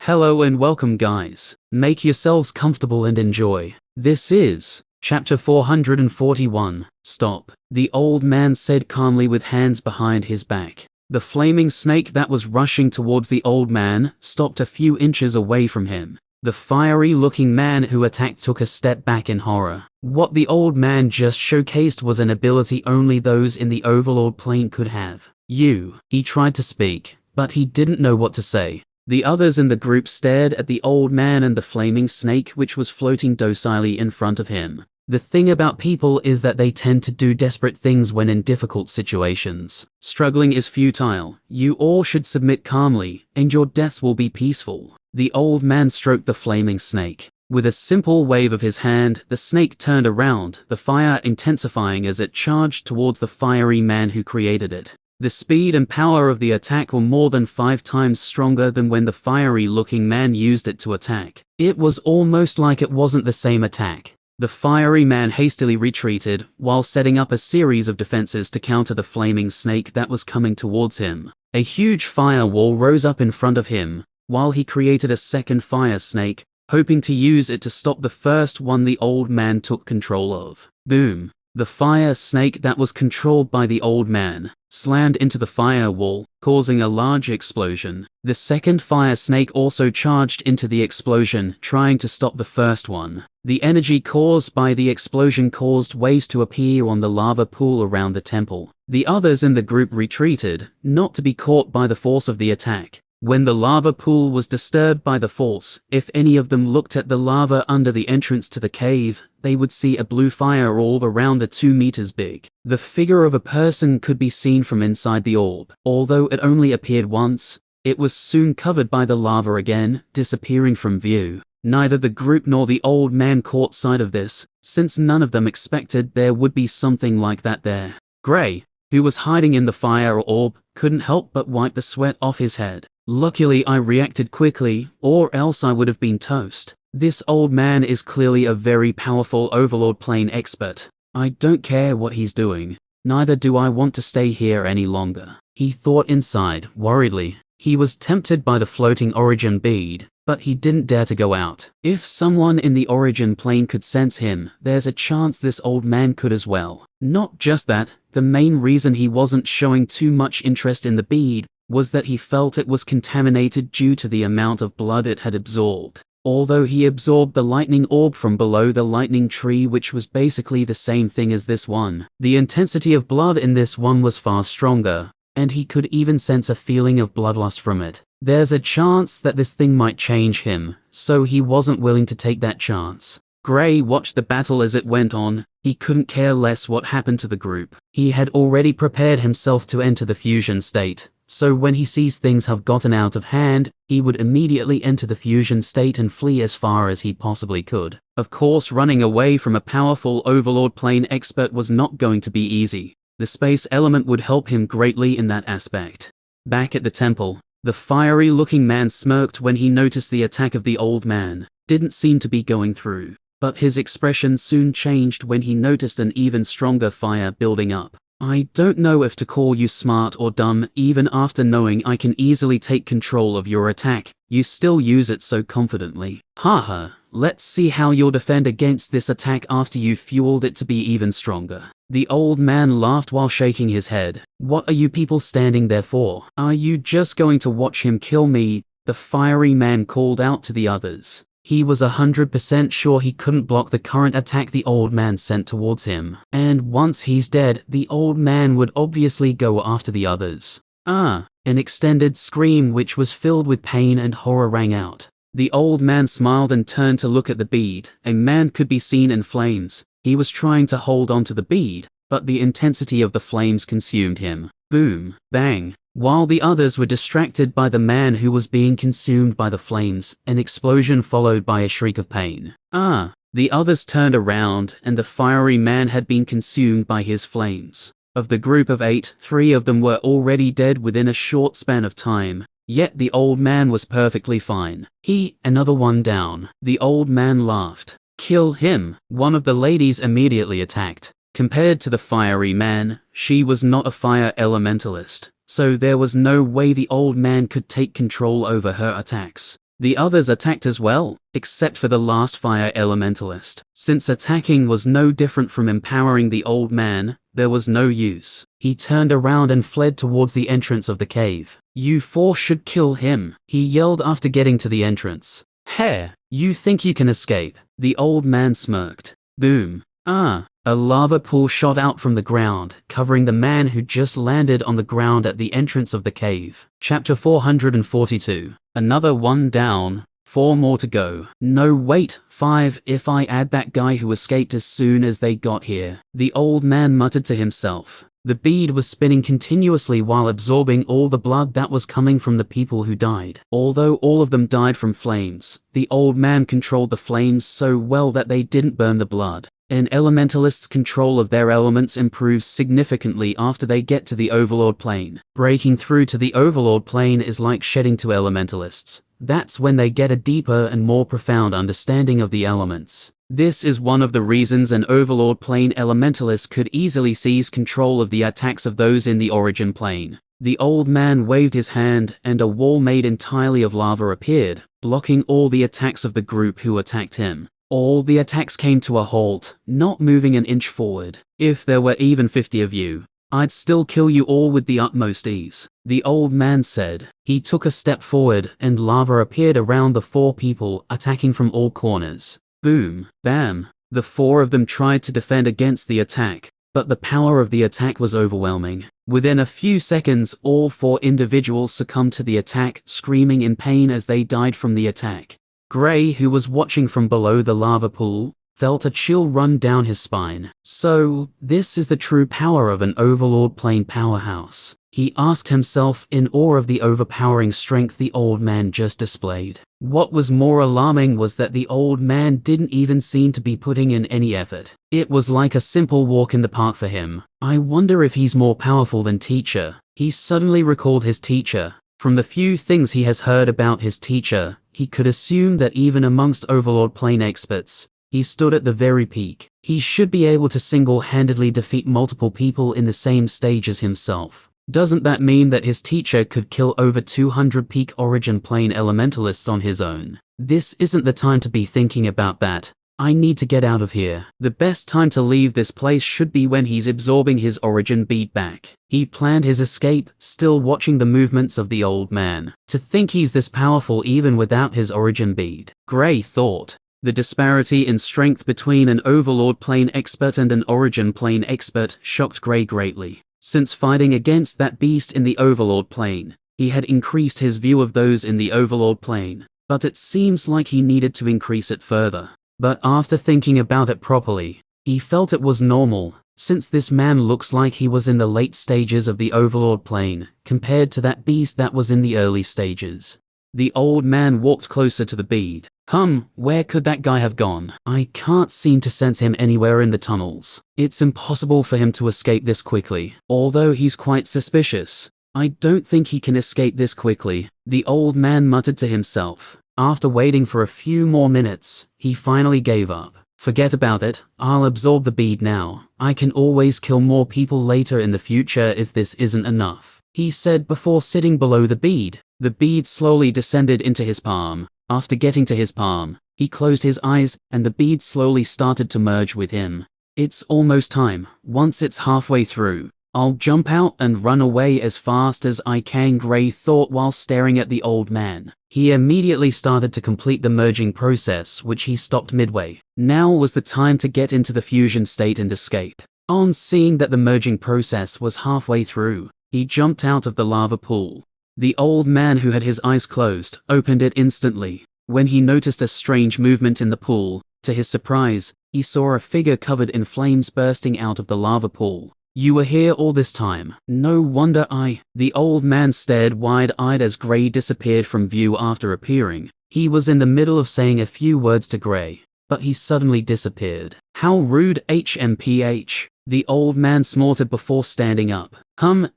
Hello and welcome guys. Make yourselves comfortable and enjoy. This is Chapter 441. Stop, the old man said calmly with hands behind his back. The flaming snake that was rushing towards the old man stopped a few inches away from him. The fiery-looking man who attacked took a step back in horror. What the old man just showcased was an ability only those in the overlord plane could have. He tried to speak, but he didn't know what to say. The others in the group stared at the old man and the flaming snake which was floating docilely in front of him. The thing about people is that they tend to do desperate things when in difficult situations. Struggling is futile. You all should submit calmly, and your deaths will be peaceful. The old man stroked the flaming snake. With a simple wave of his hand, the snake turned around, the fire intensifying as it charged towards the fiery man who created it. The speed and power of the attack were more than 5 times stronger than when the fiery-looking man used it to attack. It was almost like it wasn't the same attack. The fiery man hastily retreated, while setting up a series of defenses to counter the flaming snake that was coming towards him. A huge firewall rose up in front of him, while he created a second fire snake, hoping to use it to stop the first one the old man took control of. Boom! The fire snake that was controlled by the old man slammed into the firewall, causing a large explosion. The second fire snake also charged into the explosion, trying to stop the first one. The energy caused by the explosion caused waves to appear on the lava pool around the temple. The others in the group retreated, not to be caught by the force of the attack. When the lava pool was disturbed by the force, if any of them looked at the lava under the entrance to the cave, they would see a blue fire orb around 2 meters big. The figure of a person could be seen from inside the orb. Although it only appeared once, it was soon covered by the lava again, disappearing from view. Neither the group nor the old man caught sight of this, since none of them expected there would be something like that there. Gray, who was hiding in the fire orb, couldn't help but wipe the sweat off his head. Luckily I reacted quickly, or else I would have been toast. This old man is clearly a very powerful overlord plane expert. I don't care what he's doing. Neither do I want to stay here any longer. He thought inside, worriedly. He was tempted by the floating origin bead, but he didn't dare to go out. If someone in the origin plane could sense him, there's a chance this old man could as well. Not just that, the main reason he wasn't showing too much interest in the bead was that he felt it was contaminated due to the amount of blood it had absorbed. Although he absorbed the lightning orb from below the lightning tree, which was basically the same thing as this one, the intensity of blood in this one was far stronger, and he could even sense a feeling of bloodlust from it. There's a chance that this thing might change him, so he wasn't willing to take that chance. Gray watched the battle as it went on. He couldn't care less what happened to the group. He had already prepared himself to enter the fusion state, so when he sees things have gotten out of hand, he would immediately enter the fusion state and flee as far as he possibly could. Of course, running away from a powerful overlord plane expert was not going to be easy. The space element would help him greatly in that aspect. Back at the temple, the fiery-looking man smirked when he noticed the attack of the old man didn't seem to be going through, but his expression soon changed when he noticed an even stronger fire building up. I don't know if to call you smart or dumb. Even after knowing I can easily take control of your attack, you still use it so confidently. Haha, let's see how you'll defend against this attack after you've fueled it to be even stronger. The old man laughed while shaking his head. What are you people standing there for? Are you just going to watch him kill me? The fiery man called out to the others. He was 100% sure he couldn't block the current attack the old man sent towards him. And once he's dead, the old man would obviously go after the others. An extended scream which was filled with pain and horror rang out. The old man smiled and turned to look at the bead. A man could be seen in flames. He was trying to hold onto the bead, but the intensity of the flames consumed him. Boom, bang. While the others were distracted by the man who was being consumed by the flames, an explosion followed by a shriek of pain. The others turned around, and the fiery man had been consumed by his flames. Of the group of 8, 3 of them were already dead within a short span of time, yet the old man was perfectly fine. Another one down. The old man laughed. Kill him. One of the ladies immediately attacked. Compared to the fiery man, she was not a fire elementalist, so there was no way the old man could take control over her attacks. The others attacked as well, except for the last fire elementalist. Since attacking was no different from empowering the old man, there was no use. He turned around and fled towards the entrance of the cave. "You four should kill him," he yelled after getting to the entrance. "Heh, you think you can escape?" The old man smirked. Boom. A lava pool shot out from the ground, covering the man who just landed on the ground at the entrance of the cave. Chapter 442. Another one down, 4 more to go. No, wait, 5 if I add that guy who escaped as soon as they got here. The old man muttered to himself. The bead was spinning continuously while absorbing all the blood that was coming from the people who died. Although all of them died from flames, the old man controlled the flames so well that they didn't burn the blood. An elementalist's control of their elements improves significantly after they get to the overlord plane. Breaking through to the overlord plane is like shedding to elementalists. That's when they get a deeper and more profound understanding of the elements. This is one of the reasons an overlord plane elementalist could easily seize control of the attacks of those in the origin plane. The old man waved his hand and a wall made entirely of lava appeared, blocking all the attacks of the group who attacked him. All the attacks came to a halt, not moving an inch forward. "If there were even 50 of you, I'd still kill you all with the utmost ease," the old man said. He took a step forward and lava appeared around the 4 people attacking from all corners. Boom, bam. The 4 of them tried to defend against the attack, but the power of the attack was overwhelming. Within a few seconds, all 4 individuals succumbed to the attack, screaming in pain as they died from the attack. Gray, who was watching from below the lava pool, felt a chill run down his spine. So, this is the true power of an overlord plane powerhouse. He asked himself in awe of the overpowering strength the old man just displayed. What was more alarming was that the old man didn't even seem to be putting in any effort. It was like a simple walk in the park for him. I wonder if he's more powerful than teacher. He suddenly recalled his teacher. From the few things he has heard about his teacher, he could assume that even amongst overlord plane experts, he stood at the very peak. He should be able to single-handedly defeat multiple people in the same stage as himself. Doesn't that mean that his teacher could kill over 200 peak origin plane elementalists on his own? This isn't the time to be thinking about that. I need to get out of here. The best time to leave this place should be when he's absorbing his origin bead back. He planned his escape, still watching the movements of the old man. To think he's this powerful even without his origin bead. Gray thought. The disparity in strength between an overlord plane expert and an origin plane expert shocked Gray greatly. Since fighting against that beast in the overlord plane, he had increased his view of those in the overlord plane, but it seems like he needed to increase it further. But after thinking about it properly, he felt it was normal, since this man looks like he was in the late stages of the overlord plane, compared to that beast that was in the early stages. The old man walked closer to the bead. Where could that guy have gone? I can't seem to sense him anywhere in the tunnels. It's impossible for him to escape this quickly. Although he's quite suspicious, I don't think he can escape this quickly, the old man muttered to himself. After waiting for a few more minutes, he finally gave up. Forget about it, I'll absorb the bead now. I can always kill more people later in the future if this isn't enough, he said before sitting below the bead. The bead slowly descended into his palm. After getting to his palm, he closed his eyes and the bead slowly started to merge with him. It's almost time. Once it's halfway through, I'll jump out and run away as fast as I can, Gray thought while staring at the old man. He immediately started to complete the merging process, which he stopped midway. Now was the time to get into the fusion state and escape. On seeing that the merging process was halfway through, he jumped out of the lava pool. The old man, who had his eyes closed, opened it instantly. When he noticed a strange movement in the pool, to his surprise, he saw a figure covered in flames bursting out of the lava pool. You were here all this time. No wonder The old man stared wide-eyed as Gray disappeared from view after appearing. He was in the middle of saying a few words to Gray, but he suddenly disappeared. How rude, HMPH. The old man snorted before standing up.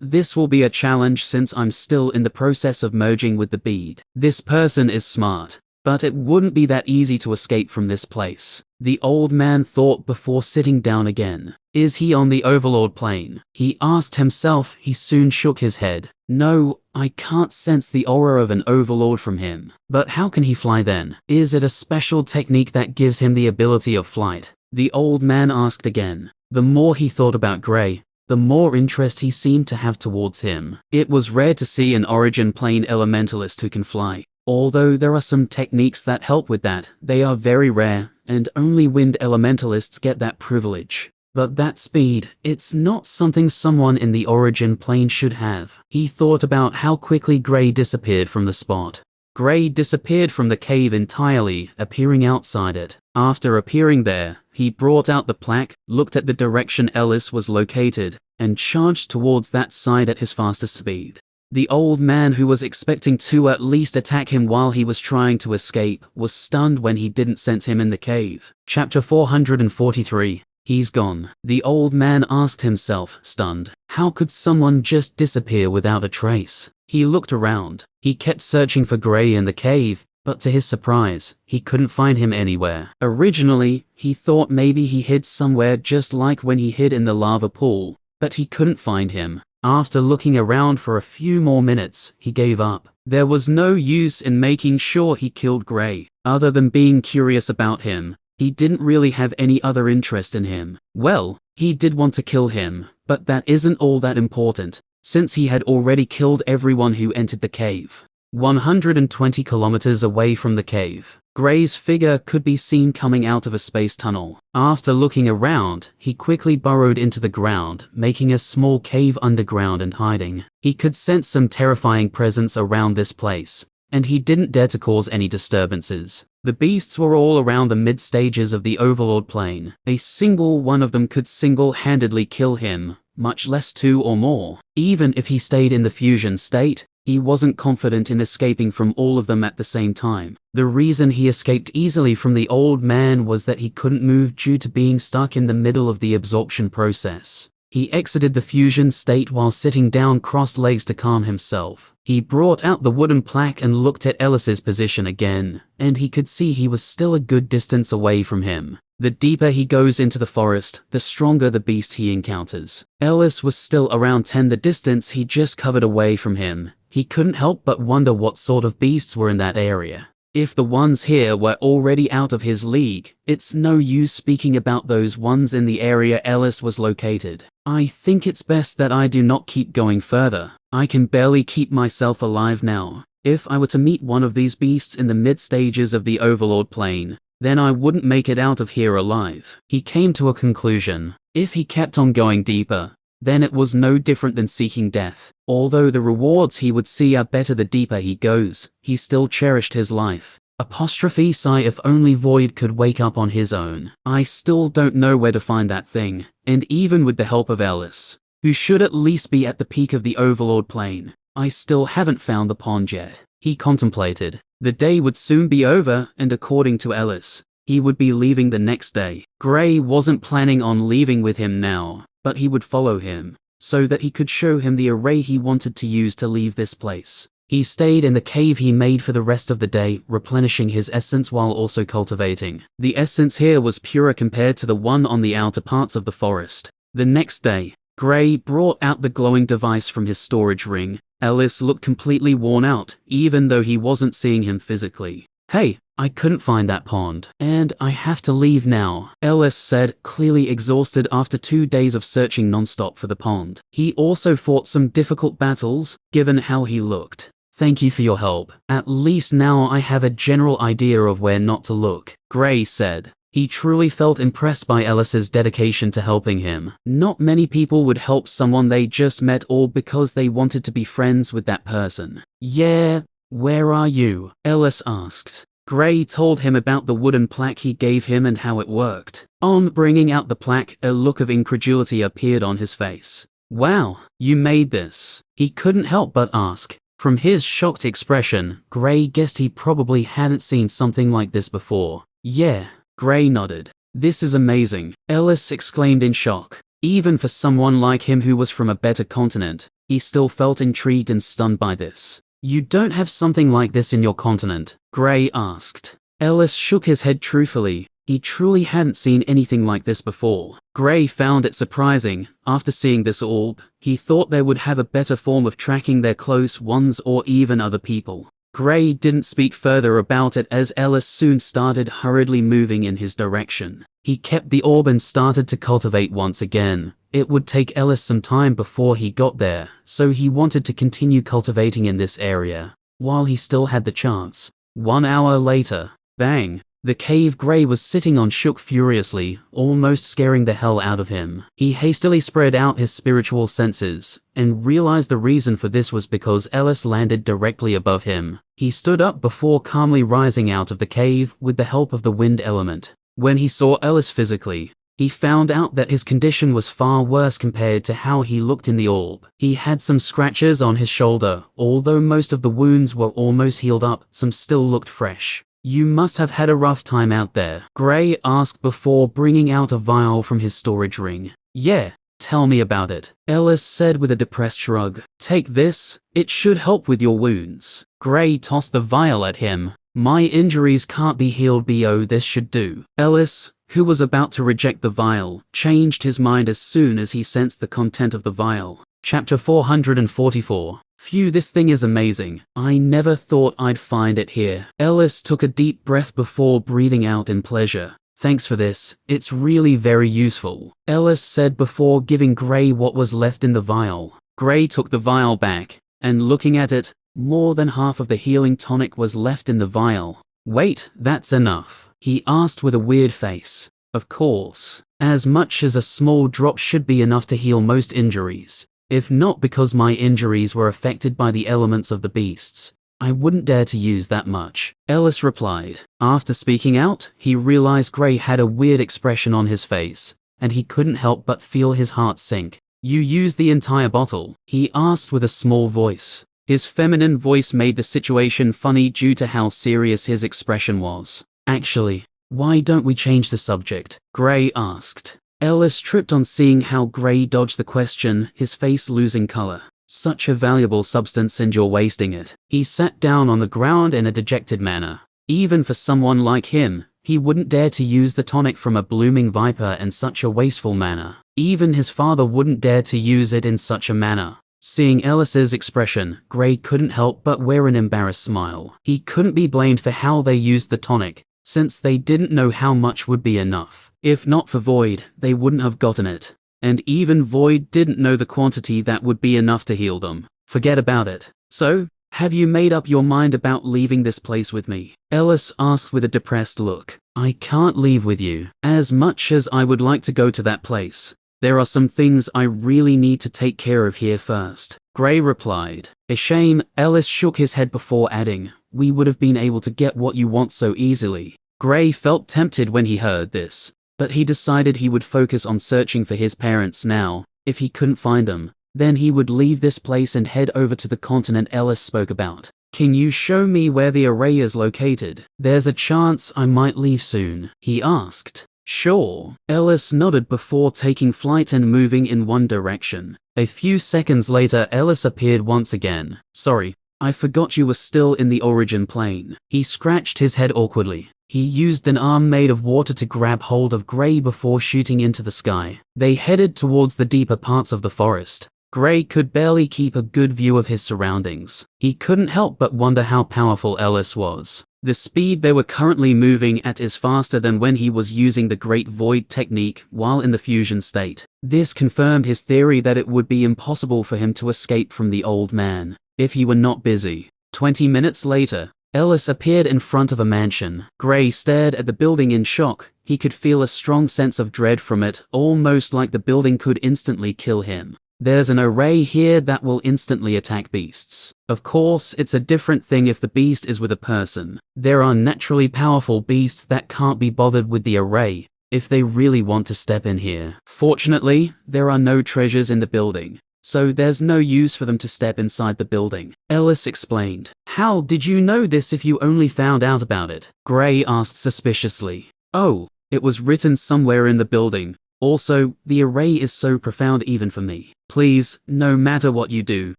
This will be a challenge since I'm still in the process of merging with the bead. This person is smart, but it wouldn't be that easy to escape from this place, the old man thought before sitting down again. Is he on the overlord plane? He asked himself. He soon shook his head. No, I can't sense the aura of an overlord from him. But how can he fly then? Is it a special technique that gives him the ability of flight? The old man asked again. The more he thought about Gray, the more interest he seemed to have towards him. It was rare to see an origin plane elementalist who can fly. Although there are some techniques that help with that, they are very rare, and only wind elementalists get that privilege. But that speed, it's not something someone in the origin plane should have. He thought about how quickly Gray disappeared from the spot. Gray disappeared from the cave entirely, appearing outside it. After appearing there, he brought out the plaque, looked at the direction Ellis was located, and charged towards that side at his fastest speed. The old man, who was expecting to at least attack him while he was trying to escape, was stunned when he didn't sense him in the cave. Chapter 443. He's gone. The old man asked himself, stunned. How could someone just disappear without a trace? He looked around. He kept searching for Gray in the cave, but to his surprise, he couldn't find him anywhere. Originally, he thought maybe he hid somewhere just like when he hid in the lava pool, but he couldn't find him. After looking around for a few more minutes, he gave up. There was no use in making sure he killed Gray. Other than being curious about him, he didn't really have any other interest in him. Well, he did want to kill him, but that isn't all that important, since he had already killed everyone who entered the cave. 120 kilometers away from the cave, Gray's figure could be seen coming out of a space tunnel. After looking around, he quickly burrowed into the ground, making a small cave underground and hiding. He could sense some terrifying presence around this place, and he didn't dare to cause any disturbances. The beasts were all around the mid-stages of the overlord plane. A single one of them could single-handedly kill him, much less two or more. Even if he stayed in the fusion state, he wasn't confident in escaping from all of them at the same time. The reason he escaped easily from the old man was that he couldn't move due to being stuck in the middle of the absorption process. He exited the fusion state while sitting down crossed legs to calm himself. He brought out the wooden plaque and looked at Ellis's position again, and he could see he was still a good distance away from him. The deeper he goes into the forest, the stronger the beast he encounters. Ellis was still around 10 the distance he just covered away from him. He couldn't help but wonder what sort of beasts were in that area. If the ones here were already out of his league, it's no use speaking about those ones in the area Ellis was located. I think it's best that I do not keep going further. I can barely keep myself alive now. If I were to meet one of these beasts in the mid-stages of the overlord plane, then I wouldn't make it out of here alive. He came to a conclusion. If he kept on going deeper, then it was no different than seeking death. Although the rewards he would see are better the deeper he goes, he still cherished his life. Sigh, if only Void could wake up on his own. I still don't know where to find that thing, and even with the help of Ellis, who should at least be at the peak of the overlord plane, I still haven't found the pond yet. He contemplated. The day would soon be over, and according to Ellis, he would be leaving the next day. Gray wasn't planning on leaving with him now, but he would follow him, so that he could show him the array he wanted to use to leave this place. He stayed in the cave he made for the rest of the day, replenishing his essence while also cultivating. The essence here was purer compared to the one on the outer parts of the forest. The next day, Gray brought out the glowing device from his storage ring. Ellis looked completely worn out, even though he wasn't seeing him physically. Hey, I couldn't find that pond, and I have to leave now, Ellis said, clearly exhausted after 2 days of searching non-stop for the pond. He also fought some difficult battles, given how he looked. Thank you for your help. At least now I have a general idea of where not to look, Gray said. He truly felt impressed by Ellis's dedication to helping him. Not many people would help someone they just met all because they wanted to be friends with that person. Yeah, where are you? Ellis asked. Gray told him about the wooden plaque he gave him and how it worked. On bringing out the plaque, a look of incredulity appeared on his face. Wow, you made this? He couldn't help but ask. From his shocked expression, Gray guessed he probably hadn't seen something like this before. Yeah, Gray nodded. This is amazing, Ellis exclaimed in shock. Even for someone like him who was from a better continent, he still felt intrigued and stunned by this. You don't have something like this in your continent? Gray asked. Ellis shook his head truthfully. He truly hadn't seen anything like this before. Gray found it surprising. After seeing this orb, he thought they would have a better form of tracking their close ones or even other people. Gray didn't speak further about it as Ellis soon started hurriedly moving in his direction. He kept the orb and started to cultivate once again. It would take Ellis some time before he got there, so he wanted to continue cultivating in this area while he still had the chance. 1 hour later, bang! The cave Gray was sitting on shook furiously, almost scaring the hell out of him. He hastily spread out his spiritual senses, and realized the reason for this was because Ellis landed directly above him. He stood up before calmly rising out of the cave with the help of the wind element. When he saw Ellis physically, he found out that his condition was far worse compared to how he looked in the orb. He had some scratches on his shoulder, although most of the wounds were almost healed up, some still looked fresh. "You must have had a rough time out there," Gray asked before bringing out a vial from his storage ring. "Yeah, tell me about it," Ellis said with a depressed shrug. "Take this, it should help with your wounds." Gray tossed the vial at him. "My injuries can't be healed, BO, this should do." Ellis, who was about to reject the vial, changed his mind as soon as he sensed the content of the vial. Chapter 444. Phew, this thing is amazing. I never thought I'd find it here. Ellis took a deep breath before breathing out in pleasure. "Thanks for this, it's really very useful," Ellis said before giving Gray what was left in the vial. Gray took the vial back, and looking at it, more than half of the healing tonic was left in the vial. "Wait, that's enough?" he asked with a weird face. "Of course. As much as a small drop should be enough to heal most injuries. If not because my injuries were affected by the elements of the beasts, I wouldn't dare to use that much," Ellis replied. After speaking out, he realized Gray had a weird expression on his face, and he couldn't help but feel his heart sink. "You used the entire bottle?" he asked with a small voice. His feminine voice made the situation funny due to how serious his expression was. "Actually, why don't we change the subject?" Gray asked. Ellis tripped on seeing how Gray dodged the question, his face losing color. "Such a valuable substance and you're wasting it." He sat down on the ground in a dejected manner. Even for someone like him, he wouldn't dare to use the tonic from a blooming viper in such a wasteful manner. Even his father wouldn't dare to use it in such a manner. Seeing Ellis's expression, Gray couldn't help but wear an embarrassed smile. He couldn't be blamed for how they used the tonic, since they didn't know how much would be enough. If not for Void, they wouldn't have gotten it. And even Void didn't know the quantity that would be enough to heal them. Forget about it. "So, have you made up your mind about leaving this place with me?" Ellis asked with a depressed look. "I can't leave with you. As much as I would like to go to that place, there are some things I really need to take care of here first," Gray replied. "A shame," Ellis shook his head before adding, "we would have been able to get what you want so easily." Gray felt tempted when he heard this, but he decided he would focus on searching for his parents now. If he couldn't find them, then he would leave this place and head over to the continent Ellis spoke about. "Can you show me where the array is located? There's a chance I might leave soon," he asked. "Sure." Ellis nodded before taking flight and moving in one direction. A few seconds later, Ellis appeared once again. "Sorry, I forgot you were still in the origin plane." He scratched his head awkwardly. He used an arm made of water to grab hold of Gray before shooting into the sky. They headed towards the deeper parts of the forest. Gray could barely keep a good view of his surroundings. He couldn't help but wonder how powerful Ellis was. The speed they were currently moving at is faster than when he was using the Great Void technique while in the fusion state. This confirmed his theory that it would be impossible for him to escape from the old man, if he were not busy. 20 minutes later, Ellis appeared in front of a mansion. Gray stared at the building in shock. He could feel a strong sense of dread from it, almost like the building could instantly kill him. "There's an array here that will instantly attack beasts. Of course, it's a different thing if the beast is with a person. There are naturally powerful beasts that can't be bothered with the array if they really want to step in here. Fortunately, there are no treasures in the building, so there's no use for them to step inside the building," Ellis explained. "How did you know this if you only found out about it?" Gray asked suspiciously. "Oh, it was written somewhere in the building. Also, the array is so profound even for me. Please, no matter what you do,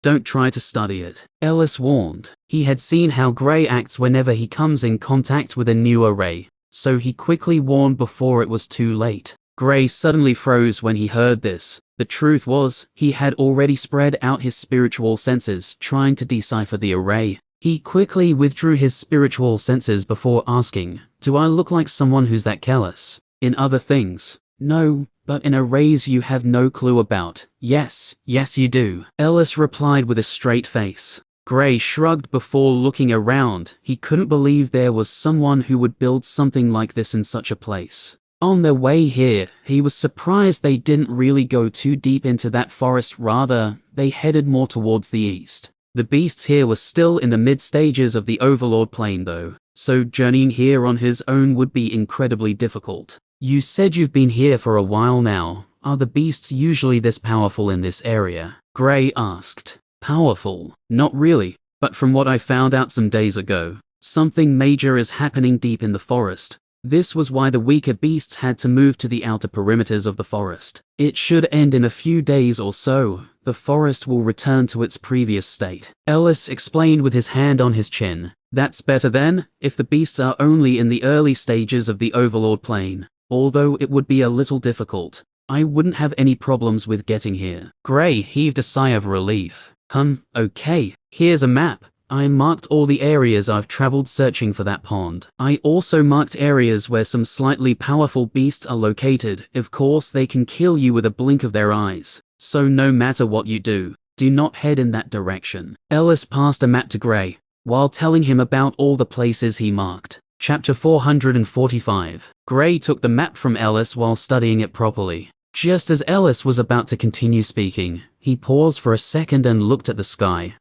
don't try to study it," Ellis warned. He had seen how Gray acts whenever he comes in contact with a new array. so he quickly warned before it was too late. Gray suddenly froze when he heard this. The truth was, he had already spread out his spiritual senses, trying to decipher the array. He quickly withdrew his spiritual senses before asking, "Do I look like someone who's that careless? In other things? No, but in arrays you have no clue about." Yes you do," Ellis replied with a straight face. Gray shrugged before looking around. He couldn't believe there was someone who would build something like this in such a place. On their way here, he was surprised they didn't really go too deep into that forest, rather, they headed more towards the east. The beasts here were still in the mid-stages of the overlord plane though, so journeying here on his own would be incredibly difficult. "You said you've been here for a while now. Are the beasts usually this powerful in this area?" Gray asked. "Powerful? Not really, but from what I found out some days ago, something major is happening deep in the forest. This was why the weaker beasts had to move to the outer perimeters of the forest. It should end in a few days or so. The forest will return to its previous state," Ellis explained with his hand on his chin. "That's better then, if the beasts are only in the early stages of the overlord plane. Although it would be a little difficult, I wouldn't have any problems with getting here." Gray heaved a sigh of relief. Okay, here's a map. I marked all the areas I've traveled searching for that pond. I also marked areas where some slightly powerful beasts are located. Of course, they can kill you with a blink of their eyes. So no matter what you do not head in that direction. Ellis passed a map to Gray, while telling him about all the places he marked. Chapter 445. Gray took the map from Ellis while studying it properly. Just as Ellis was about to continue speaking, he paused for a second and looked at the sky.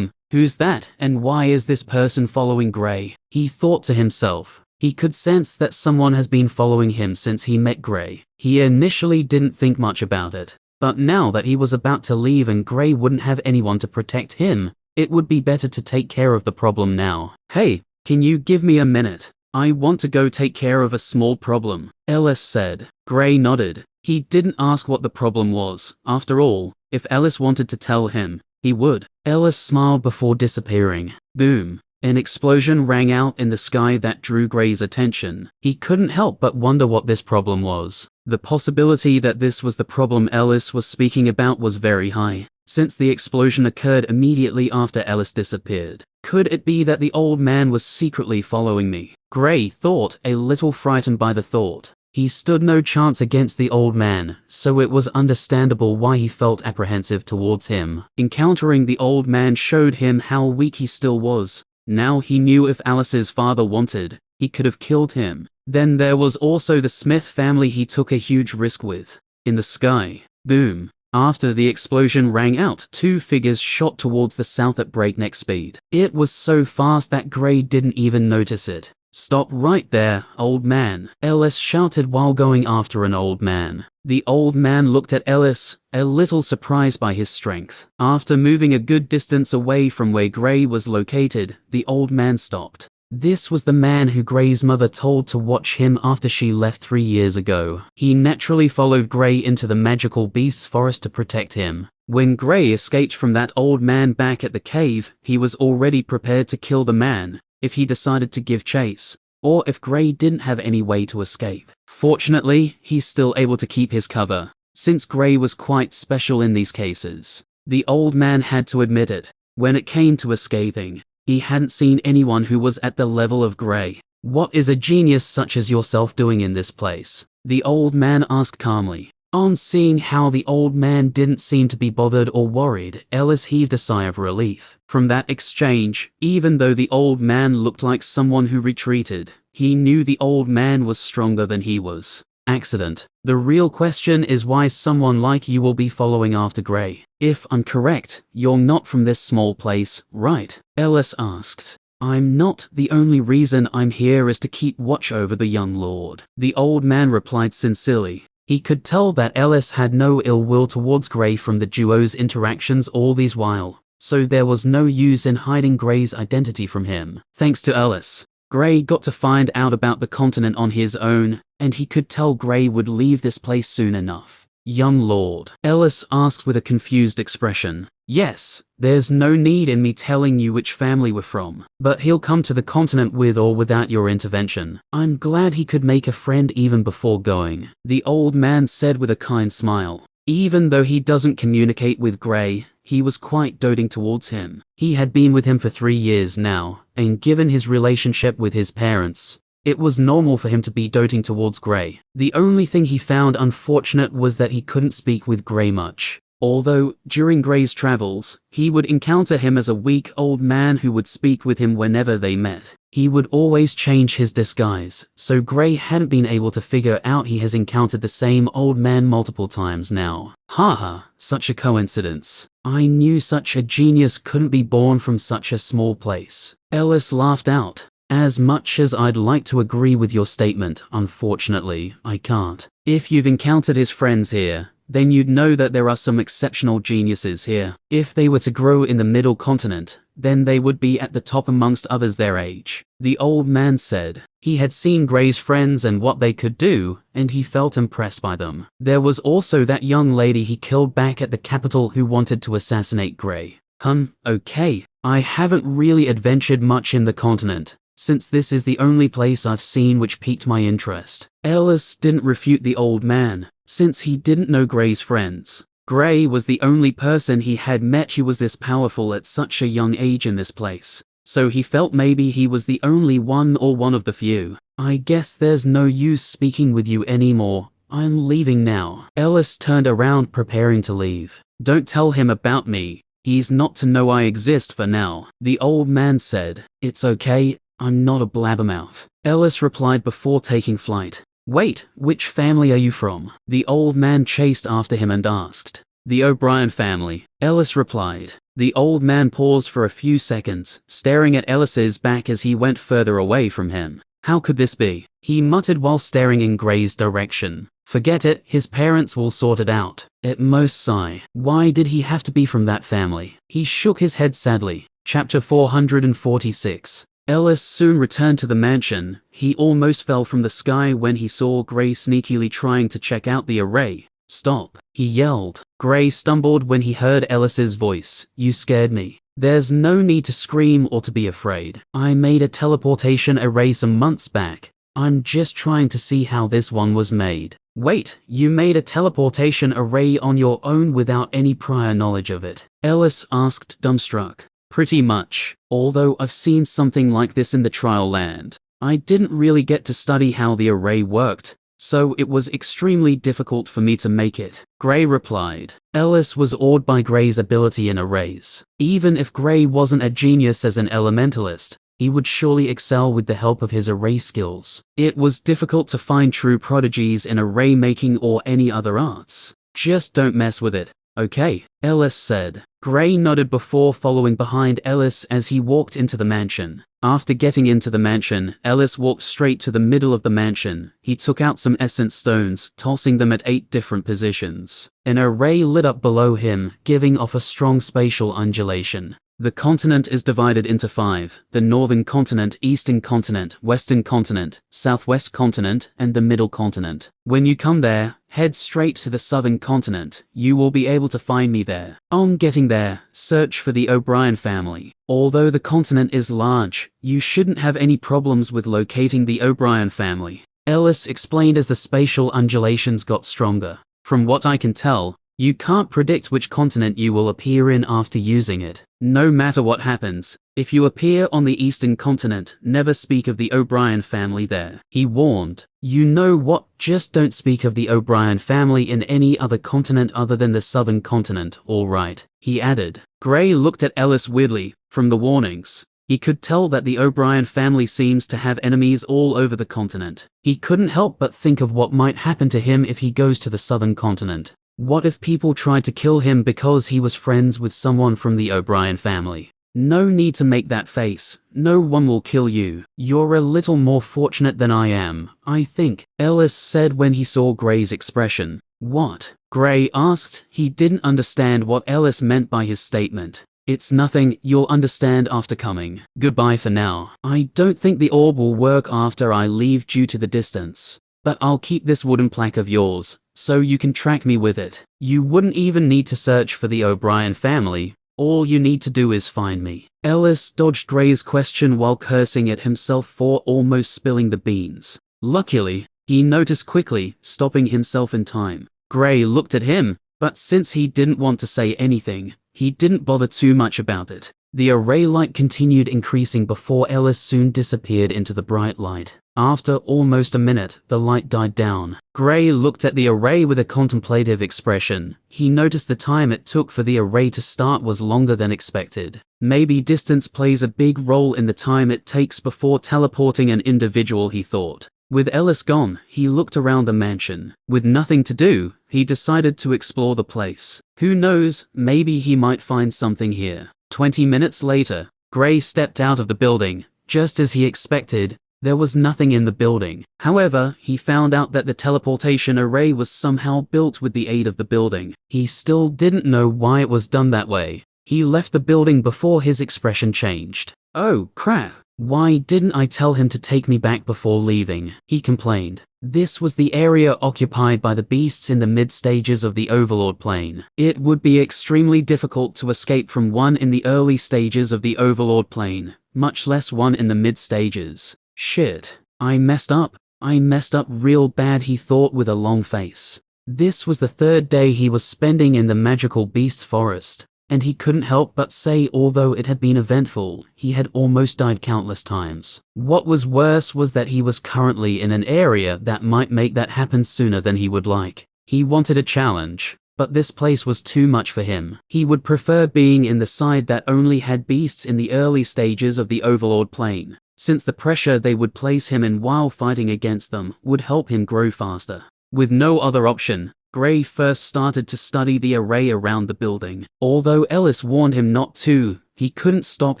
Who's that, and why is this person following Gray? He thought to himself. He could sense that someone has been following him since he met Gray. He initially didn't think much about it, but now that he was about to leave and Gray wouldn't have anyone to protect him, it would be better to take care of the problem now. "Hey, can you give me a minute? I want to go take care of a small problem," Ellis said. Gray nodded. He didn't ask what the problem was. After all, if Ellis wanted to tell him, he would. Ellis smiled before disappearing. Boom. An explosion rang out in the sky that drew Gray's attention. He couldn't help but wonder what this problem was. The possibility that this was the problem Ellis was speaking about was very high, since the explosion occurred immediately after Ellis disappeared. Could it be that the old man was secretly following me? Gray thought, a little frightened by the thought. He stood no chance against the old man, so it was understandable why he felt apprehensive towards him. Encountering the old man showed him how weak he still was. Now he knew if Alice's father wanted, he could have killed him. Then there was also the Smith family he took a huge risk with. In the sky, boom. After the explosion rang out, two figures shot towards the south at breakneck speed. It was so fast that Gray didn't even notice it. "Stop right there, old man," Ellis shouted while going after an old man. The old man looked at Ellis, a little surprised by his strength. After moving a good distance away from where Gray was located, the old man stopped. This was the man who Gray's mother told to watch him after she left 3 years ago. He naturally followed Gray into the magical beast's forest to protect him. When Gray escaped from that old man back at the cave, he was already prepared to kill the man if he decided to give chase, or if Gray didn't have any way to escape. Fortunately, he's still able to keep his cover, since Gray was quite special in these cases. The old man had to admit it. When it came to escaping, he hadn't seen anyone who was at the level of Gray. "What is a genius such as yourself doing in this place?" the old man asked calmly. On seeing how the old man didn't seem to be bothered or worried, Ellis heaved a sigh of relief. From that exchange, even though the old man looked like someone who retreated, he knew the old man was stronger than he was. Accident. The real question is why someone like you will be following after Gray. If I'm correct, you're not from this small place, right? Ellis asked. "I'm not. The only reason I'm here is to keep watch over the young lord," the old man replied sincerely. He could tell that Ellis had no ill will towards Gray from the duo's interactions all these while, so there was no use in hiding Gray's identity from him. Thanks to Ellis, Gray got to find out about the continent on his own, and he could tell Gray would leave this place soon enough. "Young lord?" Ellis asked with a confused expression. "Yes, There's no need in me telling you which family we're from. But he'll come to the continent with or without your intervention. I'm glad he could make a friend even before going, the old man said with a kind smile. Even though he doesn't communicate with Gray, he was quite doting towards him. He had been with him for 3 years now, and given his relationship with his parents, it was normal for him to be doting towards Gray. The only thing he found unfortunate was that he couldn't speak with Gray much. Although, during Gray's travels, he would encounter him as a weak old man who would speak with him whenever they met. He would always change his disguise, so Gray hadn't been able to figure out he has encountered the same old man multiple times now. Haha, such a coincidence. I knew such a genius couldn't be born from such a small place. Ellis laughed out. As much as I'd like to agree with your statement, unfortunately, I can't. If you've encountered his friends here, then you'd know that there are some exceptional geniuses here. If they were to grow in the middle continent, then they would be at the top amongst others their age, the old man said. He had seen Gray's friends and what they could do, and he felt impressed by them. There was also that young lady he killed back at the capital who wanted to assassinate Gray. Okay, I haven't really adventured much in the continent, since this is the only place I've seen which piqued my interest. Ellis didn't refute the old man, since he didn't know Gray's friends. Gray was the only person he had met who was this powerful at such a young age in this place, so he felt maybe he was the only one or one of the few. I guess there's no use speaking with you anymore. I'm leaving now. Ellis turned around preparing to leave. Don't tell him about me. He's not to know I exist for now, the old man said. It's okay, I'm not a blabbermouth, Ellis replied before taking flight. Wait, which family are you from? The old man chased after him and asked. The O'Brien family, Ellis replied. The old man paused for a few seconds, staring at Ellis's back as he went further away from him. How could this be? He muttered while staring in Gray's direction. Forget it, his parents will sort it out. At most sigh. Why did he have to be from that family? He shook his head sadly. Chapter 446. Ellis soon returned to the mansion. He almost fell from the sky when he saw Gray sneakily trying to check out the array. Stop, he yelled. Gray stumbled when he heard Ellis's voice. You scared me. There's no need to scream or to be afraid. I made a teleportation array some months back. I'm just trying to see how this one was made. Wait, you made a teleportation array on your own without any prior knowledge of it? Ellis asked, dumbstruck. Pretty much, although I've seen something like this in the trial land. I didn't really get to study how the array worked, so it was extremely difficult for me to make it, Gray replied. Ellis was awed by Gray's ability in arrays. Even if Gray wasn't a genius as an elementalist, he would surely excel with the help of his array skills. It was difficult to find true prodigies in array making or any other arts. Just don't mess with it, okay? Ellis said. Gray nodded before following behind Ellis as he walked into the mansion. After getting into the mansion, Ellis walked straight to the middle of the mansion. He took out some essence stones, tossing them at 8 different positions. An array lit up below him, giving off a strong spatial undulation. The continent is divided into 5, the northern continent, eastern continent, western continent, southwest continent, and the middle continent. When you come there, head straight to the southern continent. You will be able to find me there. On getting there, search for the O'Brien family. Although the continent is large, you shouldn't have any problems with locating the O'Brien family, Ellis explained as the spatial undulations got stronger. From what I can tell, you can't predict which continent you will appear in after using it. No matter what happens, if you appear on the eastern continent, never speak of the O'Brien family there, he warned. You know what? Just don't speak of the O'Brien family in any other continent other than the southern continent, all right, he added. Gray looked at Ellis weirdly. From the warnings, he could tell that the O'Brien family seems to have enemies all over the continent. He couldn't help but think of what might happen to him if he goes to the southern continent. What if people tried to kill him because he was friends with someone from the O'Brien family? No need to make that face. No one will kill you. You're a little more fortunate than I am, I think, Ellis said when he saw Gray's expression. What? Gray asked. He didn't understand what Ellis meant by his statement. It's nothing, you'll understand after coming. Goodbye for now. I don't think the orb will work after I leave due to the distance. But I'll keep this wooden plaque of yours, so you can track me with it. You wouldn't even need to search for the O'Brien family. All you need to do is find me. Ellis dodged Gray's question while cursing at himself for almost spilling the beans. Luckily, he noticed quickly, stopping himself in time. Gray looked at him, but since he didn't want to say anything, he didn't bother too much about it. The array light continued increasing before Ellis soon disappeared into the bright light. After almost a minute, the light died down. Gray looked at the array with a contemplative expression. He noticed the time it took for the array to start was longer than expected. Maybe distance plays a big role in the time it takes before teleporting an individual, he thought. With Ellis gone, he looked around the mansion. With nothing to do, he decided to explore the place. Who knows, maybe he might find something here. 20 minutes later, Gray stepped out of the building. Just as he expected, there was nothing in the building. However, he found out that the teleportation array was somehow built with the aid of the building. He still didn't know why it was done that way. He left the building before his expression changed. Oh, crap. Why didn't I tell him to take me back before leaving? He complained. This was the area occupied by the beasts in the mid-stages of the Overlord plane. It would be extremely difficult to escape from one in the early stages of the Overlord plane, much less one in the mid-stages. Shit. I messed up. I messed up real bad, he thought with a long face. This was the third day he was spending in the magical beast forest, and he couldn't help but say although it had been eventful, he had almost died countless times. What was worse was that he was currently in an area that might make that happen sooner than he would like. He wanted a challenge, but this place was too much for him. He would prefer being in the side that only had beasts in the early stages of the Overlord plane, since the pressure they would place him in while fighting against them would help him grow faster. With no other option, Gray first started to study the array around the building. Although Ellis warned him not to, he couldn't stop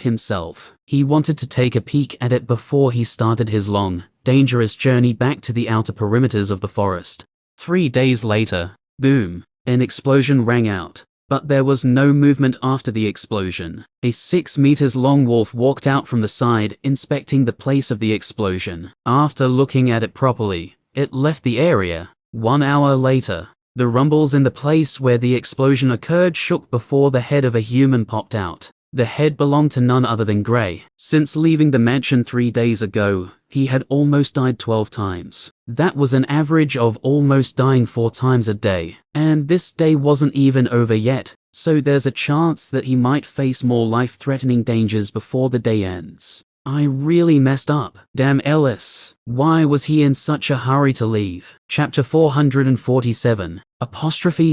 himself. He wanted to take a peek at it before he started his long, dangerous journey back to the outer perimeters of the forest. 3 days later, boom, an explosion rang out. But there was no movement after the explosion. A 6 meters long wolf walked out from the side, inspecting the place of the explosion. After looking at it properly, it left the area. 1 hour later, the rumbles in the place where the explosion occurred shook before the head of a human popped out. The head belonged to none other than Gray. Since leaving the mansion 3 days ago, he had almost died 12 times. That was an average of almost dying 4 times a day. And this day wasn't even over yet, so there's a chance that he might face more life-threatening dangers before the day ends. I really messed up. Damn Ellis. Why was he in such a hurry to leave? Chapter 447.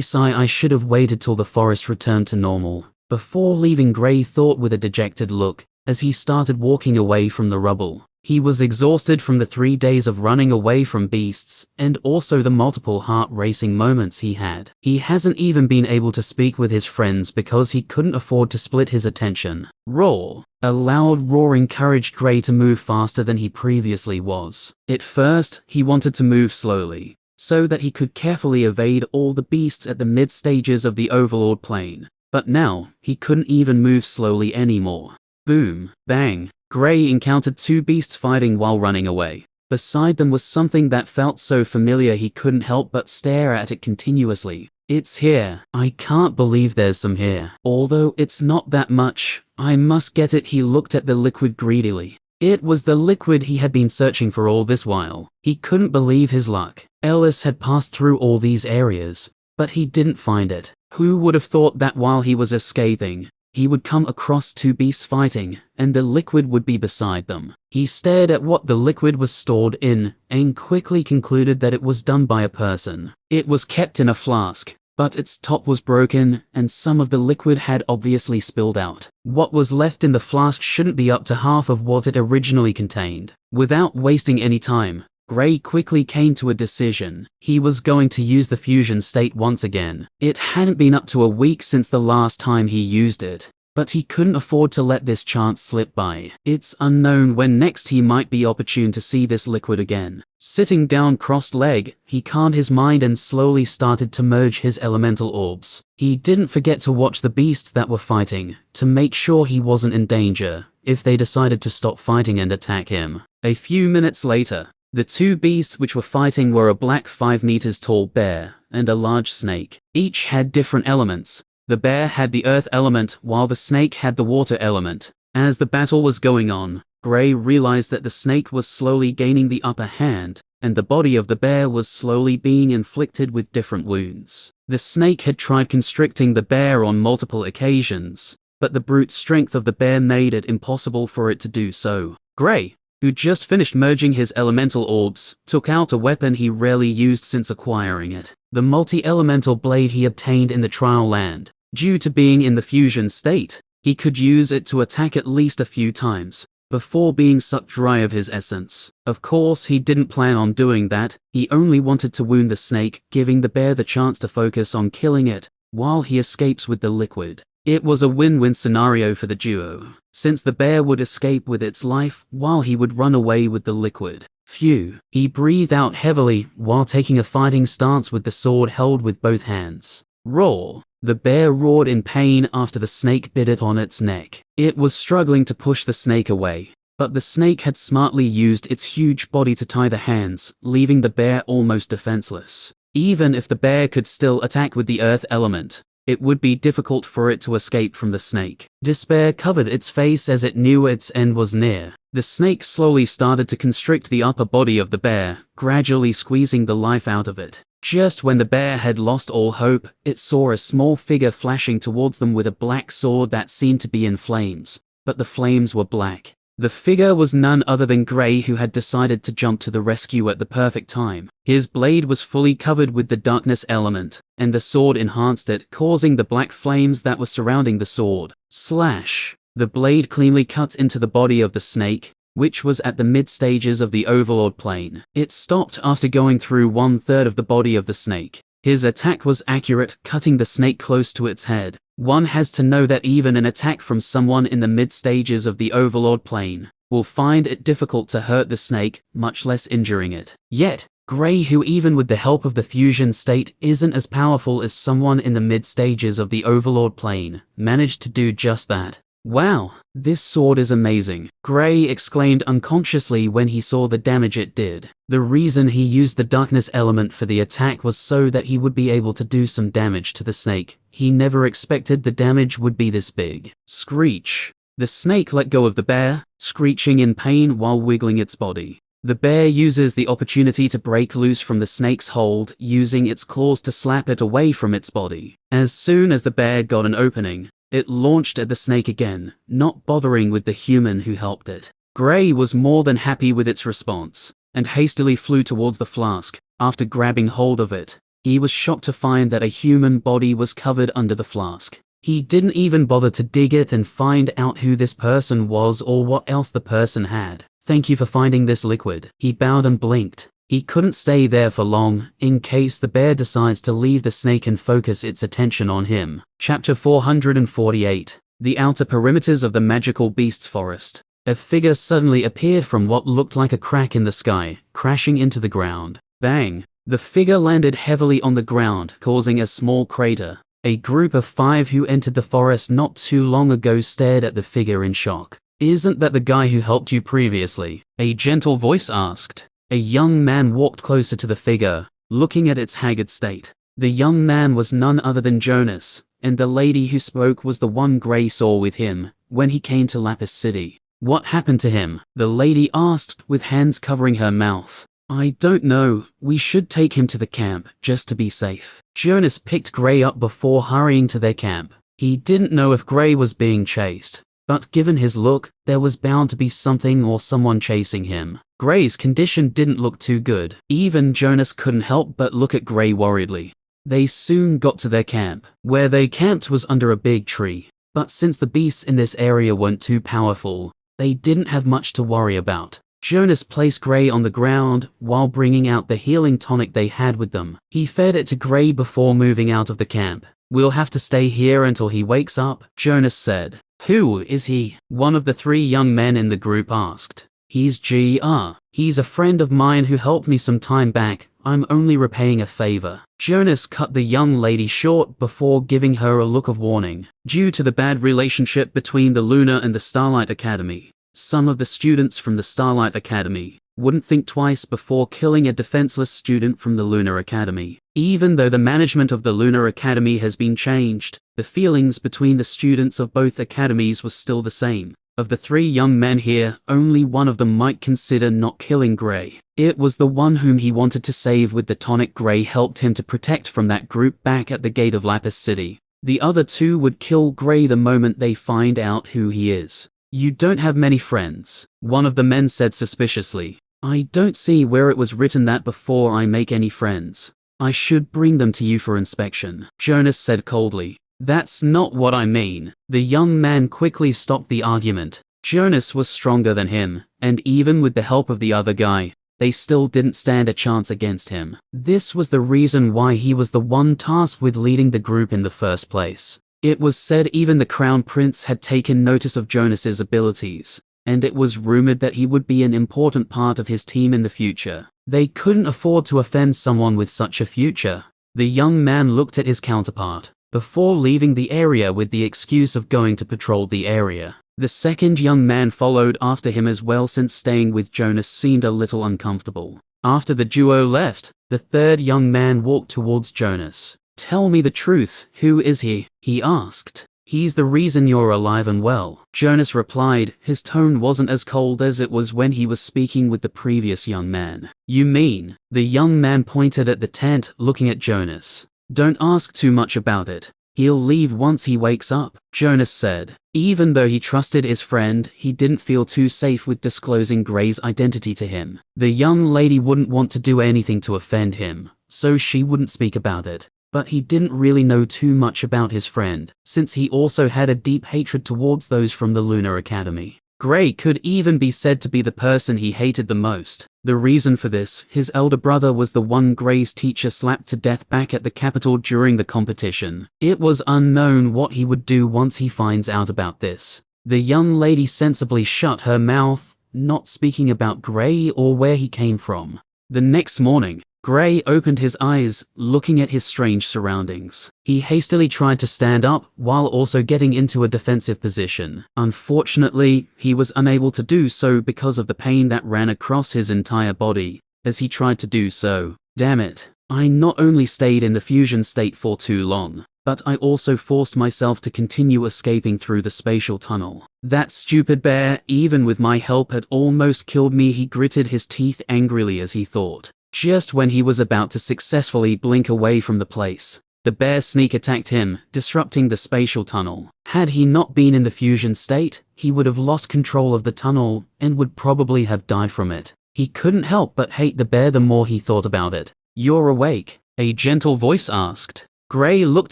Sigh. I should have waited till the forest returned to normal before leaving, Gray thought with a dejected look, as he started walking away from the rubble. He was exhausted from the 3 days of running away from beasts, and also the multiple heart-racing moments he had. He hasn't even been able to speak with his friends because he couldn't afford to split his attention. Roar! A loud roar encouraged Gray to move faster than he previously was. At first, he wanted to move slowly, so that he could carefully evade all the beasts at the mid-stages of the Overlord plane. But now, he couldn't even move slowly anymore. Boom! Bang! Gray encountered 2 beasts fighting while running away. Beside them was something that felt so familiar he couldn't help but stare at it continuously. It's here. I can't believe there's some here. Although it's not that much, I must get it. He looked at the liquid greedily. It was the liquid he had been searching for all this while. He couldn't believe his luck. Ellis had passed through all these areas, but he didn't find it. Who would have thought that while he was escaping, he would come across 2 beasts fighting, and the liquid would be beside them? He stared at what the liquid was stored in, and quickly concluded that it was done by a person. It was kept in a flask, but its top was broken, and some of the liquid had obviously spilled out. What was left in the flask shouldn't be up to half of what it originally contained. Without wasting any time, Gray quickly came to a decision. He was going to use the fusion state once again. It hadn't been up to a week since the last time he used it, but he couldn't afford to let this chance slip by. It's unknown when next he might be opportune to see this liquid again. Sitting down crossed-legged, he calmed his mind and slowly started to merge his elemental orbs. He didn't forget to watch the beasts that were fighting, to make sure he wasn't in danger if they decided to stop fighting and attack him. A few minutes later, the 2 beasts which were fighting were a black 5 meters tall bear and a large snake. Each had different elements, The bear had the earth element while the snake had the water element. As the battle was going on, Gray realized that the snake was slowly gaining the upper hand, and the body of the bear was slowly being inflicted with different wounds. The snake had tried constricting the bear on multiple occasions, but the brute strength of the bear made it impossible for it to do so. Gray, who just finished merging his elemental orbs, took out a weapon he rarely used since acquiring it. The multi-elemental blade he obtained in the trial land. Due to being in the fusion state, he could use it to attack at least a few times, before being sucked dry of his essence. Of course, he didn't plan on doing that. He only wanted to wound the snake, giving the bear the chance to focus on killing it, while he escapes with the liquid. It was a win-win scenario for the duo, since the bear would escape with its life, while he would run away with the liquid. Phew. He breathed out heavily, while taking a fighting stance with the sword held with both hands. Roar. The bear roared in pain after the snake bit it on its neck. It was struggling to push the snake away, but the snake had smartly used its huge body to tie the hands, leaving the bear almost defenseless. Even if the bear could still attack with the earth element, it would be difficult for it to escape from the snake. Despair covered its face as it knew its end was near. The snake slowly started to constrict the upper body of the bear, gradually squeezing the life out of it. Just when the bear had lost all hope, it saw a small figure flashing towards them with a black sword that seemed to be in flames, but the flames were black. The figure was none other than Gray, who had decided to jump to the rescue at the perfect time. His blade was fully covered with the darkness element, and the sword enhanced it, causing the black flames that were surrounding the sword. Slash! The blade cleanly cut into the body of the snake, which was at the mid-stages of the overlord plane. It stopped after going through 1/3 of the body of the snake. His attack was accurate, cutting the snake close to its head. One has to know that even an attack from someone in the mid-stages of the overlord plane will find it difficult to hurt the snake, much less injuring it. Yet, Gray, who even with the help of the fusion state isn't as powerful as someone in the mid-stages of the overlord plane, managed to do just that. Wow, this sword is amazing, Gray exclaimed unconsciously when he saw the damage it did. The reason he used the darkness element for the attack was so that he would be able to do some damage to the snake. He never expected the damage would be this big. Screech. The snake let go of the bear, screeching in pain while wiggling its body. The bear uses the opportunity to break loose from the snake's hold, using its claws to slap it away from its body. As soon as the bear got an opening, it launched at the snake again, not bothering with the human who helped it. Gray was more than happy with its response, and hastily flew towards the flask. After grabbing hold of it, he was shocked to find that a human body was covered under the flask. He didn't even bother to dig it and find out who this person was or what else the person had. Thank you for finding this liquid. He bowed and blinked. He couldn't stay there for long, in case the bear decides to leave the snake and focus its attention on him. Chapter 448. The outer perimeters of the magical beast's forest. A figure suddenly appeared from what looked like a crack in the sky, crashing into the ground. Bang! The figure landed heavily on the ground, causing a small crater. A group of 5 who entered the forest not too long ago stared at the figure in shock. Isn't that the guy who helped you previously? A gentle voice asked. A young man walked closer to the figure, looking at its haggard state. The young man was none other than Jonas, and the lady who spoke was the one Gray saw with him when he came to Lapis City. What happened to him? The lady asked, with hands covering her mouth. I don't know. We should take him to the camp, just to be safe. Jonas picked Gray up before hurrying to their camp. He didn't know if Gray was being chased, but given his look, there was bound to be something or someone chasing him. Gray's condition didn't look too good. Even Jonas couldn't help but look at Gray worriedly. They soon got to their camp. Where they camped was under a big tree, but since the beasts in this area weren't too powerful, they didn't have much to worry about. Jonas placed Gray on the ground while bringing out the healing tonic they had with them. He fed it to Gray before moving out of the camp. We'll have to stay here until he wakes up, Jonas said. Who is he? One of the 3 young men in the group asked. He's GR. He's a friend of mine who helped me some time back. I'm only repaying a favor. Jonas cut the young lady short before giving her a look of warning. Due to the bad relationship between the Lunar and the Starlight Academy, some of the students from the Starlight Academy wouldn't think twice before killing a defenseless student from the Lunar Academy. Even though the management of the Lunar Academy has been changed, the feelings between the students of both academies was still the same. Of the three young men here, only one of them might consider not killing Gray. It was the one whom he wanted to save with the tonic Gray helped him to protect from that group back at the gate of Lapis City. The other two would kill Gray the moment they find out who he is. You don't have many friends, one of the men said suspiciously. I don't see where it was written that before I make any friends, I should bring them to you for inspection, Jonas said coldly. That's not what I mean. The young man quickly stopped the argument. Jonas was stronger than him, and even with the help of the other guy, they still didn't stand a chance against him. This was the reason why he was the one tasked with leading the group in the first place. It was said even the Crown Prince had taken notice of Jonas's abilities, and it was rumored that he would be an important part of his team in the future. They couldn't afford to offend someone with such a future. The young man looked at his counterpart before leaving the area with the excuse of going to patrol the area. The second young man followed after him as well, since staying with Jonas seemed a little uncomfortable. After the duo left, the third young man walked towards Jonas. Tell me the truth, who is he? He asked. He's the reason you're alive and well, Jonas replied. His tone wasn't as cold as it was when he was speaking with the previous young man. You mean? The young man pointed at the tent, looking at Jonas. Don't ask too much about it. He'll leave once he wakes up, Jonas said. Even though he trusted his friend, he didn't feel too safe with disclosing Gray's identity to him. The young lady wouldn't want to do anything to offend him, so she wouldn't speak about it. But he didn't really know too much about his friend, since he also had a deep hatred towards those from the Lunar Academy. Gray could even be said to be the person he hated the most. The reason for this, his elder brother was the one Gray's teacher slapped to death back at the capital during the competition. It was unknown what he would do once he finds out about this. The young lady sensibly shut her mouth, not speaking about Gray or where he came from. The next morning, Gray opened his eyes, looking at his strange surroundings. He hastily tried to stand up, while also getting into a defensive position. Unfortunately, he was unable to do so because of the pain that ran across his entire body as he tried to do so. Damn it. I not only stayed in the fusion state for too long, but I also forced myself to continue escaping through the spatial tunnel. That stupid bear, even with my help, had almost killed me. He gritted his teeth angrily as he thought. Just when he was about to successfully blink away from the place, the bear sneak attacked him, disrupting the spatial tunnel. Had he not been in the fusion state, he would have lost control of the tunnel and would probably have died from it. He couldn't help but hate the bear the more he thought about it. You're awake? A gentle voice asked. Gray looked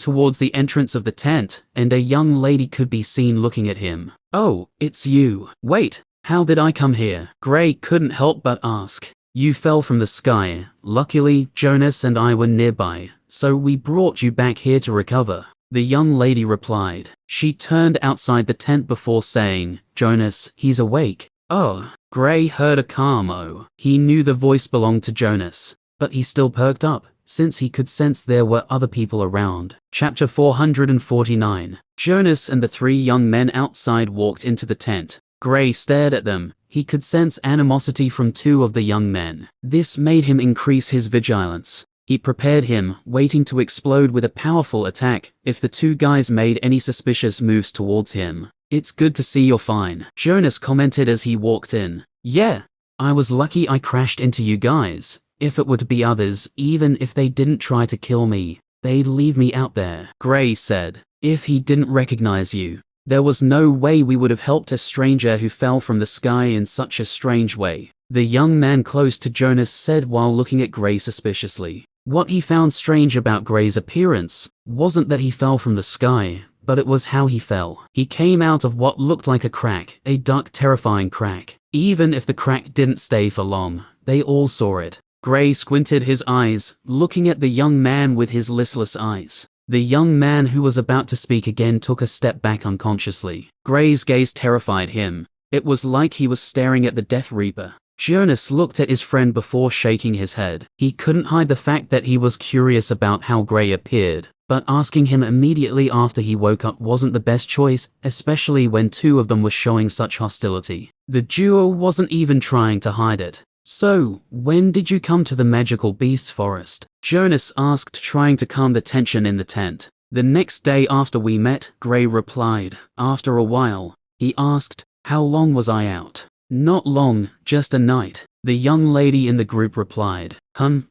towards the entrance of the tent, and a young lady could be seen looking at him. Oh, it's you. Wait, how did I come here? Gray couldn't help but ask. You fell from the sky. Luckily, Jonas and I were nearby, so we brought you back here to recover, the young lady replied. She turned outside the tent before saying, Jonas, he's awake. Oh. Gray heard a calm oh. He knew the voice belonged to Jonas, but he still perked up, since he could sense there were other people around. Chapter 449. Jonas and the three young men outside walked into the tent. Gray stared at them. He could sense animosity from two of the young men. This made him increase his vigilance. He prepared him, waiting to explode with a powerful attack if the two guys made any suspicious moves towards him. It's good to see you're fine, Jonas commented as he walked in. Yeah, I was lucky I crashed into you guys. If it were to be others, even if they didn't try to kill me, they'd leave me out there, Gray said. If he didn't recognize you, there was no way we would have helped a stranger who fell from the sky in such a strange way, the young man close to Jonas said while looking at Gray suspiciously. What he found strange about Gray's appearance wasn't that he fell from the sky, but it was how he fell. He came out of what looked like a crack, a dark, terrifying crack. Even if the crack didn't stay for long, they all saw it. Gray squinted his eyes, looking at the young man with his listless eyes. The young man who was about to speak again took a step back unconsciously. Gray's gaze terrified him. It was like he was staring at the Death Reaper. Jonas looked at his friend before shaking his head. He couldn't hide the fact that he was curious about how Gray appeared, but asking him immediately after he woke up wasn't the best choice, especially when two of them were showing such hostility. The duo wasn't even trying to hide it. "So, when did you come to the magical beasts forest?" Jonas asked, trying to calm the tension in the tent. "The next day after we met," Gray replied. After a while, he asked, "How long was I out?" "Not long, just a night," the young lady in the group replied.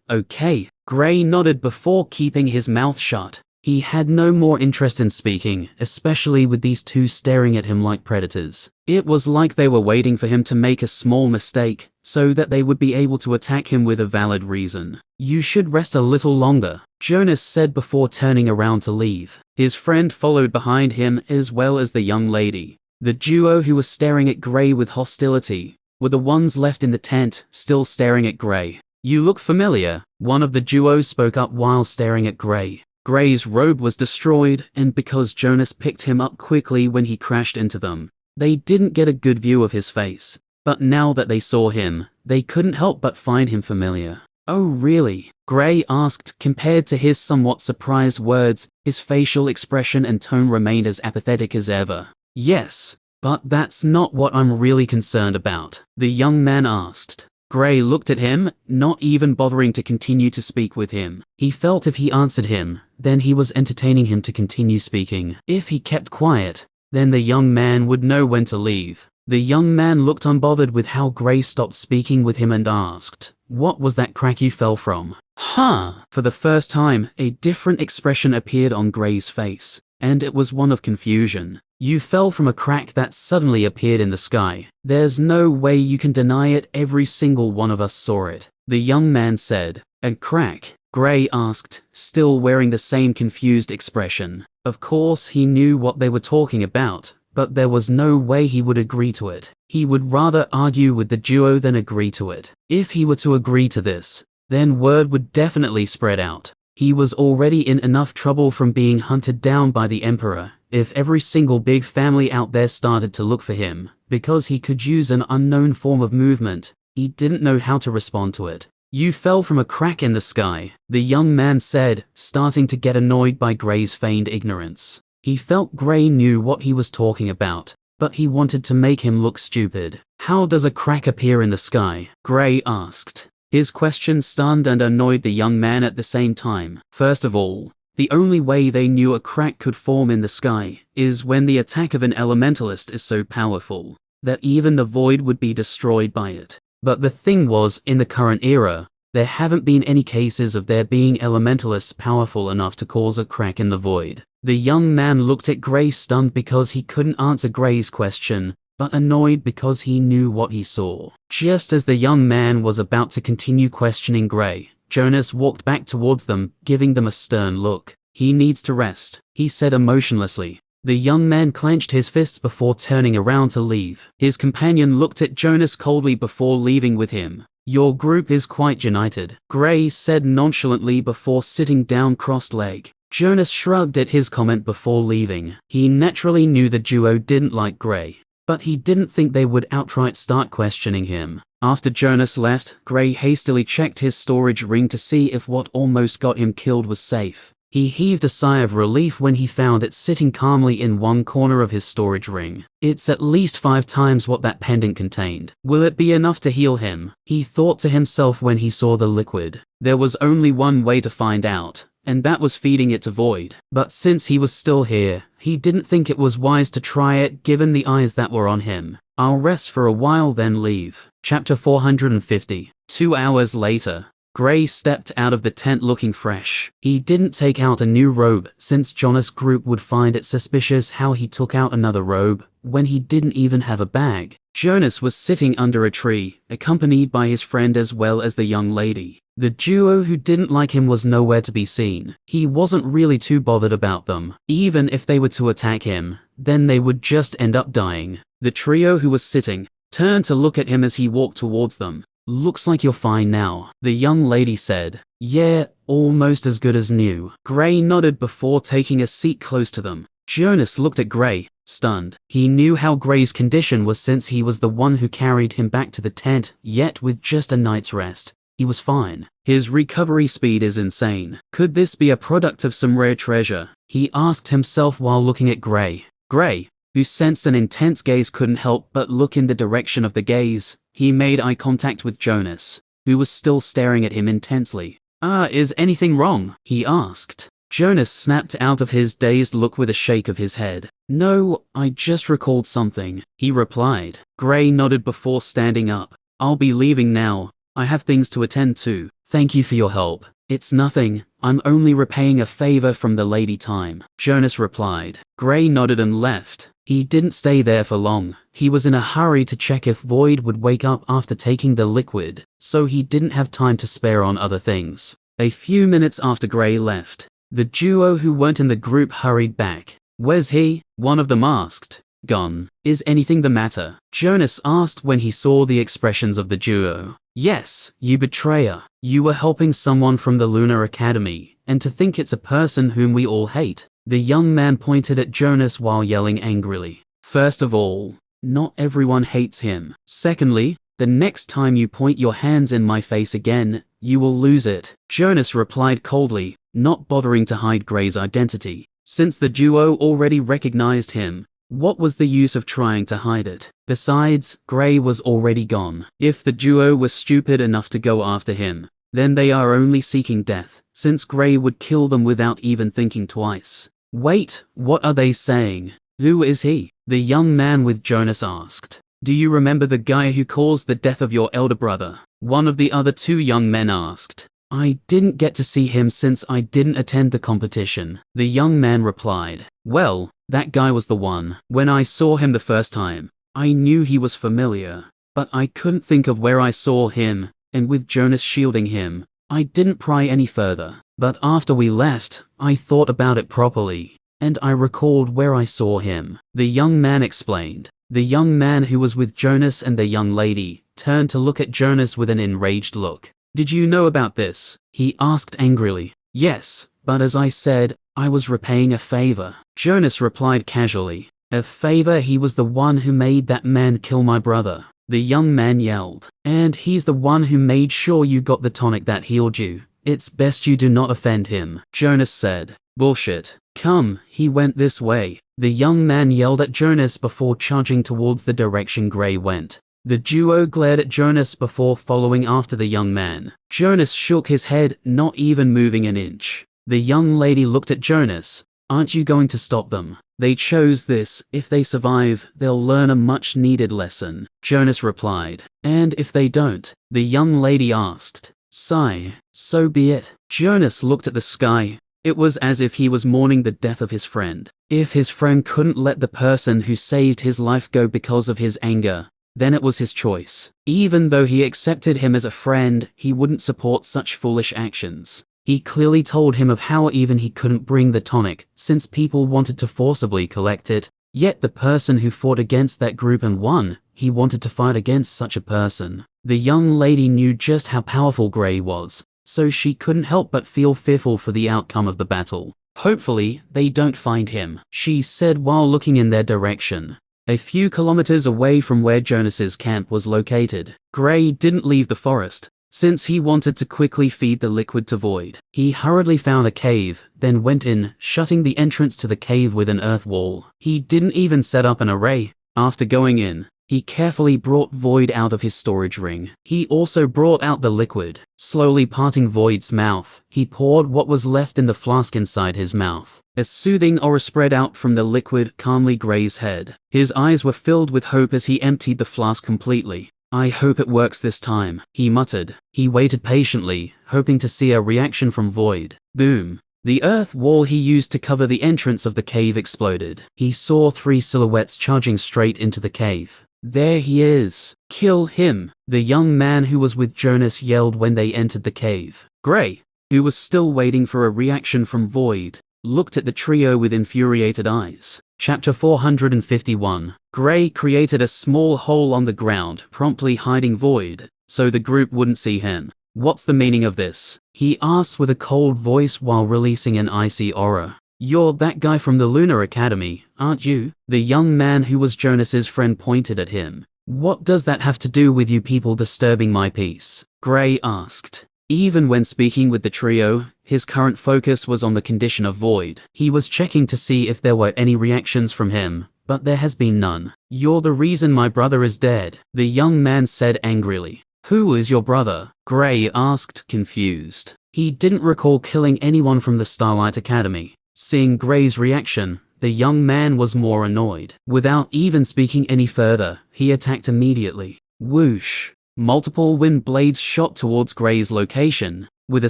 Okay. Gray nodded before keeping his mouth shut. He had no more interest in speaking, especially with these two staring at him like predators. It was like they were waiting for him to make a small mistake, so that they would be able to attack him with a valid reason. "You should rest a little longer," Jonas said before turning around to leave. His friend followed behind him, as well as the young lady. The duo who was staring at Gray with hostility were the ones left in the tent, still staring at Gray. "You look familiar," one of the duo spoke up while staring at Gray. Gray's robe was destroyed, and because Jonas picked him up quickly when he crashed into them, they didn't get a good view of his face. But now that they saw him, they couldn't help but find him familiar. "Oh really?" Gray asked. Compared to his somewhat surprised words, his facial expression and tone remained as apathetic as ever. "Yes, but that's not what I'm really concerned about," the young man asked. Gray looked at him, not even bothering to continue to speak with him. He felt if he answered him, then he was entertaining him to continue speaking. If he kept quiet, then the young man would know when to leave. The young man looked unbothered with how Gray stopped speaking with him and asked, "What was that crack you fell from?" For the first time, a different expression appeared on Gray's face, and it was one of confusion. "You fell from a crack that suddenly appeared in the sky. There's no way you can deny it, every single one of us saw it," the young man said. "A crack?" Gray asked, still wearing the same confused expression. Of course he knew what they were talking about, but there was no way he would agree to it. He would rather argue with the duo than agree to it. If he were to agree to this, then word would definitely spread out. He was already in enough trouble from being hunted down by the Emperor. If every single big family out there started to look for him, because he could use an unknown form of movement, he didn't know how to respond to it. "You fell from a crack in the sky," the young man said, starting to get annoyed by Gray's feigned ignorance. He felt Gray knew what he was talking about, but he wanted to make him look stupid. "How does a crack appear in the sky?" Gray asked. His question stunned and annoyed the young man at the same time. First of all, the only way they knew a crack could form in the sky is when the attack of an elementalist is so powerful that even the void would be destroyed by it. But the thing was, in the current era, there haven't been any cases of there being elementalists powerful enough to cause a crack in the void. The young man looked at Gray, stunned because he couldn't answer Gray's question, but annoyed because he knew what he saw. Just as the young man was about to continue questioning Gray, Jonas walked back towards them, giving them a stern look. "He needs to rest," he said emotionlessly. The young man clenched his fists before turning around to leave. His companion looked at Jonas coldly before leaving with him. "Your group is quite united," Gray said nonchalantly before sitting down crossed-legged. Jonas shrugged at his comment before leaving. He naturally knew the duo didn't like Gray, but he didn't think they would outright start questioning him. After Jonas left, Gray hastily checked his storage ring to see if what almost got him killed was safe. He heaved a sigh of relief when he found it sitting calmly in one corner of his storage ring. "It's at least 5 times what that pendant contained. Will it be enough to heal him?" he thought to himself when he saw the liquid. There was only one way to find out, and that was feeding it to Void. But since he was still here, he didn't think it was wise to try it given the eyes that were on him. "I'll rest for a while then leave." Chapter 450. 2 hours later. Gray stepped out of the tent looking fresh. He didn't take out a new robe, since Jonas' group would find it suspicious how he took out another robe when he didn't even have a bag. Jonas was sitting under a tree, accompanied by his friend as well as the young lady. The duo who didn't like him was nowhere to be seen. He wasn't really too bothered about them. Even if they were to attack him, then they would just end up dying. The trio who was sitting turned to look at him as he walked towards them. "Looks like you're fine now," the young lady said. "Yeah, almost as good as new." Gray nodded before taking a seat close to them. Jonas looked at Gray, stunned. He knew how Gray's condition was since he was the one who carried him back to the tent, yet with just a night's rest, he was fine. His recovery speed is insane. Could this be a product of some rare treasure? He asked himself while looking at Gray. "Gray, who sensed an intense gaze, couldn't help but look in the direction of the gaze. He made eye contact with Jonas, who was still staring at him intensely. Is anything wrong? He asked. Jonas snapped out of his dazed look with a shake of his head. No, I just recalled something, he replied. Gray nodded before standing up. I'll be leaving now. I have things to attend to. Thank you for your help. It's nothing. I'm only repaying a favor from the Lady Time, Jonas replied. Gray nodded and left. He didn't stay there for long. He was in a hurry to check if Void would wake up after taking the liquid, so he didn't have time to spare on other things. A few minutes after Gray left, the duo who weren't in the group hurried back. Where's he? One of them asked. Gone. Is anything the matter? Jonas asked when he saw the expressions of the duo. Yes, you betrayer. You were helping someone from the Lunar Academy, and to think it's a person whom we all hate. The young man pointed at Jonas while yelling angrily. First of all, not everyone hates him. Secondly, the next time you point your hands in my face again, you will lose it. Jonas replied coldly, not bothering to hide Gray's identity. Since the duo already recognized him, what was the use of trying to hide it? Besides, Gray was already gone. If the duo was stupid enough to go after him, then they are only seeking death, since Gray would kill them without even thinking twice. Wait, what are they saying? Who is he? The young man with Jonas asked. Do you remember the guy who caused the death of your elder brother? One of the other two young men asked. I didn't get to see him since I didn't attend the competition, the young man replied. Well, that guy was the one. When I saw him the first time, I knew he was familiar, but I couldn't think of where I saw him, and with Jonas shielding him, I didn't pry any further. But after we left, I thought about it properly, and I recalled where I saw him, the young man explained. The young man who was with Jonas and the young lady turned to look at Jonas with an enraged look. Did you know about this? He asked angrily. Yes, but as I said, I was repaying a favor. Jonas replied casually. A favor? He was the one who made that man kill my brother, the young man yelled. And he's the one who made sure you got the tonic that healed you. It's best you do not offend him, Jonas said. Bullshit. Come, he went this way. The young man yelled at Jonas before charging towards the direction Gray went. The duo glared at Jonas before following after the young man. Jonas shook his head, not even moving an inch. The young lady looked at Jonas. Aren't you going to stop them? They chose this. If they survive, they'll learn a much needed lesson, Jonas replied. And if they don't? The young lady asked. Sigh. So be it. Jonas looked at the sky. It was as if he was mourning the death of his friend. If his friend couldn't let the person who saved his life go because of his anger, then it was his choice. Even though he accepted him as a friend, he wouldn't support such foolish actions. He clearly told him of how even he couldn't bring the tonic, since people wanted to forcibly collect it. Yet the person who fought against that group and won, he wanted to fight against such a person. The young lady knew just how powerful Gray was, so she couldn't help but feel fearful for the outcome of the battle. Hopefully, they don't find him, she said while looking in their direction. A few kilometers away from where Jonas's camp was located, Gray didn't leave the forest, since he wanted to quickly feed the liquid to Void. He hurriedly found a cave, then went in, shutting the entrance to the cave with an earth wall. He didn't even set up an array. After going in, he carefully brought Void out of his storage ring. He also brought out the liquid. Slowly parting Void's mouth, he poured what was left in the flask inside his mouth. A soothing aura spread out from the liquid, calmly Gray's head. His eyes were filled with hope as he emptied the flask completely. I hope it works this time, he muttered. He waited patiently, hoping to see a reaction from Void. Boom. The earth wall he used to cover the entrance of the cave exploded. He saw 3 silhouettes charging straight into the cave. There he is. Kill him, the young man who was with Jonas yelled when they entered the cave. Gray, who was still waiting for a reaction from Void, looked at the trio with infuriated eyes. Chapter 451. Gray created a small hole on the ground, promptly hiding Void, so the group wouldn't see him. What's the meaning of this? He asked with a cold voice while releasing an icy aura. You're that guy from the Lunar Academy, aren't you? The young man who was Jonas's friend pointed at him. What does that have to do with you people disturbing my peace? Gray asked. Even when speaking with the trio, his current focus was on the condition of Void. He was checking to see if there were any reactions from him, but there has been none. You're the reason my brother is dead, the young man said angrily. Who is your brother? Gray asked, confused. He didn't recall killing anyone from the Starlight Academy. Seeing Gray's reaction, the young man was more annoyed. Without even speaking any further, he attacked immediately. Whoosh! Multiple wind blades shot towards Gray's location. With a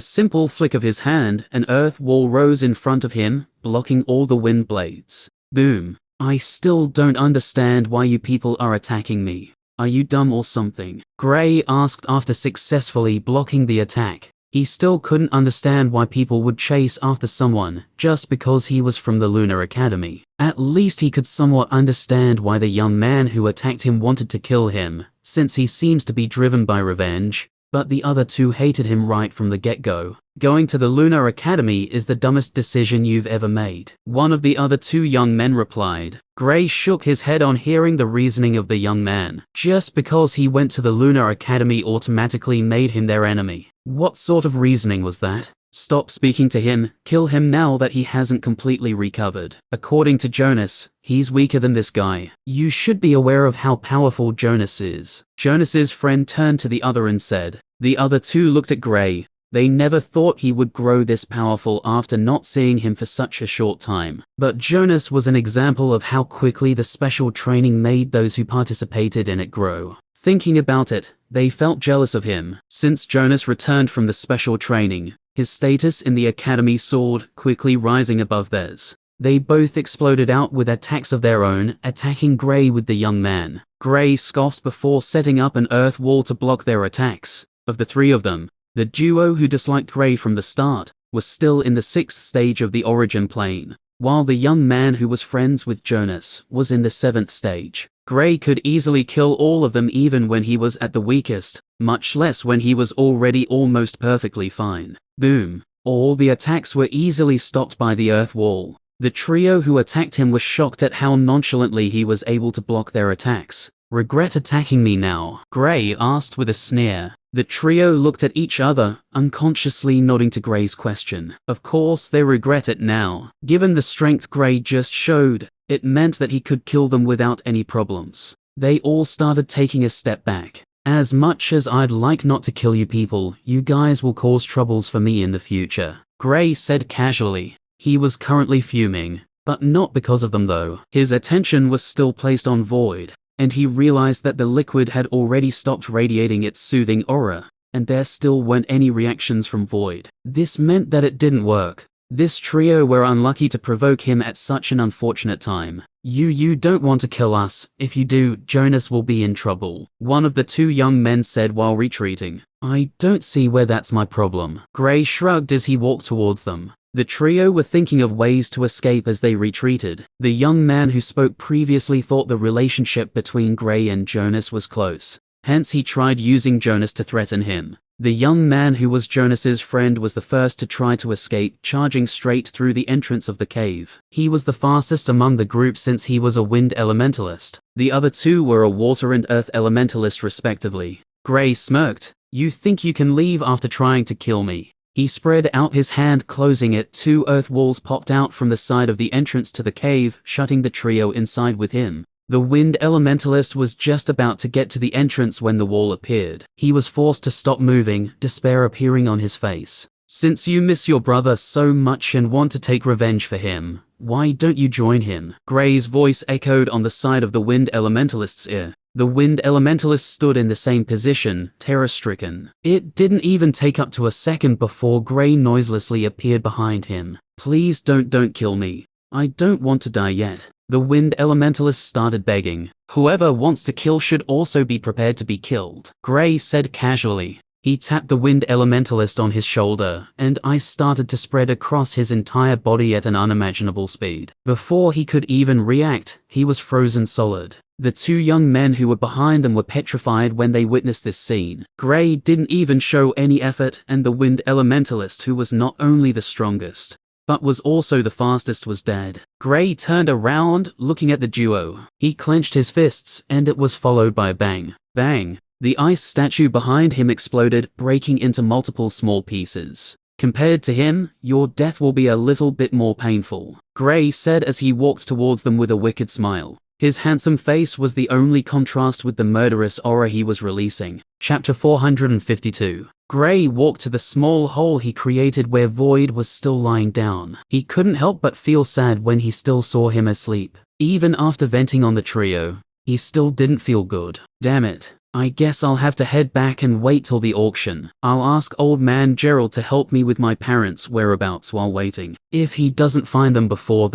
simple flick of his hand, an earth wall rose in front of him, blocking all the wind blades. Boom. I still don't understand why you people are attacking me. Are you dumb or something? Gray asked after successfully blocking the attack. He still couldn't understand why people would chase after someone just because he was from the Lunar Academy. At least he could somewhat understand why the young man who attacked him wanted to kill him, since he seems to be driven by revenge. But the other two hated him right from the get-go. Going to the Lunar Academy is the dumbest decision you've ever made. One of the other two young men replied. Gray shook his head on hearing the reasoning of the young man. Just because he went to the Lunar Academy automatically made him their enemy. What sort of reasoning was that? Stop speaking to him, kill him now that he hasn't completely recovered. According to Jonas, he's weaker than this guy. You should be aware of how powerful Jonas is. Jonas's friend turned to the other and said. The other two looked at Gray. They never thought he would grow this powerful after not seeing him for such a short time. But Jonas was an example of how quickly the special training made those who participated in it grow. Thinking about it, they felt jealous of him. Since Jonas returned from the special training, his status in the academy soared, quickly rising above theirs. They both exploded out with attacks of their own, attacking Gray with the young man. Gray scoffed before setting up an earth wall to block their attacks. Of the three of them, the duo who disliked Gray from the start was still in the 6th stage of the origin plane, while the young man who was friends with Jonas was in the 7th stage. Gray could easily kill all of them even when he was at the weakest, much less when he was already almost perfectly fine. Boom. All the attacks were easily stopped by the earth wall. The trio who attacked him was shocked at how nonchalantly he was able to block their attacks. Regret attacking me now? Gray asked with a sneer. The trio looked at each other, unconsciously nodding to Gray's question. Of course they regret it now. Given the strength Gray just showed, it meant that he could kill them without any problems. They all started taking a step back. As much as I'd like not to kill you people, you guys will cause troubles for me in the future, Gray said casually. He was currently fuming, but not because of them though. His attention was still placed on Void, and he realized that the liquid had already stopped radiating its soothing aura, and there still weren't any reactions from Void. This meant that it didn't work. This trio were unlucky to provoke him at such an unfortunate time. You don't want to kill us. If you do, Jonas will be in trouble, one of the two young men said while retreating. I don't see where that's my problem. Gray shrugged as he walked towards them. The trio were thinking of ways to escape as they retreated. The young man who spoke previously thought the relationship between Gray and Jonas was close. Hence he tried using Jonas to threaten him. The young man who was Jonas's friend was the first to try to escape, charging straight through the entrance of the cave. He was the fastest among the group since he was a wind elementalist. The other two were a water and earth elementalist respectively. Gray smirked. You think you can leave after trying to kill me? He spread out his hand, closing it. Two earth walls popped out from the side of the entrance to the cave, shutting the trio inside with him. The wind elementalist was just about to get to the entrance when the wall appeared. He was forced to stop moving, despair appearing on his face. Since you miss your brother so much and want to take revenge for him, why don't you join him? Gray's voice echoed on the side of the wind elementalist's ear. The wind elementalist stood in the same position, terror-stricken. It didn't even take up to a second before Gray noiselessly appeared behind him. Please don't kill me. I don't want to die yet. The wind elementalist started begging. Whoever wants to kill should also be prepared to be killed, Gray said casually. He tapped the wind elementalist on his shoulder, and ice started to spread across his entire body at an unimaginable speed. Before he could even react, he was frozen solid. The two young men who were behind them were petrified when they witnessed this scene. Gray didn't even show any effort, and the wind elementalist, who was not only the strongest, but was also the fastest, was dead. Gray turned around, looking at the duo. He clenched his fists, and it was followed by a bang. Bang! The ice statue behind him exploded, breaking into multiple small pieces. Compared to him, your death will be a little bit more painful, Gray said as he walked towards them with a wicked smile. His handsome face was the only contrast with the murderous aura he was releasing. Chapter 452. Gray walked to the small hole he created where Void was still lying down. He couldn't help but feel sad when he still saw him asleep. Even after venting on the trio, he still didn't feel good. Damn it. I guess I'll have to head back and wait till the auction. I'll ask old man Gerald to help me with my parents' whereabouts while waiting. If he doesn't find them before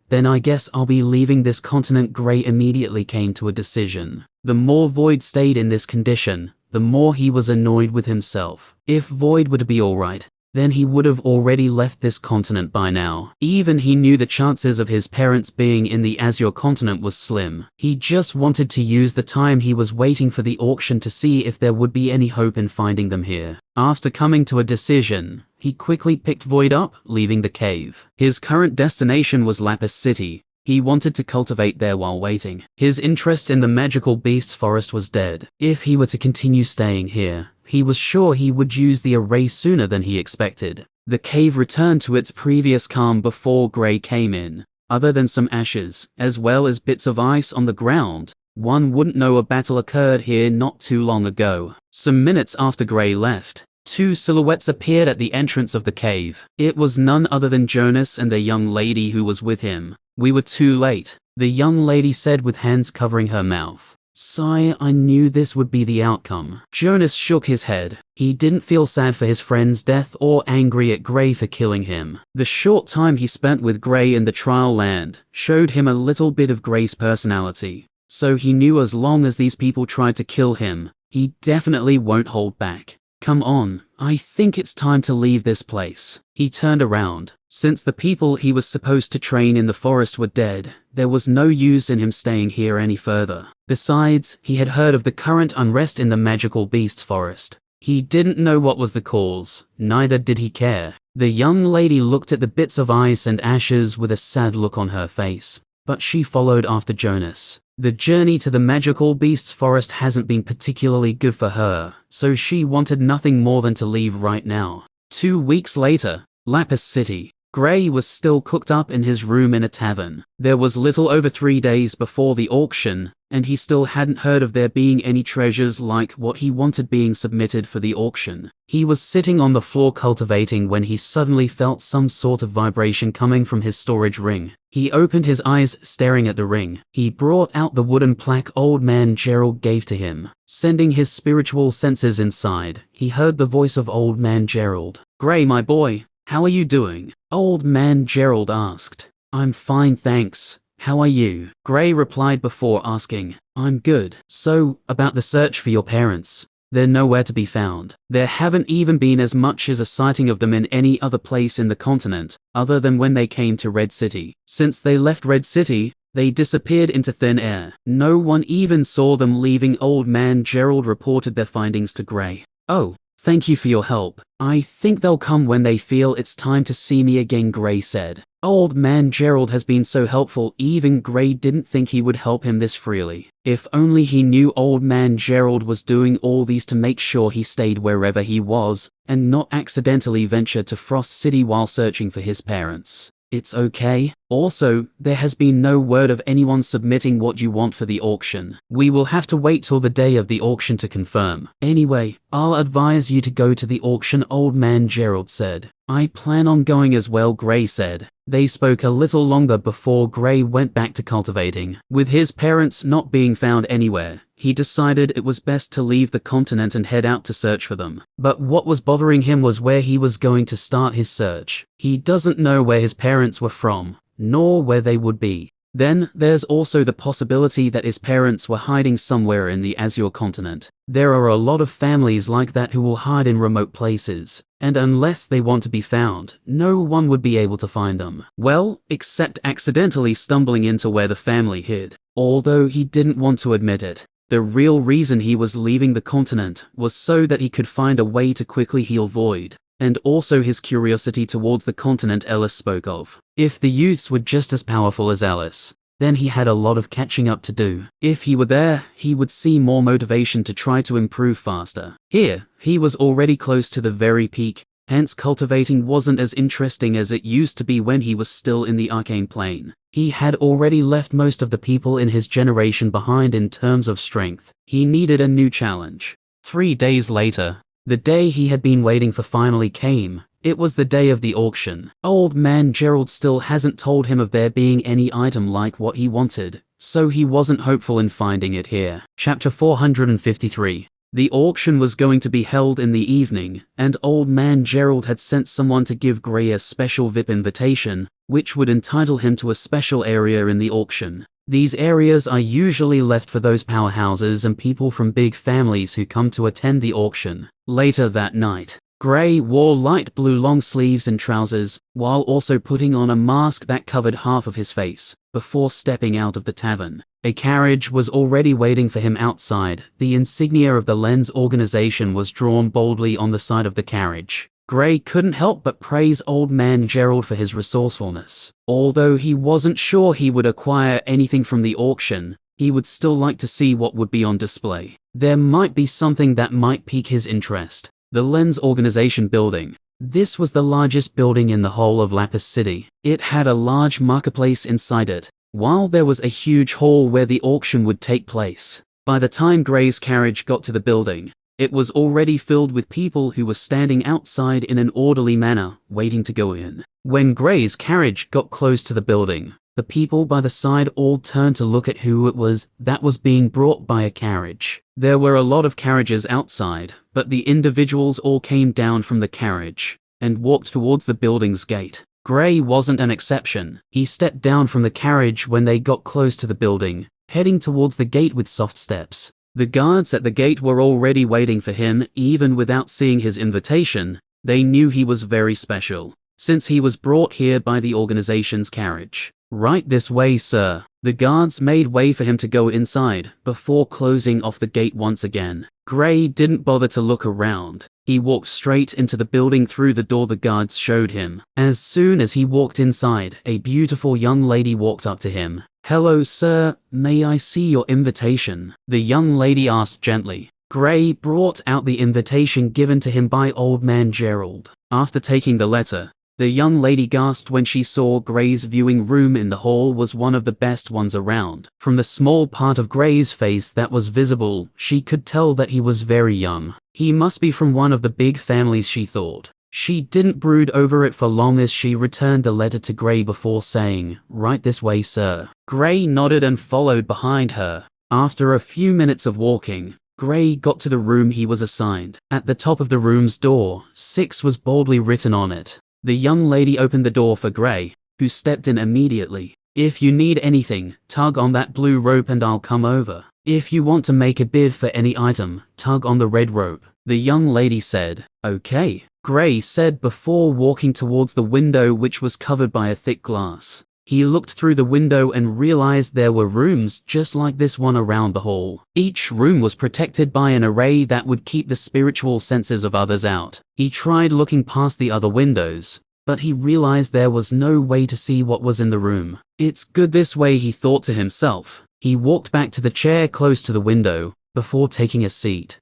then I guess I'll be leaving this continent. Gray immediately came to a decision. The more Void stayed in this condition, the more he was annoyed with himself. If Void were to be alright, then he would have already left this continent by now. Even he knew the chances of his parents being in the Azure continent was slim. He just wanted to use the time he was waiting for the auction to see if there would be any hope in finding them here. After coming to a decision, he quickly picked Void up, leaving the cave. His current destination was Lapis City. He wanted to cultivate there while waiting. His interest in the magical beast forest was dead. If he were to continue staying here, he was sure he would use the array sooner than he expected. The cave returned to its previous calm before Gray came in. Other than some ashes, as well as bits of ice on the ground, one wouldn't know a battle occurred here not too long ago. Some minutes after Gray left, two silhouettes appeared at the entrance of the cave. It was none other than Jonas and the young lady who was with him. We were too late, the young lady said with hands covering her mouth. Sire, I knew this would be the outcome. Jonas shook his head. He didn't feel sad for his friend's death or angry at Gray for killing him. The short time he spent with Gray in the trial land showed him a little bit of Gray's personality. So he knew as long as these people tried to kill him, he definitely won't hold back. Come on, I think it's time to leave this place. He turned around. Since the people he was supposed to train in the forest were dead, there was no use in him staying here any further. Besides, he had heard of the current unrest in the magical beast forest. He didn't know what was the cause, neither did he care. The young lady looked at the bits of ice and ashes with a sad look on her face, but she followed after Jonas. The journey to the magical beast's forest hasn't been particularly good for her, so she wanted nothing more than to leave right now. 2 weeks later, Lapis City. Gray was still cooked up in his room in a tavern. There was little over 3 days before the auction, and he still hadn't heard of there being any treasures like what he wanted being submitted for the auction. He was sitting on the floor cultivating when he suddenly felt some sort of vibration coming from his storage ring. He opened his eyes, staring at the ring. He brought out the wooden plaque old man Gerald gave to him. Sending his spiritual senses inside, he heard the voice of old man Gerald. "Gray, my boy, how are you doing?" Old man Gerald asked. "I'm fine, thanks. How are you?" Gray replied before asking, "I'm good. So, about the search for your parents. They're nowhere to be found. There haven't even been as much as a sighting of them in any other place in the continent, other than when they came to Red City. Since they left Red City, they disappeared into thin air. No one even saw them leaving." Old man Gerald reported their findings to Gray. "Oh, thank you for your help. I think they'll come when they feel it's time to see me again," Gray said. Old man Gerald has been so helpful, even Gray didn't think he would help him this freely. If only he knew old man Gerald was doing all these to make sure he stayed wherever he was, and not accidentally venture to Frost City while searching for his parents. "It's okay. Also, there has been no word of anyone submitting what you want for the auction. We will have to wait till the day of the auction to confirm. Anyway, I'll advise you to go to the auction," old man Gerald said. "I plan on going as well," Gray said. They spoke a little longer before Gray went back to cultivating. With his parents not being found anywhere, he decided it was best to leave the continent and head out to search for them. But what was bothering him was where he was going to start his search. He doesn't know where his parents were from, nor where they would be. Then, there's also the possibility that his parents were hiding somewhere in the Azure continent. There are a lot of families like that who will hide in remote places, and unless they want to be found, no one would be able to find them. Well, except accidentally stumbling into where the family hid. Although he didn't want to admit it, the real reason he was leaving the continent was so that he could find a way to quickly heal Void, and also his curiosity towards the continent Ellis spoke of. If the youths were just as powerful as Ellis, then he had a lot of catching up to do. If he were there, he would see more motivation to try to improve faster. Here, he was already close to the very peak, hence cultivating wasn't as interesting as it used to be when he was still in the arcane plane. He had already left most of the people in his generation behind in terms of strength. He needed a new challenge. 3 days later, the day he had been waiting for finally came. It was the day of the auction. Old man Gerald still hasn't told him of there being any item like what he wanted, so he wasn't hopeful in finding it here. Chapter 453. The auction was going to be held in the evening, and old man Gerald had sent someone to give Gray a special VIP invitation, which would entitle him to a special area in the auction. These areas are usually left for those powerhouses and people from big families who come to attend the auction. Later that night, Gray wore light blue long sleeves and trousers, while also putting on a mask that covered half of his face, before stepping out of the tavern. A carriage was already waiting for him outside. The insignia of the Lens organization was drawn boldly on the side of the carriage. Gray couldn't help but praise old man Gerald for his resourcefulness. Although he wasn't sure he would acquire anything from the auction, he would still like to see what would be on display. There might be something that might pique his interest. The Lens Organization building. This was the largest building in the whole of Lapis City. It had a large marketplace inside it, while there was a huge hall where the auction would take place. By the time Gray's carriage got to the building, it was already filled with people who were standing outside in an orderly manner, waiting to go in. When Gray's carriage got close to the building, the people by the side all turned to look at who it was that was being brought by a carriage. There were a lot of carriages outside, but the individuals all came down from the carriage and walked towards the building's gate. Gray wasn't an exception. He stepped down from the carriage when they got close to the building, heading towards the gate with soft steps. The guards at the gate were already waiting for him. Even without seeing his invitation, they knew he was very special, since he was brought here by the organization's carriage. Right this way, sir. The guards made way for him to go inside, before closing off the gate once again. Gray didn't bother to look around. He walked straight into the building through the door the guards showed him. As soon as he walked inside, a beautiful young lady walked up to him. "Hello, sir. May I see your invitation?" the young lady asked gently. Gray brought out the invitation given to him by old man Gerald. After taking the letter, the young lady gasped when she saw Gray's viewing room in the hall was one of the best ones around. From the small part of Gray's face that was visible, she could tell that he was very young. He must be from one of the big families, she thought. She didn't brood over it for long as she returned the letter to Gray before saying, "Right this way, sir." Gray nodded and followed behind her. After a few minutes of walking, Gray got to the room he was assigned. At the top of the room's door, 6 was boldly written on it. The young lady opened the door for Gray, who stepped in immediately. "If you need anything, tug on that blue rope and I'll come over. If you want to make a bid for any item, tug on the red rope," the young lady said. "Okay," Gray said before walking towards the window, which was covered by a thick glass. He looked through the window and realized there were rooms just like this one around the hall. Each room was protected by an array that would keep the spiritual senses of others out. He tried looking past the other windows, but he realized there was no way to see what was in the room. "It's good this way," he thought to himself. He walked back to the chair close to the window, before taking a seat.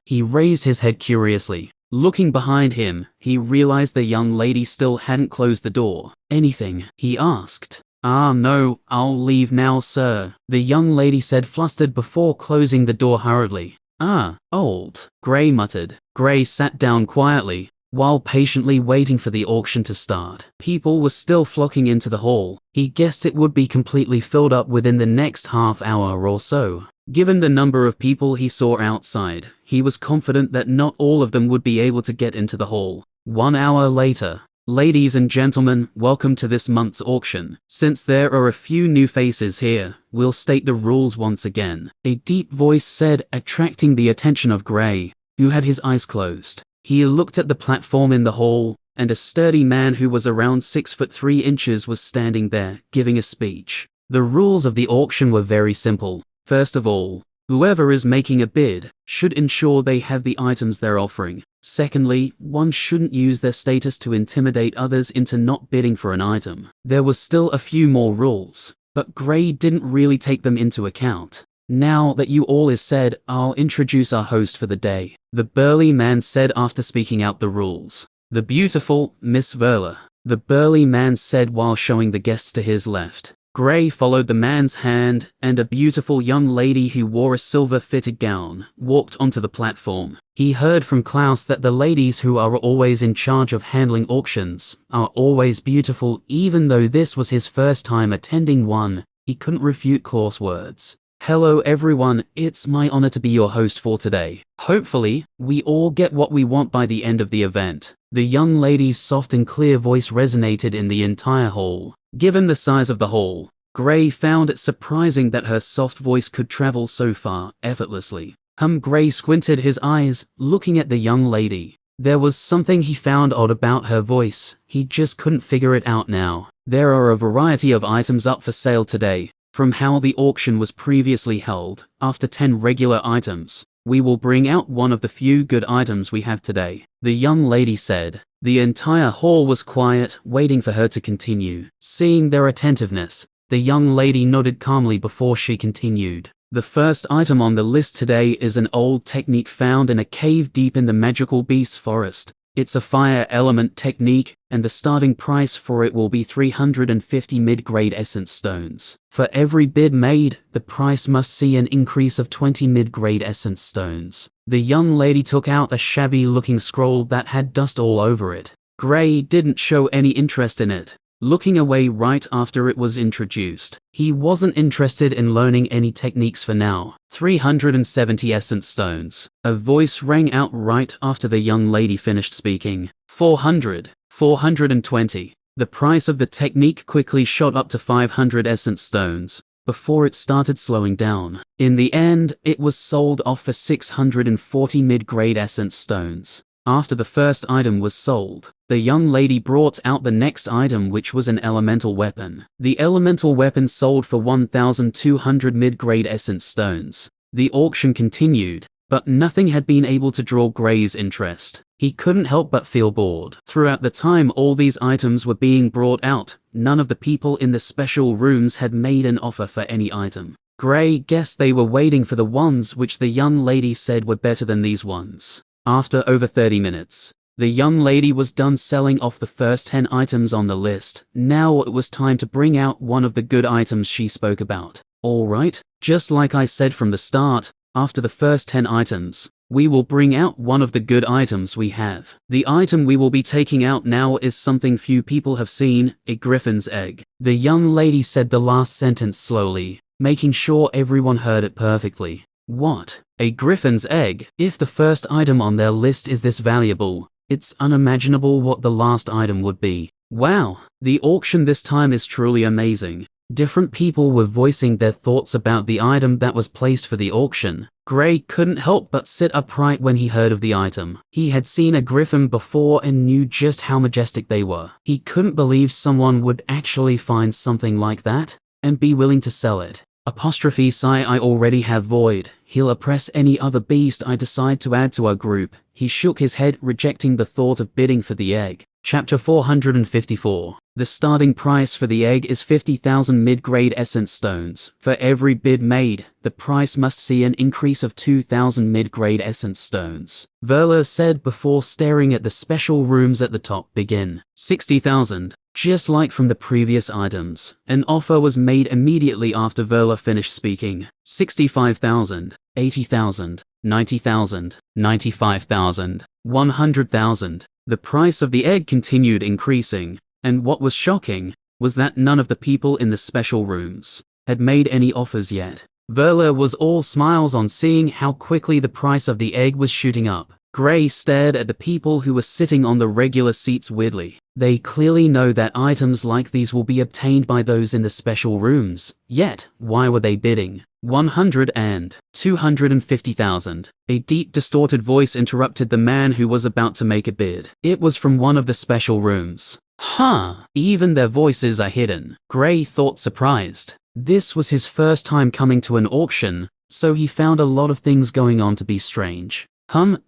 He raised his head curiously. Looking behind him, he realized the young lady still hadn't closed the door. "Anything?" he asked. No, I'll leave now, sir," the young lady said, flustered before closing the door hurriedly. Old," Gray muttered. Gray sat down quietly, while patiently waiting for the auction to start. People were still flocking into the hall. He guessed it would be completely filled up within the next half hour or so. Given the number of people he saw outside, he was confident that not all of them would be able to get into the hall. 1 hour later. "Ladies and gentlemen, welcome to this month's auction. Since there are a few new faces here, we'll state the rules once again," a deep voice said, attracting the attention of Gray, who had his eyes closed. He looked at the platform in the hall, and a sturdy man who was around 6'3" was standing there, giving a speech. The rules of the auction were very simple. First of all, whoever is making a bid should ensure they have the items they're offering. Secondly, one shouldn't use their status to intimidate others into not bidding for an item. There was still a few more rules, but Gray didn't really take them into account. "Now that you all is said, I'll introduce our host for the day," the burly man said after speaking out the rules. "The beautiful Miss Verla." the burly man said while showing the guests to his left. Gray followed the man's hand, and a beautiful young lady who wore a silver-fitted gown walked onto the platform. He heard from Klaus that the ladies who are always in charge of handling auctions are always beautiful. Even though this was his first time attending one, he couldn't refute Klaus' words. Hello everyone, it's my honor to be your host for today. Hopefully, we all get what we want by the end of the event. The young lady's soft and clear voice resonated in the entire hall. Given the size of the hall, Gray found it surprising that her soft voice could travel so far effortlessly. Gray squinted his eyes, looking at the young lady. There was something he found odd about her voice. He just couldn't figure it out now. There are a variety of items up for sale today. From how the auction was previously held, after 10 regular items, we will bring out one of the few good items we have today, the young lady said. The entire hall was quiet, waiting for her to continue. Seeing their attentiveness, the young lady nodded calmly before she continued. The first item on the list today is an old technique found in a cave deep in the magical beast forest. It's a fire element technique, and the starting price for it will be 350 mid-grade essence stones. For every bid made, the price must see an increase of 20 mid-grade essence stones. The young lady took out a shabby-looking scroll that had dust all over it. Gray didn't show any interest in it, looking away right after it was introduced. He wasn't interested in learning any techniques for now. 370 essence stones. A voice rang out right after the young lady finished speaking. 400. 420. The price of the technique quickly shot up to 500 essence stones, before it started slowing down. In the end, it was sold off for 640 mid-grade essence stones. After the first item was sold, the young lady brought out the next item, which was an elemental weapon. The elemental weapon sold for 1,200 mid-grade essence stones. The auction continued, but nothing had been able to draw Gray's interest. He couldn't help but feel bored. Throughout the time all these items were being brought out, none of the people in the special rooms had made an offer for any item. Gray guessed they were waiting for the ones which the young lady said were better than these ones. After over 30 minutes, the young lady was done selling off the first 10 items on the list. Now it was time to bring out one of the good items she spoke about. Alright, just like I said from the start, after the first 10 items, we will bring out one of the good items we have. The item we will be taking out now is something few people have seen, a Griffin's egg. The young lady said the last sentence slowly, making sure everyone heard it perfectly. What? A Griffin's egg? If the first item on their list is this valuable, it's unimaginable what the last item would be. Wow, the auction this time is truly amazing. Different people were voicing their thoughts about the item that was placed for the auction. Gray couldn't help but sit upright when he heard of the item. He had seen a griffin before and knew just how majestic they were. He couldn't believe someone would actually find something like that and be willing to sell it. Sigh, I already have Void. He'll oppress any other beast I decide to add to our group. He shook his head, rejecting the thought of bidding for the egg. Chapter 454. The starting price for the egg is 50,000 mid-grade essence stones. For every bid made, the price must see an increase of 2,000 mid-grade essence stones. Verla said before staring at the special rooms at the top. Begin. 60,000. Just like from the previous items, an offer was made immediately after Verla finished speaking. 65,000. 80,000. 90,000. 95,000. 100,000. The price of the egg continued increasing, and what was shocking was that none of the people in the special rooms had made any offers yet. Verla was all smiles on seeing how quickly the price of the egg was shooting up. Gray stared at the people who were sitting on the regular seats weirdly. They clearly know that items like these will be obtained by those in the special rooms. Yet, why were they bidding? 100 and 250,000. A deep, distorted voice interrupted the man who was about to make a bid. It was from one of the special rooms. Even their voices are hidden. Gray thought, surprised. This was his first time coming to an auction, so he found a lot of things going on to be strange.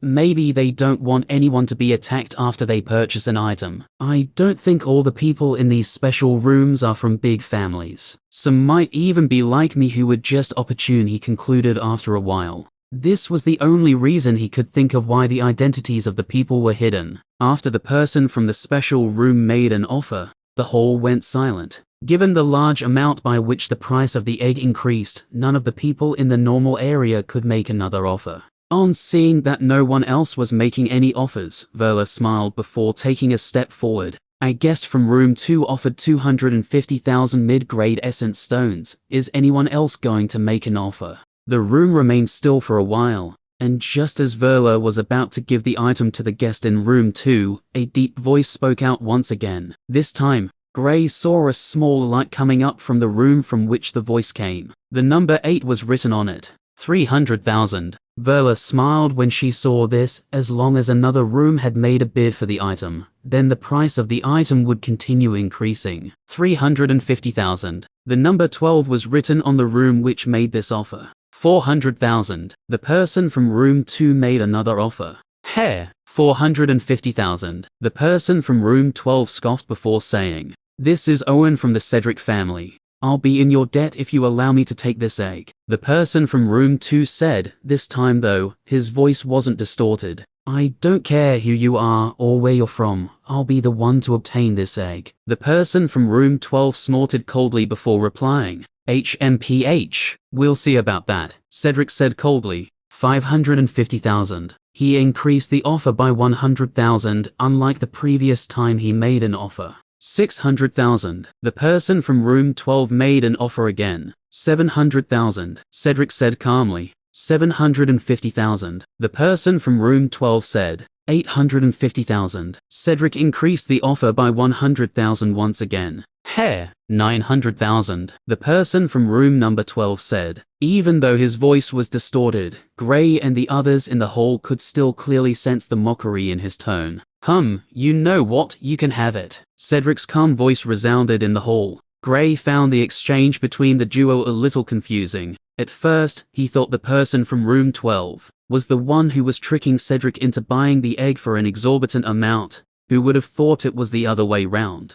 Maybe they don't want anyone to be attacked after they purchase an item. I don't think all the people in these special rooms are from big families. Some might even be like me who were just opportune, he concluded after a while. This was the only reason he could think of why the identities of the people were hidden. After the person from the special room made an offer, the hall went silent. Given the large amount by which the price of the egg increased, none of the people in the normal area could make another offer. On seeing that no one else was making any offers, Verla smiled before taking a step forward. A guest from room 2 offered 250,000 mid-grade essence stones. Is anyone else going to make an offer? The room remained still for a while, and just as Verla was about to give the item to the guest in room 2, a deep voice spoke out once again. This time, Gray saw a small light coming up from the room from which the voice came. The number 8 was written on it. 300,000. Verla smiled when she saw this. As long as another room had made a bid for the item, then the price of the item would continue increasing. 350,000. The number 12 was written on the room which made this offer. 400,000. The person from room 2 made another offer. Hair. 450,000. The person from room 12 scoffed before saying, "This is Owen from the Cedric family. I'll be in your debt if you allow me to take this egg." The person from room 2 said, this time though, his voice wasn't distorted, "I don't care who you are or where you're from, I'll be the one to obtain this egg." The person from room 12 snorted coldly before replying, "HMPH, we'll see about that." Cedric said coldly, 550,000. He increased the offer by 100,000, unlike the previous time he made an offer. 600,000. The person from room 12 made an offer again. 700,000. Cedric said calmly, 750,000. The person from room 12 said, 850,000. Cedric increased the offer by 100,000 once again. Hair. 900,000. The person from room number 12 said. Even though his voice was distorted, Gray and the others in the hall could still clearly sense the mockery in his tone. You know what, you can have it." Cedric's calm voice resounded in the hall. Gray found the exchange between the duo a little confusing. At first, he thought the person from room 12 was the one who was tricking Cedric into buying the egg for an exorbitant amount. Who would have thought it was the other way round?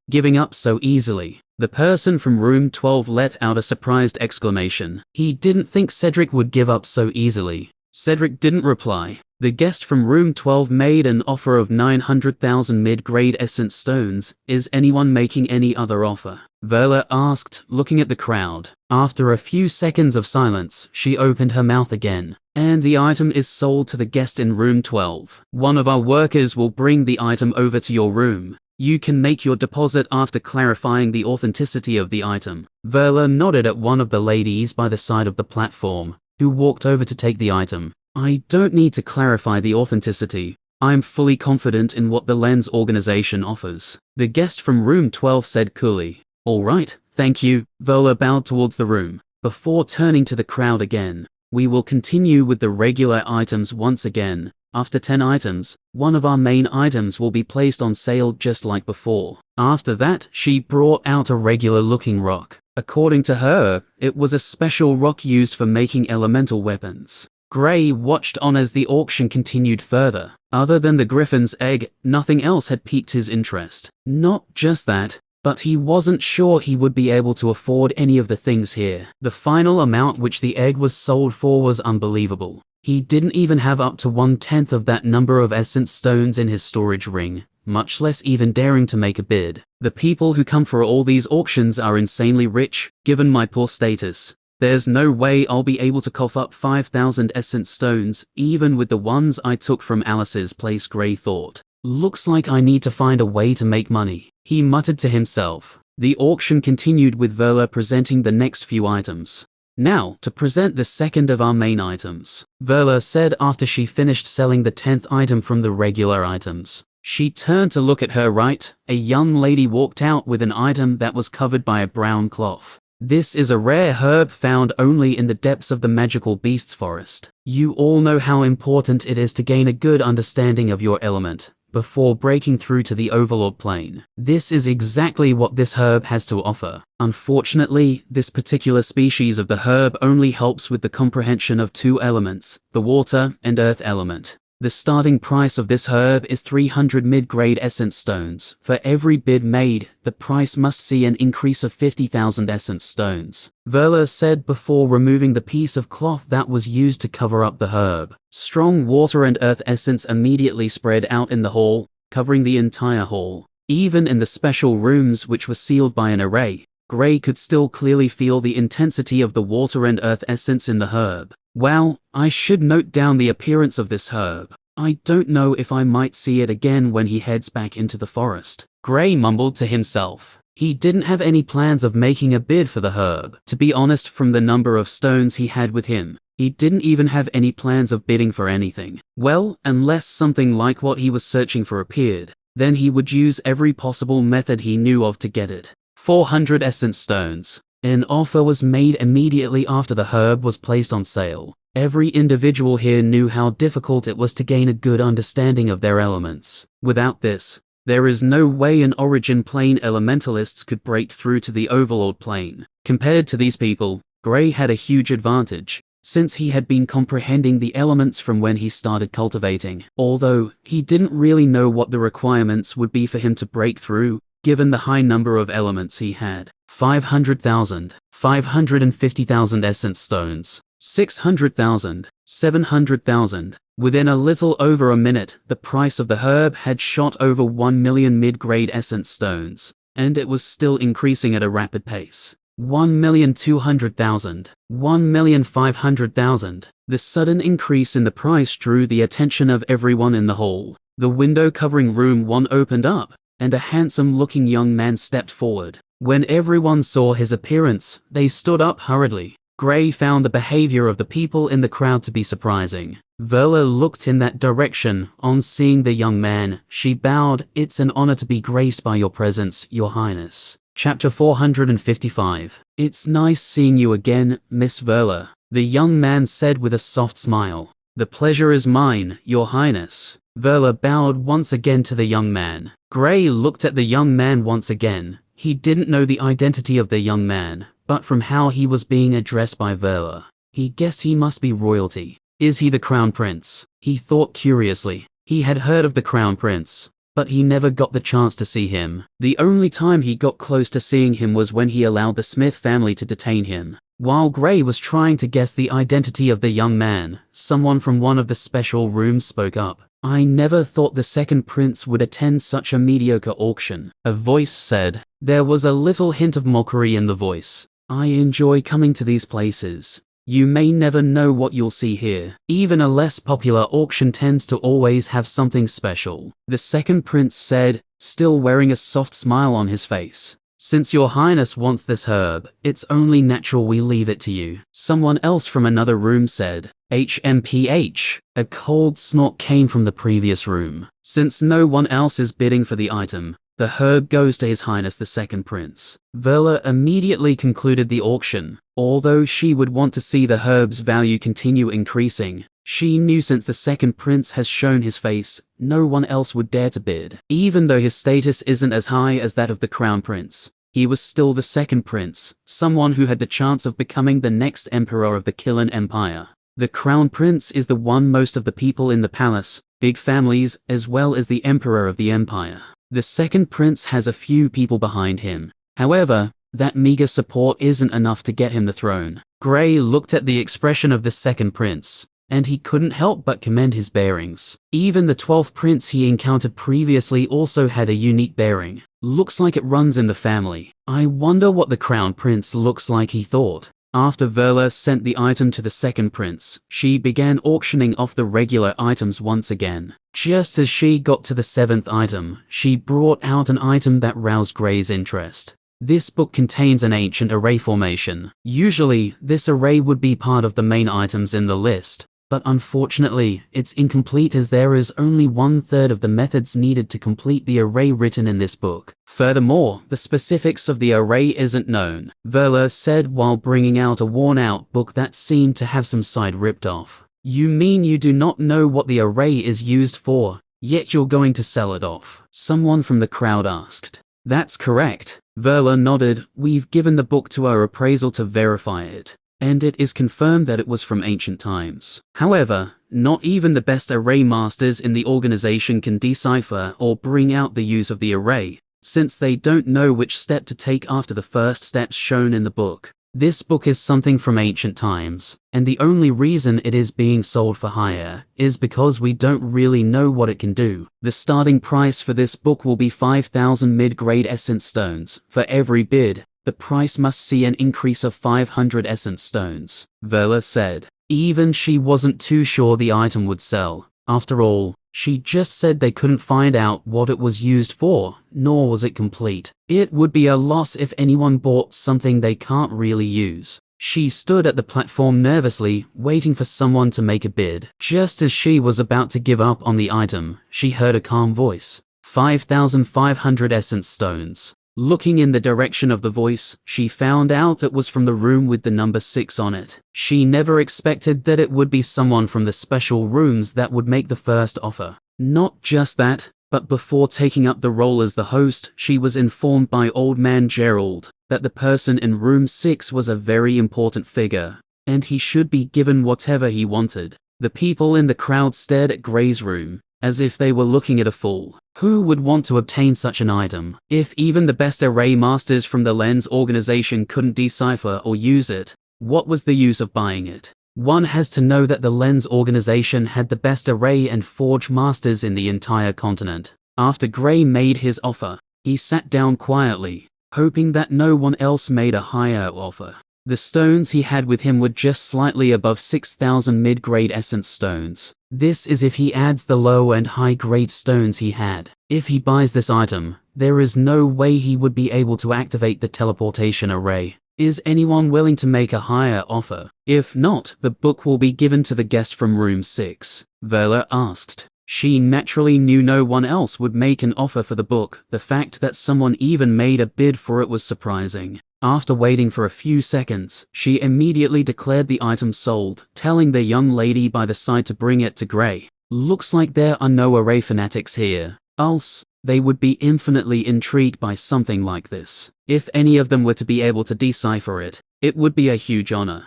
Giving up so easily. The person from room 12 let out a surprised exclamation. He didn't think Cedric would give up so easily. Cedric didn't reply. The guest from room 12 made an offer of 900,000 mid-grade essence stones. Is anyone making any other offer? Verla asked, looking at the crowd. After a few seconds of silence, she opened her mouth again. "And the item is sold to the guest in room 12. One of our workers will bring the item over to your room. You can make your deposit after clarifying the authenticity of the item." Verla nodded at one of the ladies by the side of the platform, who walked over to take the item. "I don't need to clarify the authenticity. I'm fully confident in what the Lens organization offers." The guest from room 12 said coolly. "All right, thank you." Verla bowed towards the room. Before turning to the crowd again, "We will continue with the regular items once again. After 10 items, one of our main items will be placed on sale just like before." After that, she brought out a regular-looking rock. According to her, it was a special rock used for making elemental weapons. Gray watched on as the auction continued further. Other than the Griffin's egg, nothing else had piqued his interest. Not just that, but he wasn't sure he would be able to afford any of the things here. The final amount which the egg was sold for was unbelievable. He didn't even have up to 1/10 of that number of essence stones in his storage ring, much less even daring to make a bid. The people who come for all these auctions are insanely rich. Given my poor status, there's no way I'll be able to cough up 5,000 essence stones, even with the ones I took from Alice's place. Gray thought. Looks like I need to find a way to make money, he muttered to himself. The auction continued with Verla presenting the next few items. "Now, to present the second of our main items," Verla said after she finished selling the 10th item from the regular items. She turned to look at her right. A young lady walked out with an item that was covered by a brown cloth. "This is a rare herb found only in the depths of the magical beasts forest. You all know how important it is to gain a good understanding of your element before breaking through to the overlord plane. This is exactly what this herb has to offer. Unfortunately, this particular species of the herb only helps with the comprehension of 2 elements, the water and earth element. The starting price of this herb is 300 mid-grade essence stones. For every bid made, the price must see an increase of 50,000 essence stones, Verla said before removing the piece of cloth that was used to cover up the herb. Strong water and earth essence immediately spread out in the hall, covering the entire hall. Even in the special rooms which were sealed by an array, Gray could still clearly feel the intensity of the water and earth essence in the herb. Wow, I should note down the appearance of this herb. I don't know if I might see it again when he heads back into the forest, Gray mumbled to himself. He didn't have any plans of making a bid for the herb. To be honest, from the number of stones he had with him, he didn't even have any plans of bidding for anything. Well, unless something like what he was searching for appeared, then he would use every possible method he knew of to get it. 400 essence stones. An offer was made immediately after the herb was placed on sale. Every individual here knew how difficult it was to gain a good understanding of their elements. Without this, there is no way an origin plane elementalists could break through to the overlord plane. Compared to these people, Gray had a huge advantage, since he had been comprehending the elements from when he started cultivating. Although, he didn't really know what the requirements would be for him to break through, given the high number of elements he had. 500,000, 550,000 essence stones, 600,000, 700,000. Within a little over a minute, the price of the herb had shot over 1 million mid-grade essence stones, and it was still increasing at a rapid pace. 1,200,000, 1,500,000. The sudden increase in the price drew the attention of everyone in the hall. The window covering room 1 opened up, and a handsome-looking young man stepped forward. When everyone saw his appearance, they stood up hurriedly. Gray found the behavior of the people in the crowd to be surprising. Verla looked in that direction. On seeing the young man, she bowed. "It's an honor to be graced by your presence, Your Highness." Chapter 455. "It's nice seeing you again, Miss Verla," the young man said with a soft smile. "The pleasure is mine, Your Highness." Verla bowed once again to the young man. Gray looked at the young man once again. He didn't know the identity of the young man, but from how he was being addressed by Verla, he guessed he must be royalty. Is he the Crown Prince? He thought curiously. He had heard of the Crown Prince, but he never got the chance to see him. The only time he got close to seeing him was when he allowed the Smith family to detain him. While Gray was trying to guess the identity of the young man, someone from one of the special rooms spoke up. "I never thought the second prince would attend such a mediocre auction," a voice said. There was a little hint of mockery in the voice. "I enjoy coming to these places. You may never know what you'll see here." Even a less popular auction tends to always have something special, the second prince said, still wearing a soft smile on his face. "Since Your Highness wants this herb, it's only natural we leave it to you," someone else from another room said. HMPH. A cold snort came from the previous room. "Since no one else is bidding for the item, the herb goes to His Highness the Second Prince." Verla immediately concluded the auction. Although she would want to see the herb's value continue increasing, she knew since the Second Prince has shown his face, no one else would dare to bid. Even though his status isn't as high as that of the Crown Prince, he was still the Second Prince, someone who had the chance of becoming the next emperor of the Killen Empire. The Crown Prince is the one most of the people in the palace, big families, as well as the emperor of the empire. The Second Prince has a few people behind him. However, that meager support isn't enough to get him the throne. Gray looked at the expression of the Second Prince, and he couldn't help but commend his bearings. Even the 12th Prince he encountered previously also had a unique bearing. Looks like it runs in the family. I wonder what the Crown Prince looks like, he thought. After Verla sent the item to the Second Prince, she began auctioning off the regular items once again. Just as she got to the 7th item, she brought out an item that roused Gray's interest. This book contains an ancient array formation. Usually, this array would be part of the main items in the list, but unfortunately, it's incomplete as there is only 1/3 of the methods needed to complete the array written in this book. Furthermore, the specifics of the array isn't known, Verla said while bringing out a worn-out book that seemed to have some side ripped off. "You mean you do not know what the array is used for, yet you're going to sell it off?" someone from the crowd asked. "That's correct." Verla nodded. "We've given the book to our appraisal to verify it. and it is confirmed that it was from ancient times. However, not even the best array masters in the organization can decipher or bring out the use of the array, since they don't know which step to take after the first steps shown in the book. This book is something from ancient times, and the only reason it is being sold for hire is because we don't really know what it can do. The starting price for this book will be 5,000 mid-grade essence stones. For every bid, the price must see an increase of 500 essence stones, Verla said. Even she wasn't too sure the item would sell. After all, she just said they couldn't find out what it was used for, nor was it complete. It would be a loss if anyone bought something they can't really use. She stood at the platform nervously, waiting for someone to make a bid. Just as she was about to give up on the item, she heard a calm voice. 5,500 essence stones. Looking in the direction of the voice, she found out it was from the room with the number 6 on it. She never expected that it would be someone from the special rooms that would make the first offer. Not just that, but before taking up the role as the host, she was informed by Old Man Gerald that the person in room 6 was a very important figure, and he should be given whatever he wanted. The people in the crowd stared at Gray's room, as if they were looking at a fool. Who would want to obtain such an item? If even the best array masters from the Lens organization couldn't decipher or use it, what was the use of buying it? One has to know that the Lens organization had the best array and forge masters in the entire continent. After Gray made his offer, he sat down quietly, hoping that no one else made a higher offer. The stones he had with him were just slightly above 6,000 mid-grade essence stones. This is if he adds the low and high-grade stones he had. If he buys this item, there is no way he would be able to activate the teleportation array. Is anyone willing to make a higher offer? If not, the book will be given to the guest from room 6, Verla asked. She naturally knew no one else would make an offer for the book. The fact that someone even made a bid for it was surprising. After waiting for a few seconds, she immediately declared the item sold, telling the young lady by the side to bring it to Gray. Looks like there are no array fanatics here. Else, they would be infinitely intrigued by something like this. If any of them were to be able to decipher it, it would be a huge honor.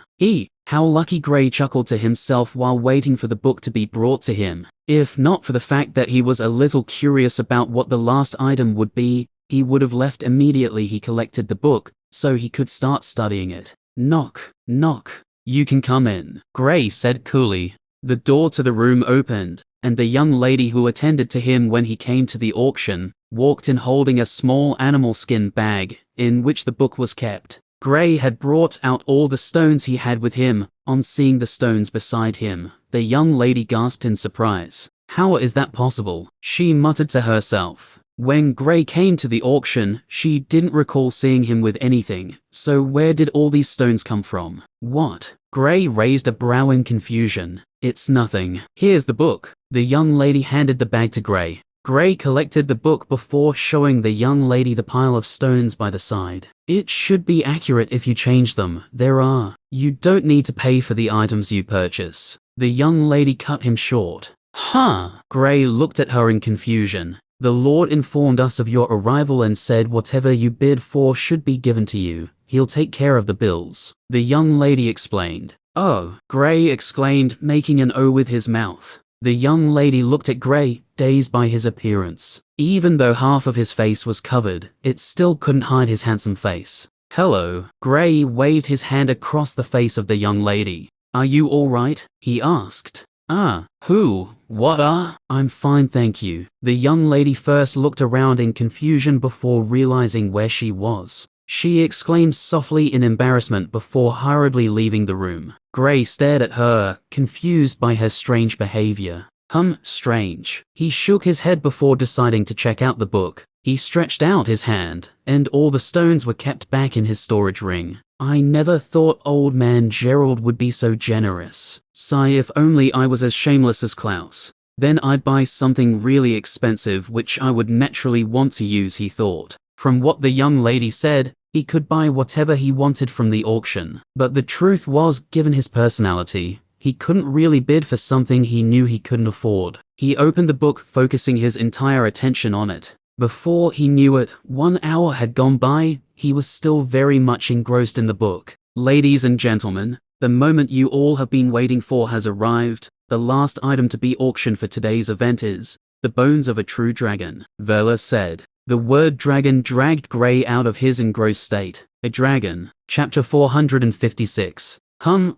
How lucky, Gray chuckled to himself while waiting for the book to be brought to him. If not for the fact that he was a little curious about what the last item would be, he would have left immediately he collected the book, so he could start studying it. Knock, knock. You can come in, Gray said coolly. The door to the room opened, and the young lady who attended to him when he came to the auction walked in holding a small animal skin bag, in which the book was kept. Gray had brought out all the stones he had with him. On seeing the stones beside him, the young lady gasped in surprise. How is that possible? She muttered to herself. When Gray came to the auction, she didn't recall seeing him with anything, so where did all these stones come from? What? Gray raised a brow in confusion. It's nothing. Here's the book. The young lady handed the bag to Gray. Gray collected the book before showing the young lady the pile of stones by the side. It should be accurate if you change them. There are. You don't need to pay for the items you purchase. The young lady cut him short. Huh? Gray looked at her in confusion. The Lord informed us of your arrival and said whatever you bid for should be given to you. He'll take care of the bills. The young lady explained. Oh, Gray exclaimed, making an O with his mouth. The young lady looked at Gray, dazed by his appearance. Even though half of his face was covered, it still couldn't hide his handsome face. Hello. Gray waved his hand across the face of the young lady. Are you all right? He asked. Who? What are? I'm fine, thank you. The young lady first looked around in confusion before realizing where she was. She exclaimed softly in embarrassment before hurriedly leaving the room. Gray stared at her, confused by her strange behavior. Strange. He shook his head before deciding to check out the book. He stretched out his hand, and all the stones were kept back in his storage ring. I never thought Old Man Gerald would be so generous. Sigh, if only I was as shameless as Klaus. Then I'd buy something really expensive which I would naturally want to use, he thought. From what the young lady said, he could buy whatever he wanted from the auction. But the truth was, given his personality, he couldn't really bid for something he knew he couldn't afford. He opened the book, focusing his entire attention on it. Before he knew it, 1 hour had gone by. He was still very much engrossed in the book. Ladies and gentlemen, the moment you all have been waiting for has arrived. The last item to be auctioned for today's event is the bones of a true dragon, Verla said. The word dragon dragged Gray out of his engrossed state. A dragon, chapter 456.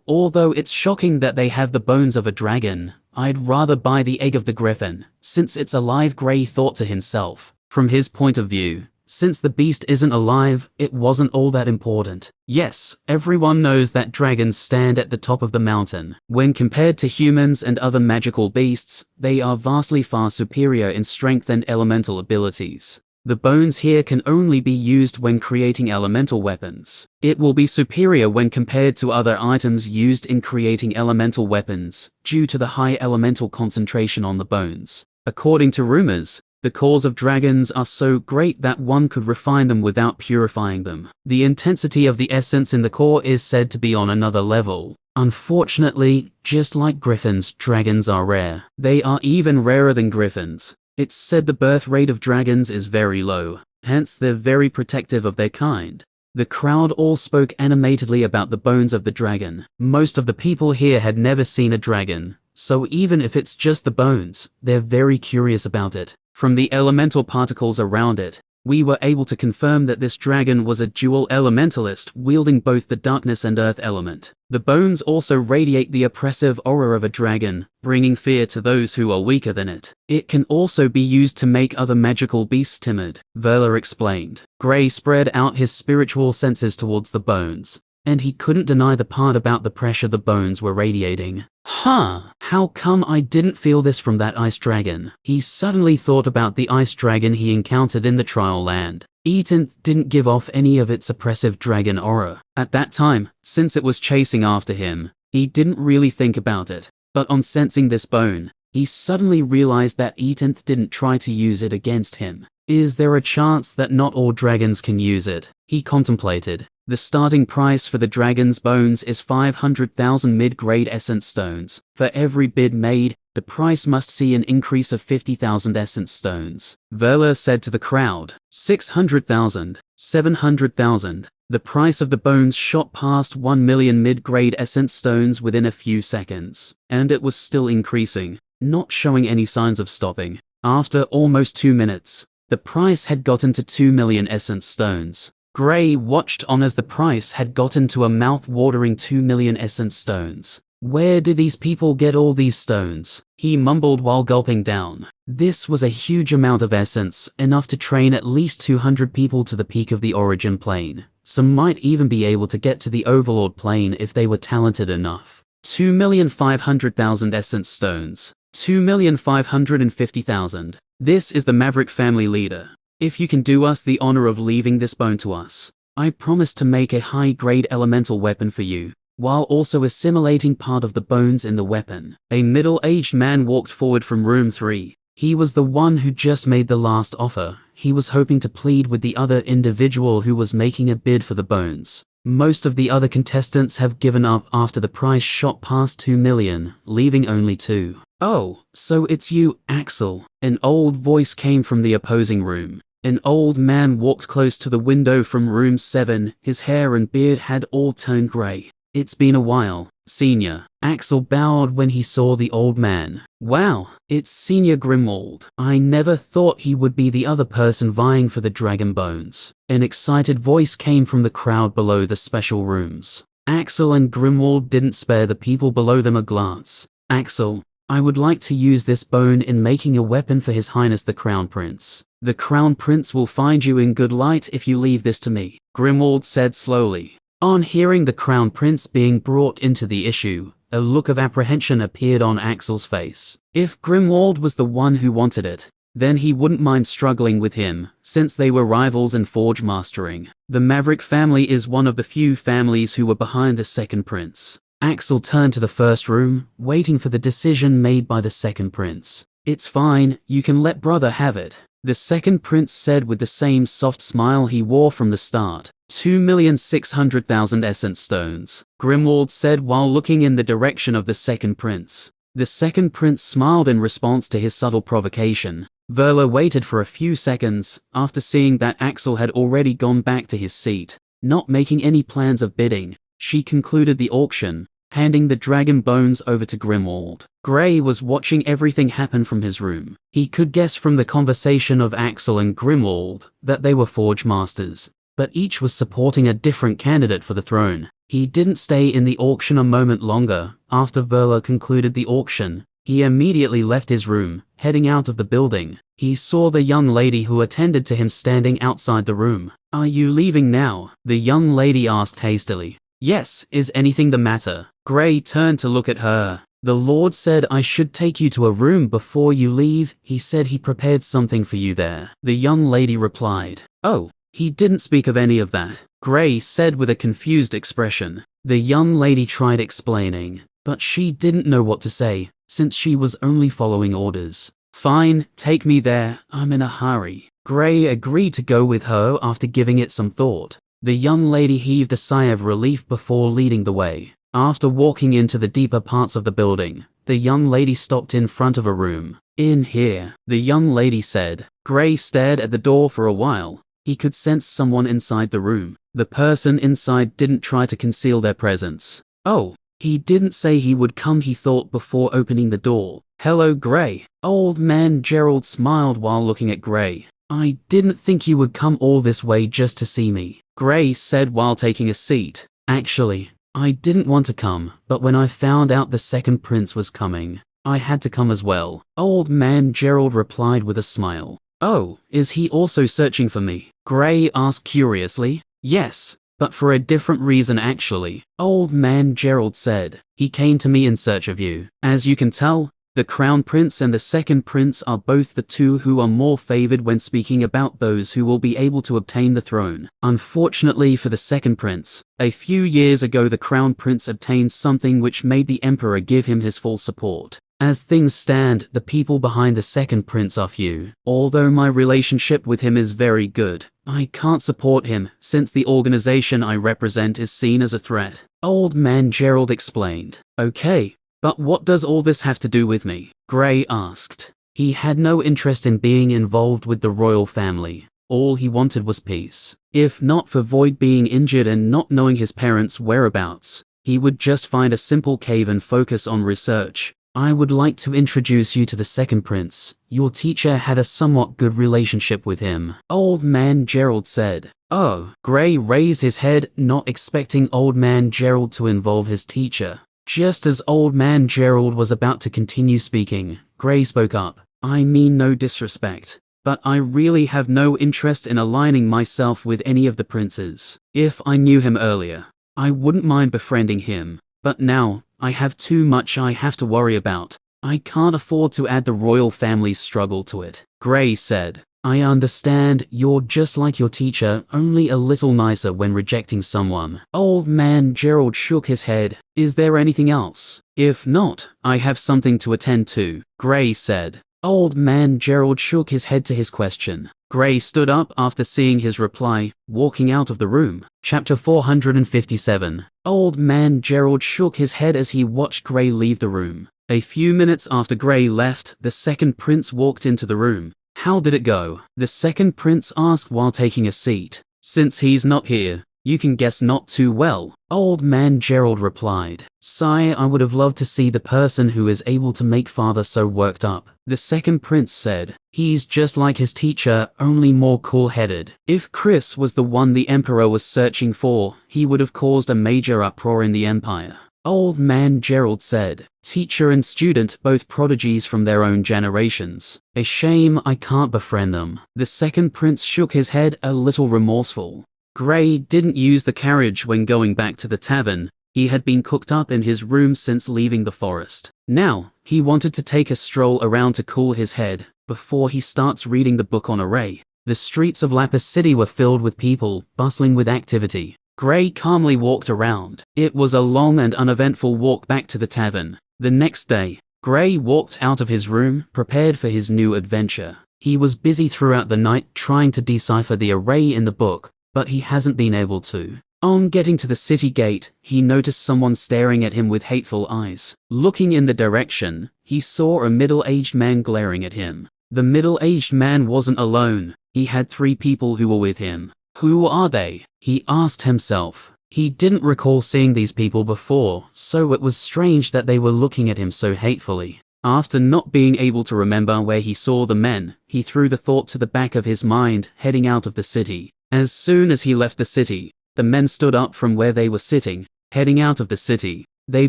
Although it's shocking that they have the bones of a dragon, I'd rather buy the egg of the Griffin, since it's alive, Gray thought to himself. From his point of view, since the beast isn't alive, it wasn't all that important. Yes, everyone knows that dragons stand at the top of the mountain. When compared to humans and other magical beasts, they are vastly far superior in strength and elemental abilities. The bones here can only be used when creating elemental weapons. It will be superior when compared to other items used in creating elemental weapons, due to the high elemental concentration on the bones. According to rumors, the cores of dragons are so great that one could refine them without purifying them. The intensity of the essence in the core is said to be on another level. Unfortunately, just like griffins, dragons are rare. They are even rarer than griffins. It's said the birth rate of dragons is very low, hence they're very protective of their kind. The crowd all spoke animatedly about the bones of the dragon. Most of the people here had never seen a dragon, so even if it's just the bones, they're very curious about it. From the elemental particles around it, we were able to confirm that this dragon was a dual elementalist wielding both the darkness and earth element. The bones also radiate the oppressive aura of a dragon, bringing fear to those who are weaker than it. It can also be used to make other magical beasts timid, Verla explained. Gray spread out his spiritual senses towards the bones, and he couldn't deny the part about the pressure the bones were radiating. How come I didn't feel this from that ice dragon? He suddenly thought about the ice dragon he encountered in the trial land. Eatonth didn't give off any of its oppressive dragon aura. At that time, since it was chasing after him, he didn't really think about it. But on sensing this bone, he suddenly realized that Eatonth didn't try to use it against him. Is there a chance that not all dragons can use it? He contemplated. The starting price for the dragon's bones is 500,000 mid-grade essence stones. For every bid made, the price must see an increase of 50,000 essence stones. Verla said to the crowd, 600,000, 700,000. The price of the bones shot past 1 million mid-grade essence stones within a few seconds. And it was still increasing, not showing any signs of stopping. After almost 2 minutes, the price had gotten to 2 million essence stones. Gray watched on as the price had gotten to a mouth-watering 2 million essence stones. Where do these people get all these stones? He mumbled while gulping down. This was a huge amount of essence, enough to train at least 200 people to the peak of the origin plane. Some might even be able to get to the overlord plane if they were talented enough. 2,500,000 essence stones. 2,550,000. This is the Maverick family leader. If you can do us the honor of leaving this bone to us, I promise to make a high-grade elemental weapon for you, while also assimilating part of the bones in the weapon. A middle-aged man walked forward from room 3. He was the one who just made the last offer. He was hoping to plead with the other individual who was making a bid for the bones. Most of the other contestants have given up after the price shot past 2 million, leaving only 2. Oh, so it's you, Axel. An old voice came from the opposing room. An old man walked close to the window from room 7, his hair and beard had all turned grey. It's been a while, Senior. Axel bowed when he saw the old man. Wow, it's Senior Grimwald. I never thought he would be the other person vying for the dragon bones. An excited voice came from the crowd below the special rooms. Axel and Grimwald didn't spare the people below them a glance. Axel, I would like to use this bone in making a weapon for His Highness the Crown Prince. The Crown Prince will find you in good light if you leave this to me, Grimwald said slowly. On hearing the Crown Prince being brought into the issue, a look of apprehension appeared on Axel's face. If Grimwald was the one who wanted it, then he wouldn't mind struggling with him, since they were rivals in forge mastering. The Maverick family is one of the few families who were behind the second prince. Axel turned to the first room, waiting for the decision made by the second prince. It's fine, you can let brother have it, the second prince said with the same soft smile he wore from the start. 2,600,000 essence stones, Grimwald said while looking in the direction of the second prince. The second prince smiled in response to his subtle provocation. Verla waited for a few seconds, after seeing that Axel had already gone back to his seat, not making any plans of bidding. she concluded the auction, handing the dragon bones over to Grimwald. Gray was watching everything happen from his room. He could guess from the conversation of Axel and Grimwald that they were Forge Masters, but each was supporting a different candidate for the throne. He didn't stay in the auction a moment longer. After Verla concluded the auction, he immediately left his room, heading out of the building. He saw the young lady who attended to him standing outside the room. "Are you leaving now?" the young lady asked hastily. "Yes, is anything the matter?" Gray turned to look at her. "The Lord said I should take you to a room before you leave. He said he prepared something for you there." The young lady replied. "Oh, he didn't speak of any of that," Gray said with a confused expression. The young lady tried explaining, but she didn't know what to say, since she was only following orders. "Fine, take me there, I'm in a hurry." Gray agreed to go with her after giving it some thought. The young lady heaved a sigh of relief before leading the way. After walking into the deeper parts of the building, the young lady stopped in front of a room. "In here," the young lady said. Gray stared at the door for a while. He could sense someone inside the room. The person inside didn't try to conceal their presence. "Oh, he didn't say he would come," he thought before opening the door. "Hello, Gray." Old man Gerald smiled while looking at Gray. "I didn't think you would come all this way just to see me," Gray said while taking a seat. "Actually, I didn't want to come, but when I found out the second prince was coming, I had to come as well." Old man Gerald replied with a smile. "Oh, is he also searching for me?" Gray asked curiously. "Yes, but for a different reason actually," Old man Gerald said. "He came to me in search of you. As you can tell, the Crown Prince and the Second Prince are both the two who are more favored when speaking about those who will be able to obtain the throne. Unfortunately for the Second Prince, a few years ago the Crown Prince obtained something which made the Emperor give him his full support. As things stand, the people behind the Second Prince are few. Although my relationship with him is very good, I can't support him, since the organization I represent is seen as a threat," Old man Gerald explained. "Okay. But what does all this have to do with me?" Gray asked. He had no interest in being involved with the royal family. All he wanted was peace. If not for Void being injured and not knowing his parents' whereabouts, he would just find a simple cave and focus on research. "I would like to introduce you to the Second Prince. Your teacher had a somewhat good relationship with him," Old man Gerald said. "Oh." Gray raised his head, not expecting Old man Gerald to involve his teacher. Just as Old man Gerald was about to continue speaking, Gray spoke up. "I mean no disrespect, but I really have no interest in aligning myself with any of the princes. If I knew him earlier, I wouldn't mind befriending him, but now, I have too much I have to worry about. I can't afford to add the royal family's struggle to it," Gray said. "I understand, you're just like your teacher, only a little nicer when rejecting someone." Old man Gerald shook his head. "Is there anything else? If not, I have something to attend to," Gray said. Old man Gerald shook his head to his question. Gray stood up after seeing his reply, walking out of the room. Chapter 457. Old man Gerald shook his head as he watched Gray leave the room. A few minutes after Gray left, the Second Prince walked into the room. "How did it go?" the Second Prince asked while taking a seat. "Since he's not here, you can guess not too well," Old man Gerald replied. "Sire, I would have loved to see the person who is able to make father so worked up," the Second Prince said. "He's just like his teacher, only more cool-headed. If Chris was the one the Emperor was searching for, he would have caused a major uproar in the Empire," Old man Gerald said. "Teacher and student, both prodigies from their own generations. A shame I can't befriend them." The Second Prince shook his head, a little remorseful. Gray didn't use the carriage when going back to the tavern. He had been cooked up in his room since leaving the forest. Now, he wanted to take a stroll around to cool his head, before he starts reading the book on Array. The streets of Lapis City were filled with people, bustling with activity. Gray calmly walked around. It was a long and uneventful walk back to the tavern. The next day, Gray walked out of his room, prepared for his new adventure. He was busy throughout the night trying to decipher the array in the book, but he hasn't been able to. On getting to the city gate, he noticed someone staring at him with hateful eyes. Looking in the direction, he saw a middle-aged man glaring at him. The middle-aged man wasn't alone. He had 3 people who were with him. Who are they? He asked himself. He didn't recall seeing these people before, so it was strange that they were looking at him so hatefully. After not being able to remember where he saw the men, he threw the thought to the back of his mind, heading out of the city. As soon as he left the city, the men stood up from where they were sitting, heading out of the city. They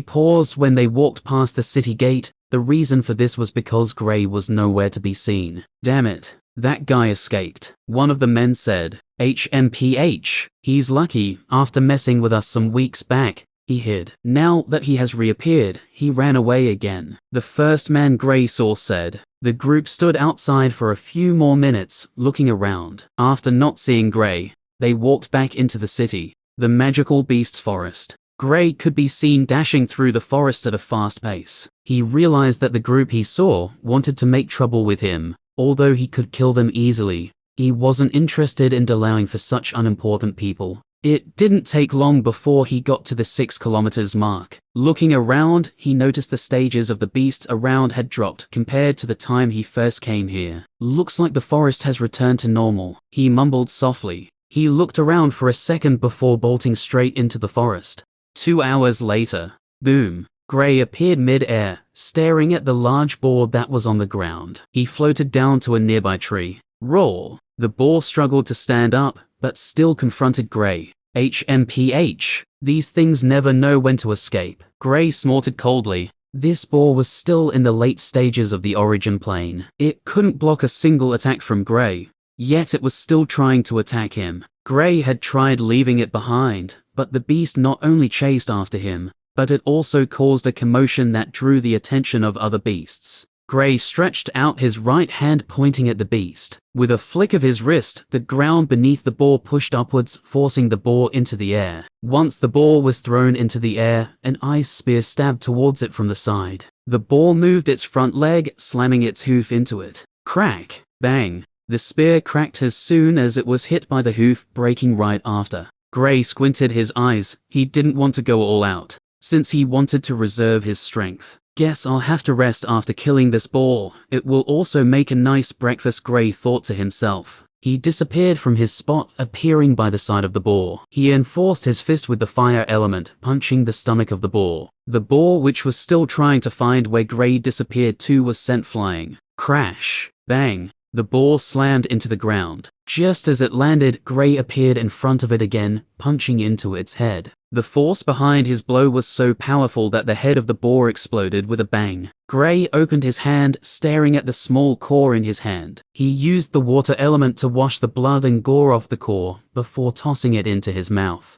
paused when they walked past the city gate. The reason for this was because Gray was nowhere to be seen. Damn it, that guy escaped, one of the men said. HMPH, he's lucky. After messing with us some weeks back, he hid. Now that he has reappeared, he ran away again. The first man Gray saw said. The group stood outside for a few more minutes, looking around. After not seeing Gray, they walked back into the city, the magical beast's forest. Gray could be seen dashing through the forest at a fast pace. He realized that the group he saw wanted to make trouble with him. Although he could kill them easily, he wasn't interested in allowing for such unimportant people. It didn't take long before he got to the 6 kilometers mark. Looking around, he noticed the stages of the beasts around had dropped compared to the time he first came here. Looks like the forest has returned to normal, he mumbled softly. He looked around for a second before bolting straight into the forest. 2 hours later, boom, Gray appeared mid-air, staring at the large boar that was on the ground. He floated down to a nearby tree. Roar! The boar struggled to stand up, but still confronted Gray. HMPH, these things never know when to escape. Gray snorted coldly. This boar was still in the late stages of the origin plane. It couldn't block a single attack from Gray, yet it was still trying to attack him. Gray had tried leaving it behind, but the beast not only chased after him, but it also caused a commotion that drew the attention of other beasts. Gray stretched out his right hand pointing at the beast. With a flick of his wrist, the ground beneath the boar pushed upwards, forcing the boar into the air. Once the boar was thrown into the air, an ice spear stabbed towards it from the side. The boar moved its front leg, slamming its hoof into it. Crack! Bang! The spear cracked as soon as it was hit by the hoof, breaking right after. Gray squinted his eyes. He didn't want to go all out, since he wanted to reserve his strength. Guess I'll have to rest after killing this boar. It will also make a nice breakfast, Gray thought to himself. He disappeared from his spot, appearing by the side of the boar. He enforced his fist with the fire element, punching the stomach of the boar. The boar, which was still trying to find where Gray disappeared to, was sent flying. Crash! Bang! The boar slammed into the ground. Just as it landed, Gray appeared in front of it again, punching into its head. The force behind his blow was so powerful that the head of the boar exploded with a bang. Gray opened his hand, staring at the small core in his hand. He used the water element to wash the blood and gore off the core, before tossing it into his mouth.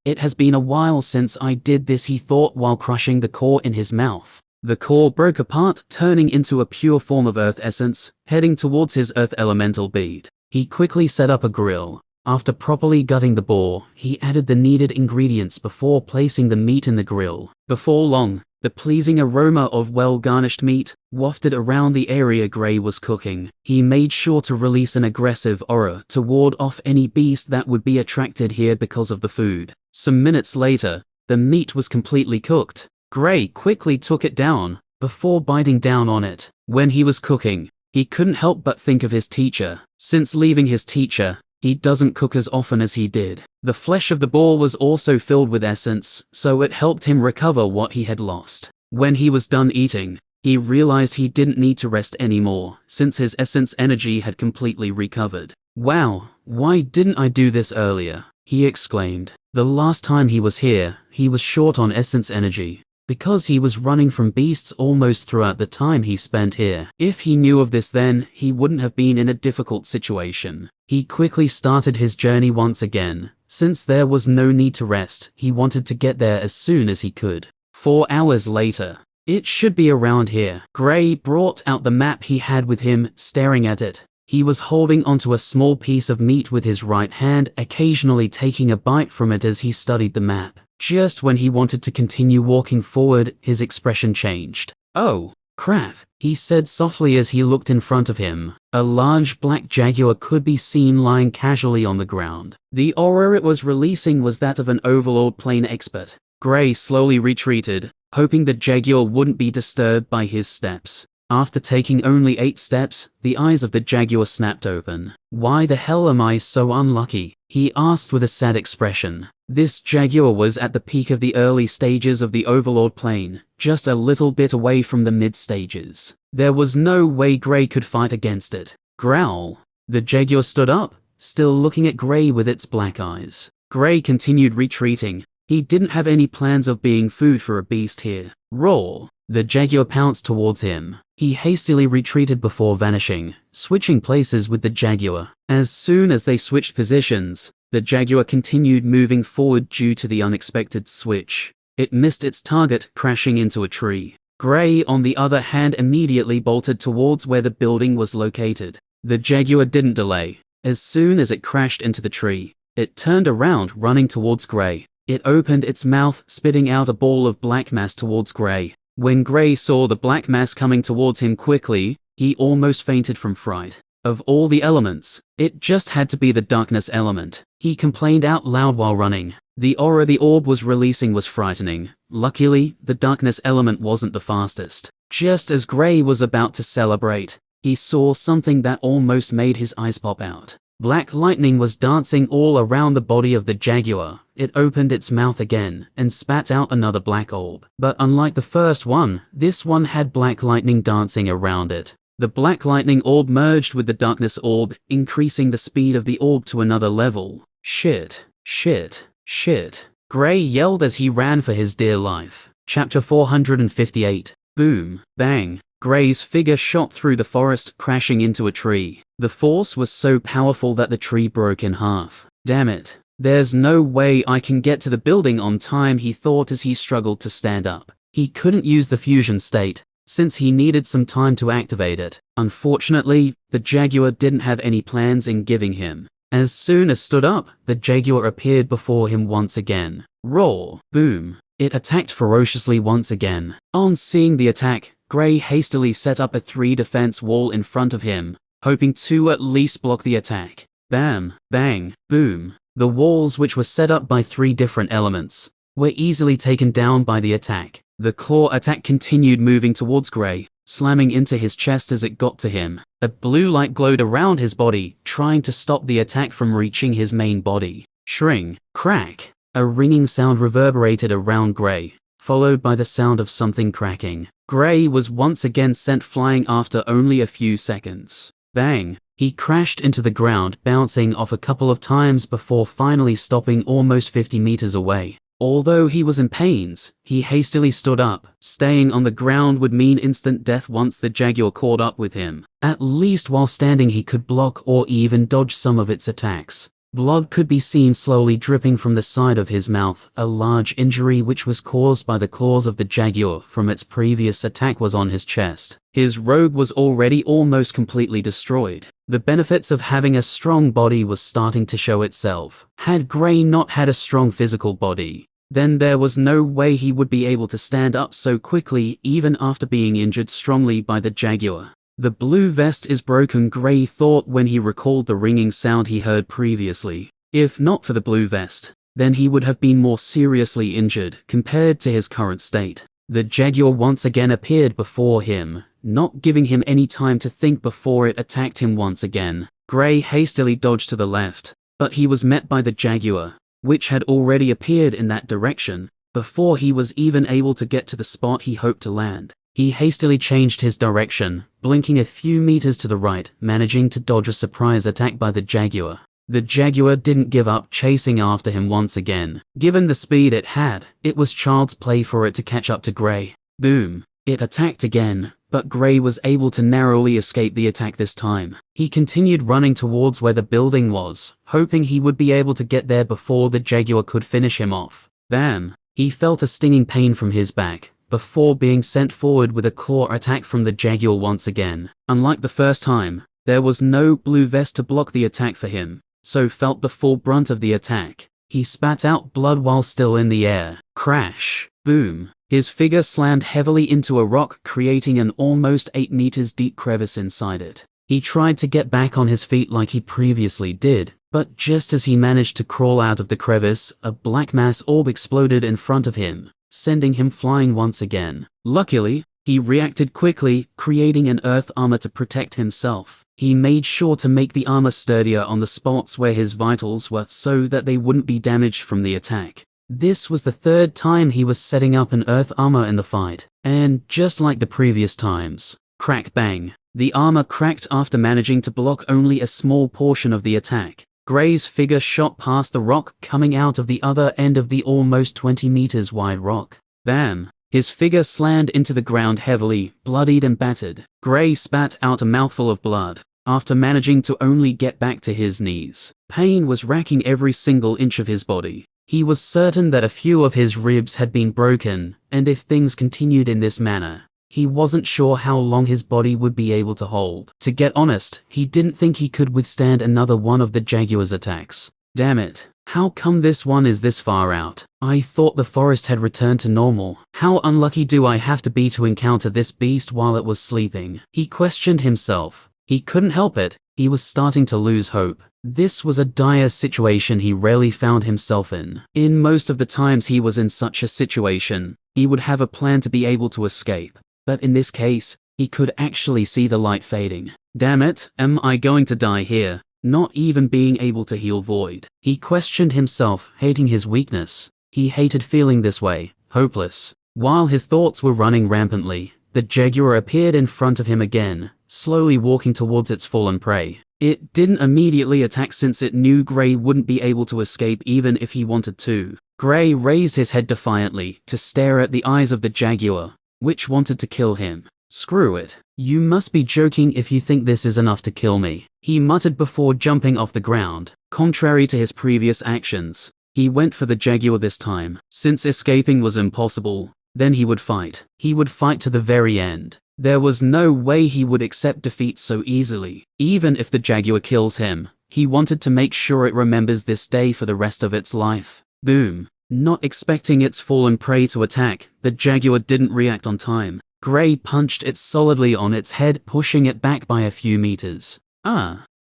It has been a while since I did this, he thought while crushing the core in his mouth. The core broke apart, turning into a pure form of earth essence, heading towards his earth elemental bead. He quickly set up a grill. After properly gutting the boar, he added the needed ingredients before placing the meat in the grill. Before long, the pleasing aroma of well-garnished meat wafted around the area Gray was cooking. He made sure to release an aggressive aura to ward off any beast that would be attracted here because of the food. Some minutes later, the meat was completely cooked. Gray quickly took it down, before biting down on it. When he was cooking, he couldn't help but think of his teacher. Since leaving his teacher, he doesn't cook as often as he did. The flesh of the boar was also filled with essence, so it helped him recover what he had lost. When he was done eating, he realized he didn't need to rest anymore, since his essence energy had completely recovered. Wow, why didn't I do this earlier? He exclaimed. The last time he was here, he was short on essence energy, because he was running from beasts almost throughout the time he spent here. If he knew of this then, he wouldn't have been in a difficult situation. He quickly started his journey once again. Since there was no need to rest, he wanted to get there as soon as he could. 4 hours later. It should be around here. Gray brought out the map he had with him, staring at it. He was holding onto a small piece of meat with his right hand, occasionally taking a bite from it as he studied the map. Just when he wanted to continue walking forward, his expression changed. Oh, crap, he said softly as he looked in front of him. A large black jaguar could be seen lying casually on the ground. The aura it was releasing was that of an overlord plane expert. Gray slowly retreated, hoping the jaguar wouldn't be disturbed by his steps. After taking only 8 steps, the eyes of the jaguar snapped open. Why the hell am I so unlucky? He asked with a sad expression. This jaguar was at the peak of the early stages of the overlord plane, just a little bit away from the mid stages. There was no way Gray could fight against it. Growl. The jaguar stood up, still looking at Gray with its black eyes. Gray continued retreating. He didn't have any plans of being food for a beast here. Roar. The jaguar pounced towards him. He hastily retreated before vanishing, switching places with the jaguar. As soon as they switched positions, the jaguar continued moving forward due to the unexpected switch. It missed its target, crashing into a tree. Gray, on the other hand, immediately bolted towards where the building was located. The jaguar didn't delay. As soon as it crashed into the tree, it turned around, running towards Gray. It opened its mouth, spitting out a ball of black mass towards Gray. When Gray saw the black mass coming towards him quickly, he almost fainted from fright. Of all the elements, it just had to be the darkness element. He complained out loud while running. The aura the orb was releasing was frightening. Luckily, the darkness element wasn't the fastest. Just as Gray was about to celebrate, he saw something that almost made his eyes pop out. Black lightning was dancing all around the body of the jaguar. It opened its mouth again and spat out another black orb. But unlike the first one, this one had black lightning dancing around it. The black lightning orb merged with the darkness orb, increasing the speed of the orb to another level. Shit, shit, shit. Gray yelled as he ran for his dear life. Chapter 458. Boom, bang. Gray's figure shot through the forest, crashing into a tree. The force was so powerful that the tree broke in half. Damn it. There's no way I can get to the building on time, he thought as he struggled to stand up. He couldn't use the fusion state, since he needed some time to activate it. Unfortunately, the jaguar didn't have any plans in giving him. As soon as stood up, the jaguar appeared before him once again. Roar. Boom. It attacked ferociously once again. On seeing the attack, Gray hastily set up a 3 defense wall in front of him, hoping to at least block the attack. Bam, bang, boom. The walls, which were set up by 3 different elements, were easily taken down by the attack. The claw attack continued moving towards Gray, slamming into his chest as it got to him. A blue light glowed around his body, trying to stop the attack from reaching his main body. Shring, crack. A ringing sound reverberated around Gray, followed by the sound of something cracking. Gray was once again sent flying after only a few seconds. Bang! He crashed into the ground, bouncing off a couple of times before finally stopping almost 50 meters away. Although he was in pains, he hastily stood up. Staying on the ground would mean instant death once the jaguar caught up with him. At least while standing he could block or even dodge some of its attacks. Blood could be seen slowly dripping from the side of his mouth. A large injury which was caused by the claws of the jaguar from its previous attack was on his chest. His robe was already almost completely destroyed. The benefits of having a strong body was starting to show itself. Had Gray not had a strong physical body, then there was no way he would be able to stand up so quickly even after being injured strongly by the jaguar. The blue vest is broken, Gray thought when he recalled the ringing sound he heard previously. If not for the blue vest, then he would have been more seriously injured compared to his current state. The jaguar once again appeared before him, not giving him any time to think before it attacked him once again. Gray hastily dodged to the left, but he was met by the jaguar, which had already appeared in that direction, before he was even able to get to the spot he hoped to land. He hastily changed his direction, blinking a few meters to the right, managing to dodge a surprise attack by the jaguar. The jaguar didn't give up, chasing after him once again. Given the speed it had, it was child's play for it to catch up to Gray. Boom. It attacked again, but Gray was able to narrowly escape the attack this time. He continued running towards where the building was, hoping he would be able to get there before the jaguar could finish him off. Bam! He felt a stinging pain from his back, before being sent forward with a claw attack from the jaguar once again. Unlike the first time, there was no blue vest to block the attack for him, so felt the full brunt of the attack. He spat out blood while still in the air. Crash! Boom! His figure slammed heavily into a rock, creating an almost 8 meters deep crevice inside it. He tried to get back on his feet like he previously did, but just as he managed to crawl out of the crevice, a black mass orb exploded in front of him, sending him flying once again. Luckily, he reacted quickly, creating an earth armor to protect himself. He made sure to make the armor sturdier on the spots where his vitals were so that they wouldn't be damaged from the attack. This was the third time he was setting up an earth armor in the fight, and just like the previous times, crack bang, the armor cracked after managing to block only a small portion of the attack. Gray's figure shot past the rock, coming out of the other end of the almost 20 meters wide rock. Bam! His figure slammed into the ground heavily, bloodied and battered. Gray spat out a mouthful of blood, after managing to only get back to his knees. Pain was racking every single inch of his body. He was certain that a few of his ribs had been broken, and if things continued in this manner, he wasn't sure how long his body would be able to hold. To get honest, he didn't think he could withstand another one of the Jaguar's attacks. Damn it. How come this one is this far out? I thought the forest had returned to normal. How unlucky do I have to be to encounter this beast while it was sleeping? He questioned himself. He couldn't help it. He was starting to lose hope. This was a dire situation he rarely found himself in. In most of the times he was in such a situation, he would have a plan to be able to escape. But in this case, he could actually see the light fading. Damn it, am I going to die here? Not even being able to heal void. He questioned himself, hating his weakness. He hated feeling this way, hopeless. While his thoughts were running rampantly, the Jaguar appeared in front of him again, slowly walking towards its fallen prey. It didn't immediately attack since it knew Gray wouldn't be able to escape even if he wanted to. Gray raised his head defiantly to stare at the eyes of the Jaguar, which wanted to kill him. Screw it. You must be joking if you think this is enough to kill me, he muttered before jumping off the ground. Contrary to his previous actions, he went for the Jaguar this time. Since escaping was impossible, then he would fight. He would fight to the very end. There was no way he would accept defeat so easily. Even if the Jaguar kills him, he wanted to make sure it remembers this day for the rest of its life. Boom. Not expecting its fallen prey to attack, the Jaguar didn't react on time. Gray punched it solidly on its head, pushing it back by a few meters.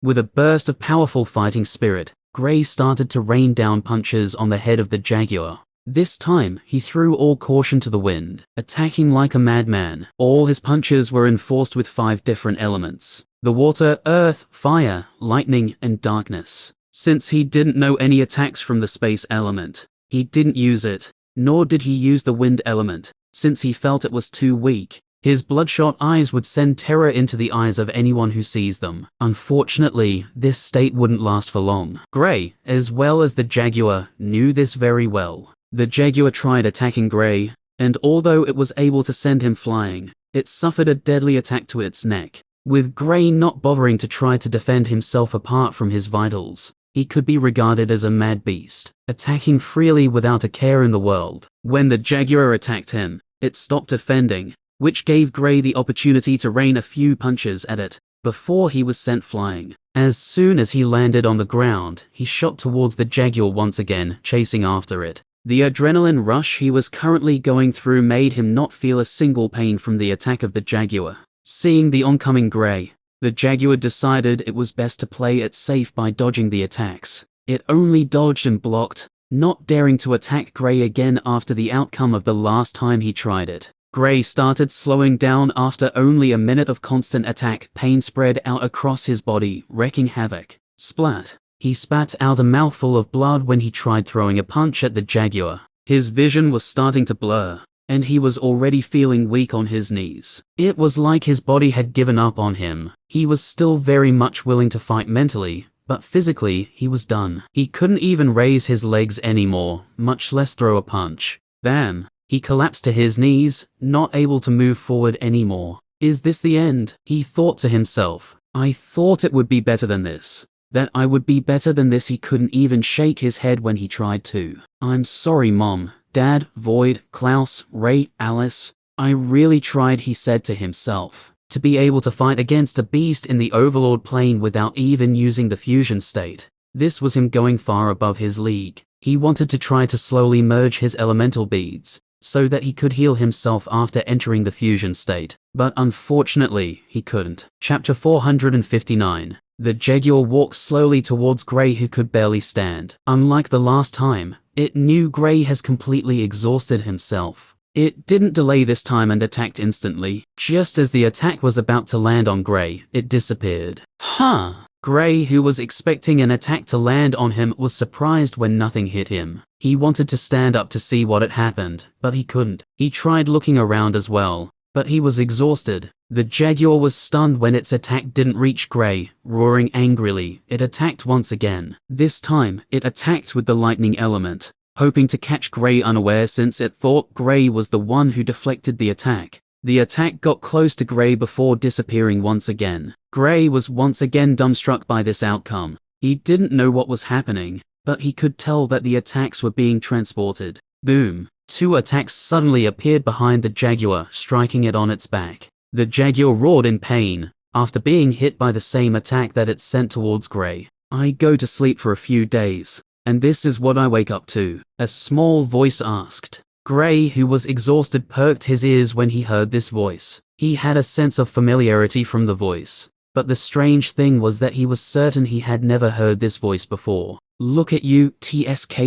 With a burst of powerful fighting spirit, Gray started to rain down punches on the head of the Jaguar. This time, he threw all caution to the wind, attacking like a madman. All his punches were enforced with 5 different elements: the water, earth, fire, lightning, and darkness. Since he didn't know any attacks from the space element, he didn't use it, nor did he use the wind element, since he felt it was too weak. His bloodshot eyes would send terror into the eyes of anyone who sees them. Unfortunately, this state wouldn't last for long. Gray, as well as the Jaguar, knew this very well. The Jaguar tried attacking Gray, and although it was able to send him flying, it suffered a deadly attack to its neck. With Gray not bothering to try to defend himself apart from his vitals, he could be regarded as a mad beast, attacking freely without a care in the world. When the Jaguar attacked him, it stopped defending, which gave Gray the opportunity to rain a few punches at it before he was sent flying. As soon as he landed on the ground, he shot towards the Jaguar once again, chasing after it. The adrenaline rush he was currently going through made him not feel a single pain from the attack of the Jaguar. Seeing the oncoming Gray, the Jaguar decided it was best to play it safe by dodging the attacks. It only dodged and blocked, not daring to attack Gray again after the outcome of the last time he tried it. Gray started slowing down after only a minute of constant attack. Pain spread out across his body, wreaking havoc. Splat. He spat out a mouthful of blood when he tried throwing a punch at the Jaguar. His vision was starting to blur, and he was already feeling weak on his knees. It was like his body had given up on him. He was still very much willing to fight mentally, but physically, he was done. He couldn't even raise his legs anymore, much less throw a punch. Bam! He collapsed to his knees, not able to move forward anymore. Is this the end? He thought to himself. I thought it would be better than this. That I would be better than this. He couldn't even shake his head when he tried to. I'm sorry, Mom, Dad, Void, Klaus, Ray, Alice. I really tried, he said to himself. To be able to fight against a beast in the Overlord plane without even using the fusion state. This was him going far above his league. He wanted to try to slowly merge his elemental beads, so that he could heal himself after entering the fusion state. But unfortunately, he couldn't. Chapter 459. The Jaguar walked slowly towards Gray, who could barely stand. Unlike the last time, it knew Gray has completely exhausted himself. It didn't delay this time and attacked instantly. Just as the attack was about to land on Gray, it disappeared. Huh! Gray, who was expecting an attack to land on him, was surprised when nothing hit him. He wanted to stand up to see what had happened, but he couldn't. He tried looking around as well, but he was exhausted. The jaguar was stunned when its attack didn't reach Gray. Roaring angrily, it attacked once again. This time, it attacked with the lightning element, hoping to catch Gray unaware since it thought Gray was the one who deflected the attack. The attack got close to Gray before disappearing once again. Gray was once again dumbstruck by this outcome. He didn't know what was happening, but he could tell that the attacks were being transported. Boom! 2 attacks suddenly appeared behind the jaguar, striking it on its back. The jaguar roared in pain, after being hit by the same attack that it sent towards Gray. I go to sleep for a few days, and this is what I wake up to, a small voice asked. Gray, who was exhausted, perked his ears when he heard this voice. He had a sense of familiarity from the voice, but the strange thing was that he was certain he had never heard this voice before. Look at you, TSK,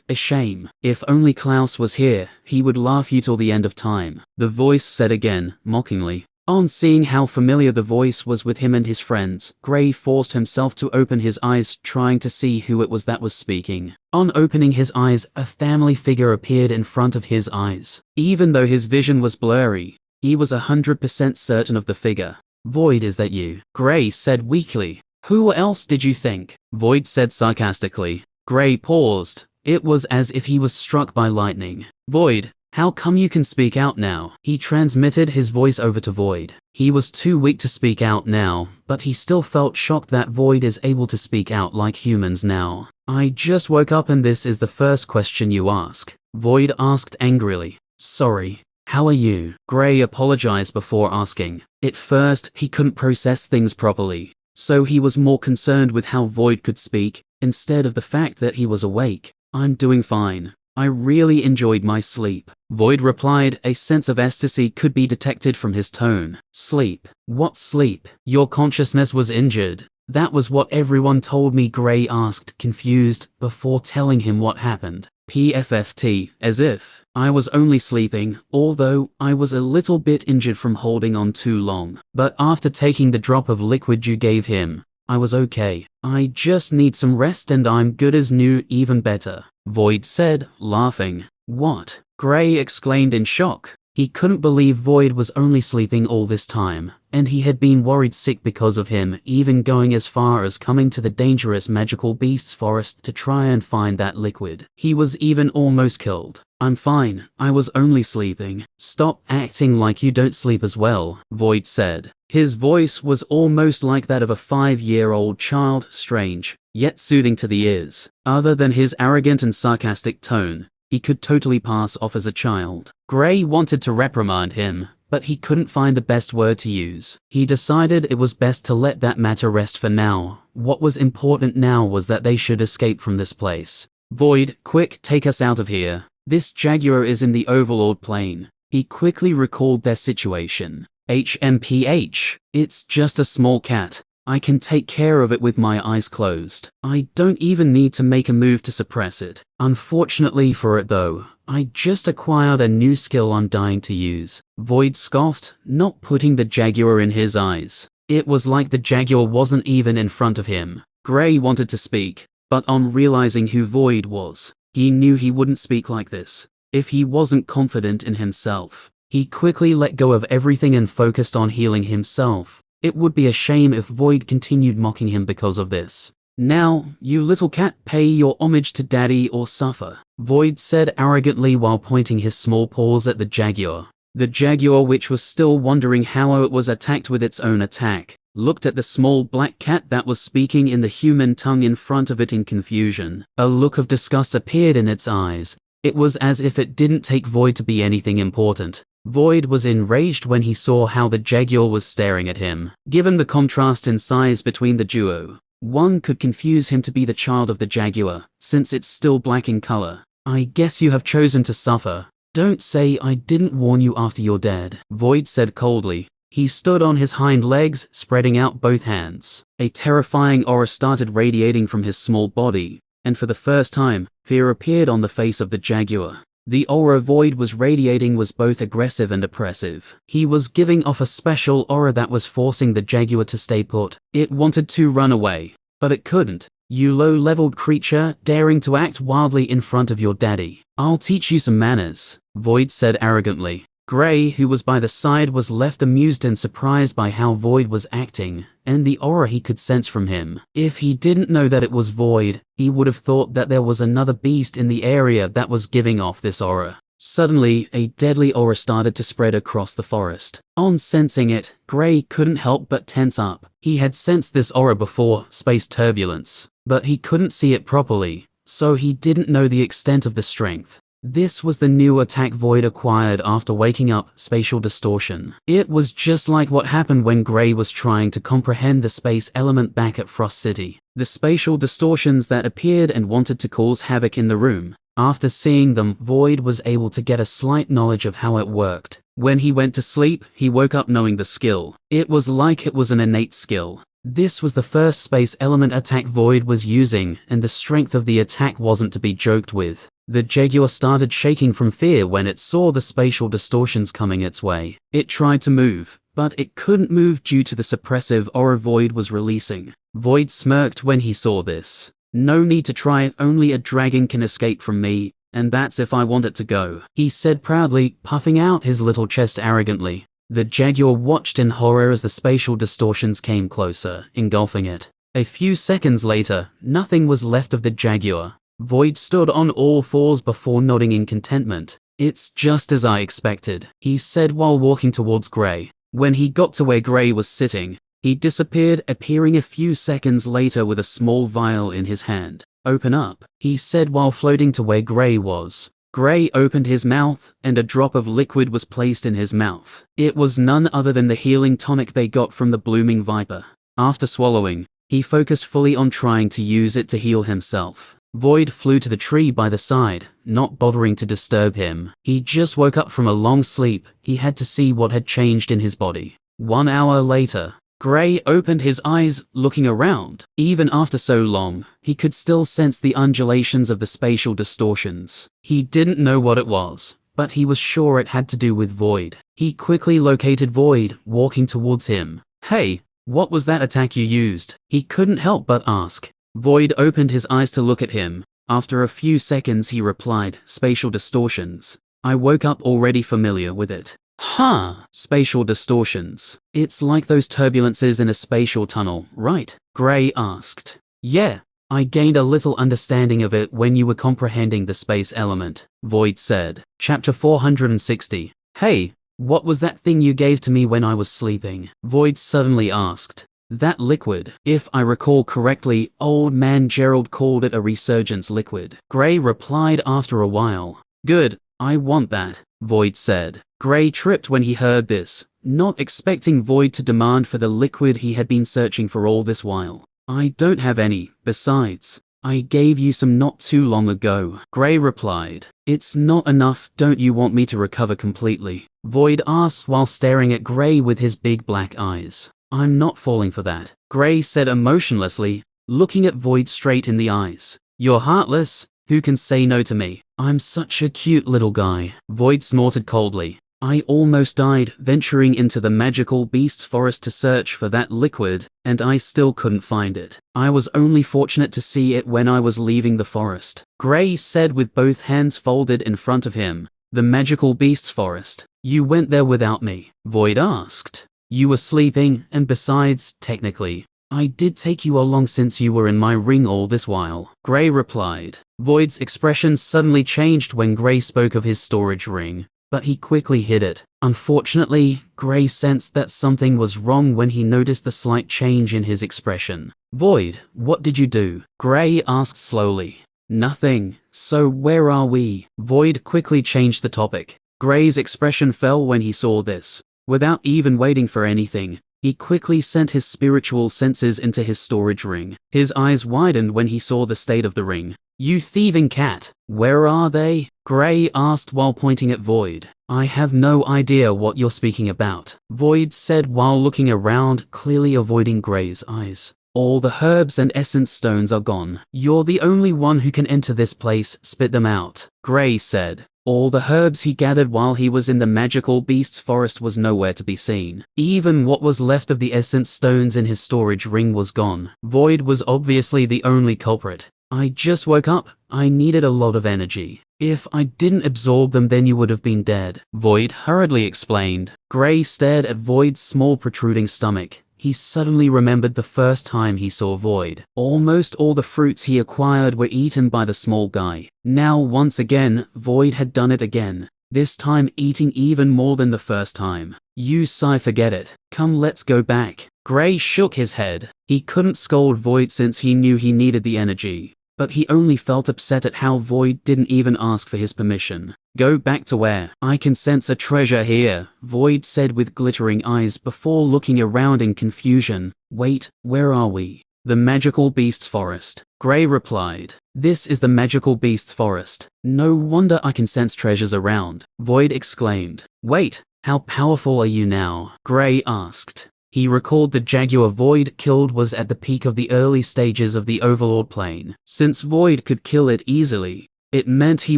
a shame. If only Klaus was here, he would laugh you till the end of time, the voice said again, mockingly. On seeing how familiar the voice was with him and his friends, Gray forced himself to open his eyes, trying to see who it was that was speaking. On opening his eyes, a family figure appeared in front of his eyes. Even though his vision was blurry, he was 100% certain of the figure. Void, is that you? Gray said weakly. Who else did you think? Void said sarcastically. Gray paused. It was as if he was struck by lightning. Void, how come you can speak out now? He transmitted his voice over to Void. He was too weak to speak out now, but he still felt shocked that Void is able to speak out like humans now. I just woke up and this is the first question you ask. Void asked angrily. Sorry. How are you? Gray apologized before asking. At first, he couldn't process things properly, so he was more concerned with how Void could speak, instead of the fact that he was awake. I'm doing fine. I really enjoyed my sleep. Void replied. A sense of ecstasy could be detected from his tone. Sleep? What sleep? Your consciousness was injured. That was what everyone told me, Gray asked, confused, before telling him what happened. PFFT, as if I was only sleeping, although I was a little bit injured from holding on too long. But after taking the drop of liquid you gave him, I was okay. I just need some rest and I'm good as new, even better. Void said, laughing. What? Gray exclaimed in shock. He couldn't believe Void was only sleeping all this time, and he had been worried sick because of him, even going as far as coming to the dangerous magical beasts forest to try and find that liquid. He was even almost killed. I'm fine, I was only sleeping. Stop acting like you don't sleep as well, Void said. His voice was almost like that of a 5-year-old child, strange, yet soothing to the ears. Other than his arrogant and sarcastic tone, he could totally pass off as a child. Gray wanted to reprimand him, but he couldn't find the best word to use. He decided it was best to let that matter rest for now. What was important now was that they should escape from this place. Void, quick, take us out of here. This jaguar is in the overlord plane. He quickly recalled their situation. HMPH. It's just a small cat. I can take care of it with my eyes closed. I don't even need to make a move to suppress it. Unfortunately for it though, I just acquired a new skill I'm dying to use. Void scoffed, not putting the jaguar in his eyes. It was like the jaguar wasn't even in front of him. Gray wanted to speak, but on realizing who Void was, he knew he wouldn't speak like this if he wasn't confident in himself. He quickly let go of everything and focused on healing himself. It would be a shame if Void continued mocking him because of this. Now, you little cat, pay your homage to daddy or suffer, Void said arrogantly while pointing his small paws at the jaguar. The jaguar, which was still wondering how it was attacked with its own attack, looked at the small black cat that was speaking in the human tongue in front of it in confusion. A look of disgust appeared in its eyes. It was as if it didn't take Void to be anything important. Void was enraged when he saw how the jaguar was staring at him. Given the contrast in size between the duo, one could confuse him to be the child of the jaguar, since it's still black in color. I guess you have chosen to suffer. Don't say I didn't warn you after you're dead, Void said coldly. He stood on his hind legs, spreading out both hands. A terrifying aura started radiating from his small body, and for the first time, fear appeared on the face of the jaguar. The aura Void was radiating was both aggressive and oppressive. He was giving off a special aura that was forcing the Jaguar to stay put. It wanted to run away, but it couldn't. You low-leveled creature, daring to act wildly in front of your daddy. I'll teach you some manners, Void said arrogantly. Gray, who was by the side, was left amused and surprised by how Void was acting, and the aura he could sense from him. If he didn't know that it was Void, he would have thought that there was another beast in the area that was giving off this aura. Suddenly, a deadly aura started to spread across the forest. On sensing it, Gray couldn't help but tense up. He had sensed this aura before, space turbulence, but he couldn't see it properly, so he didn't know the extent of the strength. This was the new attack Void acquired after waking up, spatial distortion. It was just like what happened when Gray was trying to comprehend the space element back at Frost City. The spatial distortions that appeared and wanted to cause havoc in the room. After seeing them, Void was able to get a slight knowledge of how it worked. When he went to sleep, he woke up knowing the skill. It was like it was an innate skill. This was the first space element attack Void was using, and the strength of the attack wasn't to be joked with. The Jaguar started shaking from fear when it saw the spatial distortions coming its way. It tried to move, but it couldn't move due to the suppressive aura Void was releasing. Void smirked when he saw this. No need to try, only a dragon can escape from me, and that's if I want it to go, he said proudly, puffing out his little chest arrogantly. The Jaguar watched in horror as the spatial distortions came closer, engulfing it. A few seconds later, nothing was left of the Jaguar. Void stood on all fours before nodding in contentment. It's just as I expected, he said while walking towards Gray. When he got to where Gray was sitting, he disappeared, appearing a few seconds later with a small vial in his hand. Open up, he said while floating to where Gray was. Gray opened his mouth, and a drop of liquid was placed in his mouth. It was none other than the healing tonic they got from the blooming viper. After swallowing, he focused fully on trying to use it to heal himself. Void flew to the tree by the side, not bothering to disturb him. He just woke up from a long sleep. He had to see what had changed in his body. 1 hour later, Gray opened his eyes, looking around. Even after so long, he could still sense the undulations of the spatial distortions. He didn't know what it was, but he was sure it had to do with Void. He quickly located Void, walking towards him. Hey, what was that attack you used? He couldn't help but ask. Void opened his eyes to look at him. After a few seconds he replied, spatial distortions. I woke up already familiar with it. Huh, spatial distortions. It's like those turbulences in a spatial tunnel, right? Gray asked. Yeah, I gained a little understanding of it when you were comprehending the space element, Void said. Chapter 460. Hey, what was that thing you gave to me when I was sleeping? Void suddenly asked. That liquid. If I recall correctly, old man Gerald called it a resurgence liquid. Gray replied after a while. Good, I want that, Void said. Gray tripped when he heard this, not expecting Void to demand for the liquid he had been searching for all this while. I don't have any, besides, I gave you some not too long ago, Gray replied. It's not enough, don't you want me to recover completely? Void asked while staring at Gray with his big black eyes. I'm not falling for that, Gray said emotionlessly, looking at Void straight in the eyes. You're heartless, who can say no to me? I'm such a cute little guy, Void snorted coldly. I almost died venturing into the magical beast's forest to search for that liquid, and I still couldn't find it. I was only fortunate to see it when I was leaving the forest, Gray said with both hands folded in front of him. The magical beast's forest. You went there without me, Void asked. You were sleeping, and besides, technically, I did take you along since you were in my ring all this while, Gray replied. Void's expression suddenly changed when Gray spoke of his storage ring, but he quickly hid it. Unfortunately, Gray sensed that something was wrong when he noticed the slight change in his expression. Void, what did you do? Gray asked slowly. Nothing. So where are we? Void quickly changed the topic. Gray's expression fell when he saw this. Without even waiting for anything, he quickly sent his spiritual senses into his storage ring. His eyes widened when he saw the state of the ring. You thieving cat, where are they? Gray asked while pointing at Void. I have no idea what you're speaking about, Void said while looking around, clearly avoiding Gray's eyes. All the herbs and essence stones are gone. You're the only one who can enter this place, spit them out, Gray said. All the herbs he gathered while he was in the magical beast's forest was nowhere to be seen. Even what was left of the essence stones in his storage ring was gone. Void was obviously the only culprit. I just woke up. I needed a lot of energy. If I didn't absorb them, then you would have been dead, Void hurriedly explained. Gray stared at Void's small protruding stomach. He suddenly remembered the first time he saw Void. Almost all the fruits he acquired were eaten by the small guy. Now once again, Void had done it again. This time eating even more than the first time. You sigh, forget it. Come, let's go back. Gray shook his head. He couldn't scold Void since he knew he needed the energy. But he only felt upset at how Void didn't even ask for his permission. Go back to where? I can sense a treasure here, Void said with glittering eyes before looking around in confusion. Wait, where are we? The magical beast's forest, Gray replied. This is the magical beast's forest. No wonder I can sense treasures around, Void exclaimed. Wait, how powerful are you now? Gray asked. He recalled the jaguar Void killed was at the peak of the early stages of the overlord plane. Since Void could kill it easily, it meant he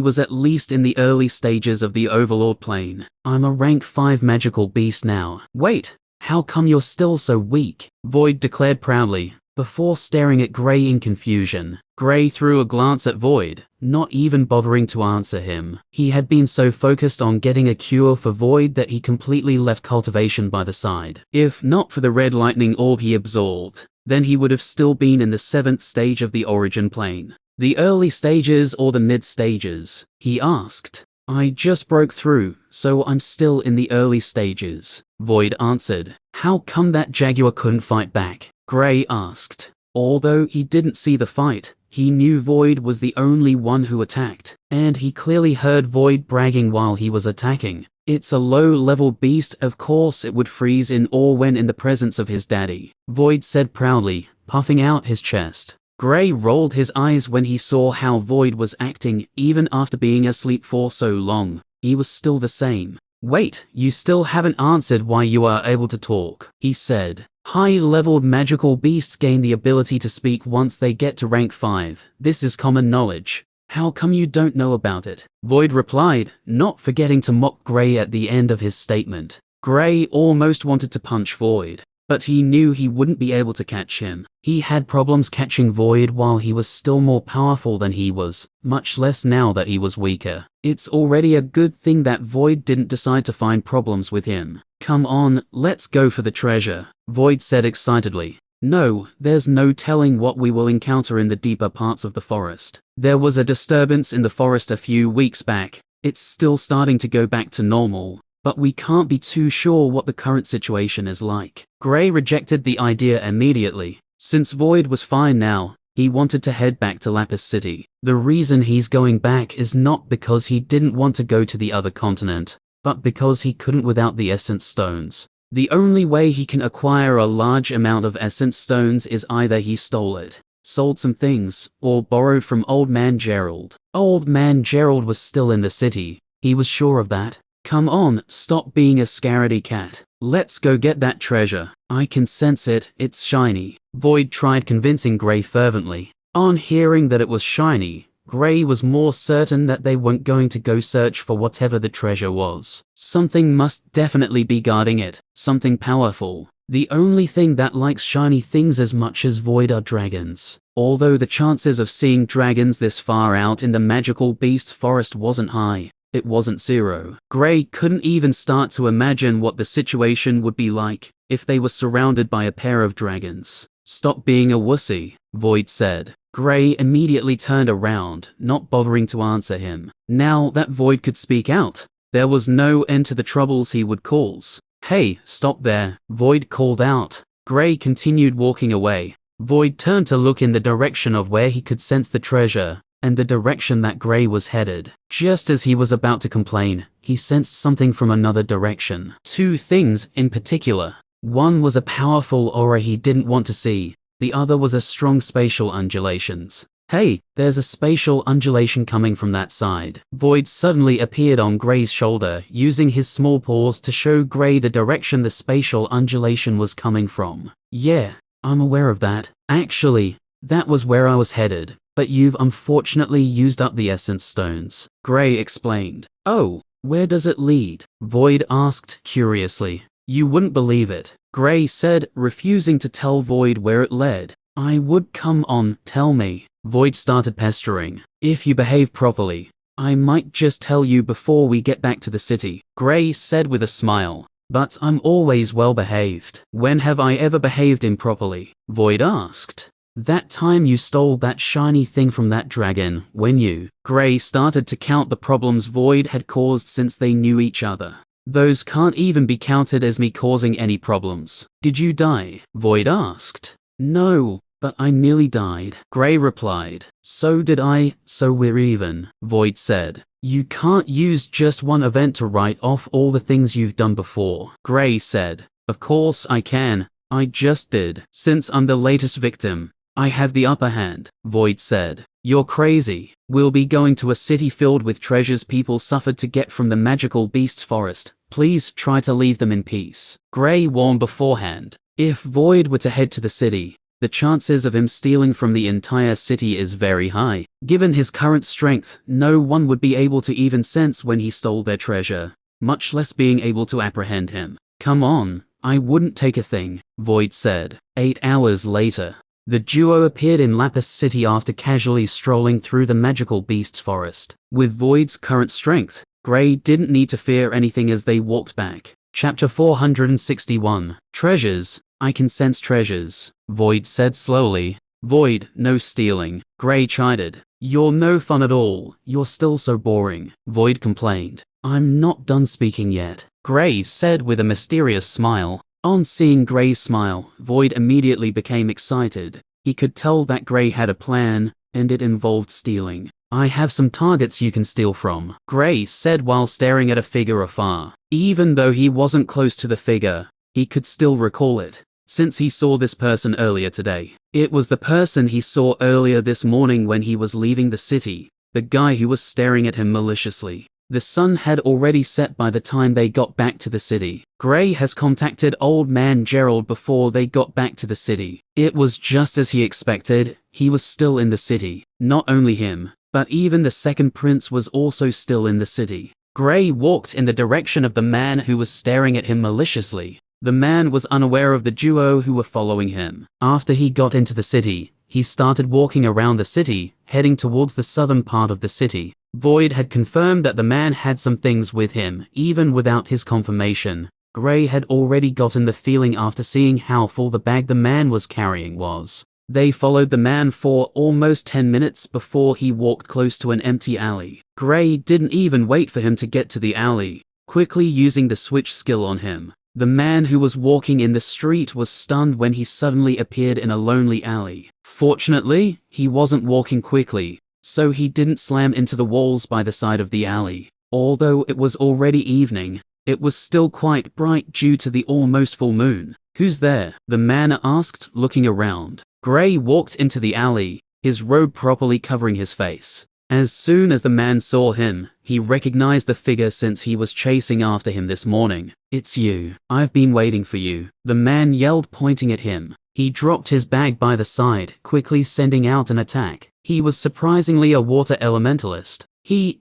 was at least in the early stages of the overlord plane. I'm a rank 5 magical beast now. Wait, how come you're still so weak? Void declared proudly, before staring at Gray in confusion. Gray threw a glance at Void, not even bothering to answer him. He had been so focused on getting a cure for Void that he completely left cultivation by the side. If not for the red lightning orb he absorbed, then he would have still been in the 7th stage of the origin plane. The early stages or the mid stages? He asked. I just broke through, so I'm still in the early stages, Void answered. How come that jaguar couldn't fight back? Gray asked. Although he didn't see the fight, he knew Void was the only one who attacked, and he clearly heard Void bragging while he was attacking. It's a low-level beast, of course it would freeze in awe when in the presence of his daddy, Void said proudly, puffing out his chest. Gray rolled his eyes when he saw how Void was acting. Even after being asleep for so long, he was still the same. Wait, you still haven't answered why you are able to talk, he said. High-leveled magical beasts gain the ability to speak once they get to rank 5. This is common knowledge. How come you don't know about it? Void replied, not forgetting to mock Gray at the end of his statement. Gray almost wanted to punch Void, but he knew he wouldn't be able to catch him. He had problems catching Void while he was still more powerful than he was, much less now that he was weaker. It's already a good thing that Void didn't decide to find problems with him. Come on, let's go for the treasure, Void said excitedly. No, there's no telling what we will encounter in the deeper parts of the forest. There was a disturbance in the forest a few weeks back. It's still starting to go back to normal, but we can't be too sure what the current situation is like. Gray rejected the idea immediately. Since Void was fine now, he wanted to head back to Lapis City. The reason he's going back is not because he didn't want to go to the other continent, but because he couldn't without the essence stones. The only way he can acquire a large amount of essence stones is either he stole it, sold some things, or borrowed from Old Man Gerald. Old Man Gerald was still in the city. He was sure of that. Come on, stop being a scaredy cat. Let's go get that treasure. I can sense it, it's shiny. Void tried convincing Gray fervently. On hearing that it was shiny, Gray was more certain that they weren't going to go search for whatever the treasure was. Something must definitely be guarding it, something powerful. The only thing that likes shiny things as much as Void are dragons. Although the chances of seeing dragons this far out in the magical beast's forest wasn't high, it wasn't zero. Gray couldn't even start to imagine what the situation would be like if they were surrounded by a pair of dragons. Stop being a wussy, Void said. Gray immediately turned around, not bothering to answer him. Now that Void could speak out, there was no end to the troubles he would cause. Hey, stop there, Void called out. Gray continued walking away. Void turned to look in the direction of where he could sense the treasure, and the direction that Gray was headed. Just as he was about to complain, he sensed something from another direction. Two things in particular. One was a powerful aura he didn't want to see. The other was a strong spatial undulations. Hey, there's a spatial undulation coming from that side. Void suddenly appeared on Gray's shoulder, using his small paws to show Gray the direction the spatial undulation was coming from. Yeah, I'm aware of that. Actually, That was where I was headed, but you've unfortunately used up the essence stones, Gray explained. Oh, where does it lead? Void asked curiously. You wouldn't believe it, Gray said, refusing to tell Void where it led. I would. Come on, tell me. Void started pestering. If you behave properly, I might just tell you before we get back to the city, Gray said with a smile. But I'm always well behaved. When have I ever behaved improperly? Void asked. That time you stole that shiny thing from that dragon, when you. Gray started to count the problems Void had caused since they knew each other. Those can't even be counted as me causing any problems. Did you die? Void asked. No, but I nearly died, Gray replied. So did I, so we're even, Void said. You can't use just one event to write off all the things you've done before, Gray said. Of course I can, I just did. Since I'm the latest victim, I have the upper hand, Void said. You're crazy. We'll be going to a city filled with treasures people suffered to get from the magical beast's forest. Please try to leave them in peace. Gray warned beforehand. If Void were to head to the city, the chances of him stealing from the entire city is very high. Given his current strength, no one would be able to even sense when he stole their treasure, much less being able to apprehend him. Come on, I wouldn't take a thing, Void said. 8 hours later, the duo appeared in Lapis City after casually strolling through the magical beast's forest. With Void's current strength, Gray didn't need to fear anything as they walked back. Chapter 461. Treasures. I can sense treasures, Void said slowly. Void, no stealing, Gray chided. You're no fun at all, you're still so boring, Void complained. I'm not done speaking yet, Gray said with a mysterious smile. On seeing Gray's smile, Void immediately became excited. He could tell that Gray had a plan, and it involved stealing. I have some targets you can steal from, Gray said while staring at a figure afar. Even though he wasn't close to the figure, he could still recall it, since he saw this person earlier today. It was the person he saw earlier this morning when he was leaving the city, the guy who was staring at him maliciously. The sun had already set by the time they got back to the city. Gray has contacted Old Man Gerald before they got back to the city. It was just as he expected, he was still in the city. Not only him, but even the second prince was also still in the city. Gray walked in the direction of the man who was staring at him maliciously. The man was unaware of the duo who were following him. After he got into the city, he started walking around the city, heading towards the southern part of the city. Void had confirmed that the man had some things with him, even without his confirmation. Gray had already gotten the feeling after seeing how full the bag the man was carrying was. They followed the man for almost 10 minutes before he walked close to an empty alley. Gray didn't even wait for him to get to the alley, quickly using the switch skill on him. The man who was walking in the street was stunned when he suddenly appeared in a lonely alley. Fortunately, he wasn't walking quickly, so he didn't slam into the walls by the side of the alley. Although it was already evening, it was still quite bright due to the almost full moon. Who's there? The man asked, looking around. Gray walked into the alley, his robe properly covering his face. As soon as the man saw him, he recognized the figure since he was chasing after him this morning. It's you. I've been waiting for you, the man yelled, pointing at him. He dropped his bag by the side, quickly sending out an attack. He was surprisingly a water elementalist.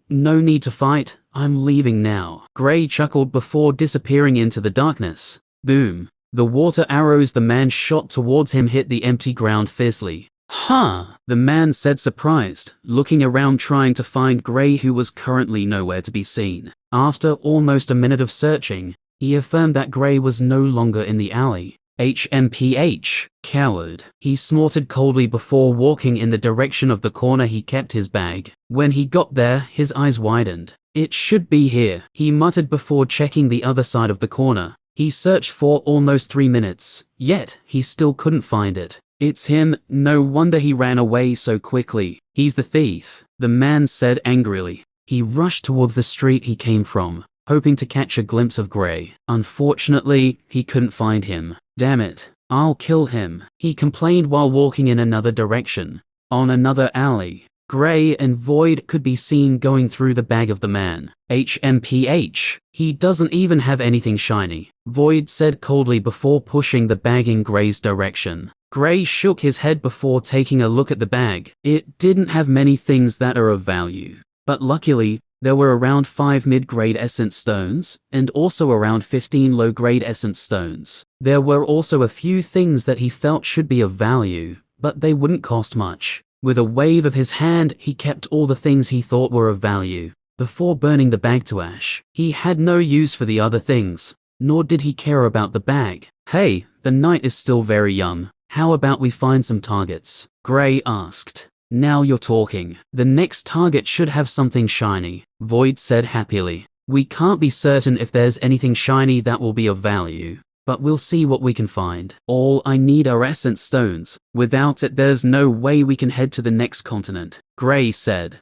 No need to fight, I'm leaving now. Gray chuckled before disappearing into the darkness. Boom. The water arrows the man shot towards him hit the empty ground fiercely. Huh, the man said, surprised, looking around trying to find Gray, who was currently nowhere to be seen. After almost a minute of searching, he affirmed that Gray was no longer in the alley. HMPH, coward. He snorted coldly before walking in the direction of the corner he kept his bag. When he got there, his eyes widened. It should be here, he muttered before checking the other side of the corner. He searched for almost 3 minutes, yet he still couldn't find it. It's him, no wonder he ran away so quickly. He's the thief, the man said angrily. He rushed towards the street he came from, hoping to catch a glimpse of Gray. Unfortunately, he couldn't find him. Damn it, I'll kill him, he complained while walking in another direction. On another alley, Gray and Void could be seen going through the bag of the man. HMPH, he doesn't even have anything shiny, Void said coldly before pushing the bag in Gray's direction. Gray shook his head before taking a look at the bag. It didn't have many things that are of value. But luckily, there were around 5 mid-grade essence stones, and also around 15 low-grade essence stones. There were also a few things that he felt should be of value, but they wouldn't cost much. With a wave of his hand, he kept all the things he thought were of value. Before burning the bag to ash, he had no use for the other things, nor did he care about the bag. Hey, the night is still very young. How about we find some targets? Gray asked. Now you're talking. The next target should have something shiny, Void said happily. We can't be certain if there's anything shiny that will be of value, but we'll see what we can find. All I need are essence stones. Without it, there's no way we can head to the next continent, Gray said.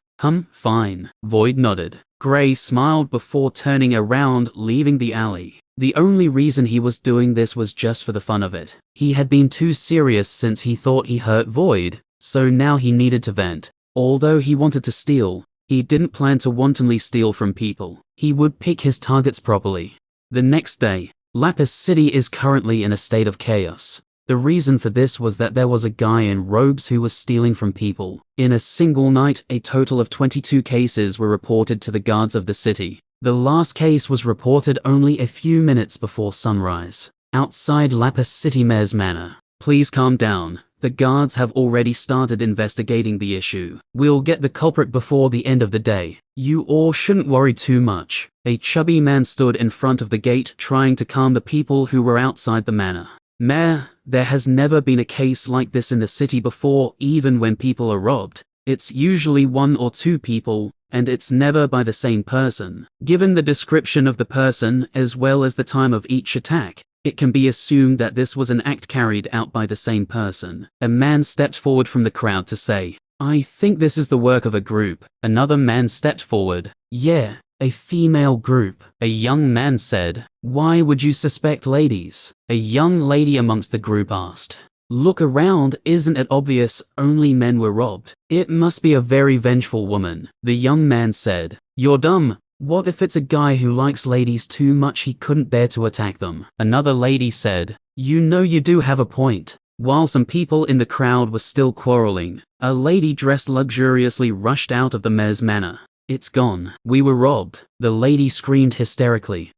Fine. Void nodded. Gray smiled before turning around, leaving the alley. The only reason he was doing this was just for the fun of it. He had been too serious since he thought he hurt Void, so now he needed to vent. Although he wanted to steal, he didn't plan to wantonly steal from people. He would pick his targets properly. The next day, Lapis City is currently in a state of chaos. The reason for this was that there was a guy in robes who was stealing from people. In a single night, a total of 22 cases were reported to the guards of the city. The last case was reported only a few minutes before sunrise. Outside Lapis City Mayor's Manor. Please calm down. The guards have already started investigating the issue. We'll get the culprit before the end of the day. You all shouldn't worry too much. A chubby man stood in front of the gate trying to calm the people who were outside the manor. Mayor, there has never been a case like this in the city before. Even when people are robbed, it's usually 1 or 2 people, and it's never by the same person. Given the description of the person, as well as the time of each attack, it can be assumed that this was an act carried out by the same person. A man stepped forward from the crowd to say, I think this is the work of a group. Another man stepped forward. Yeah, a female group. A young man said, why would you suspect ladies? A young lady amongst the group asked. Look around, isn't it obvious only men were robbed? It must be a very vengeful woman. The young man said, you're dumb. What if it's a guy who likes ladies too much he couldn't bear to attack them? Another lady said, you know you do have a point. While some people in the crowd were still quarreling, a lady dressed luxuriously rushed out of the mayor's manor. It's gone. We were robbed. The lady screamed hysterically.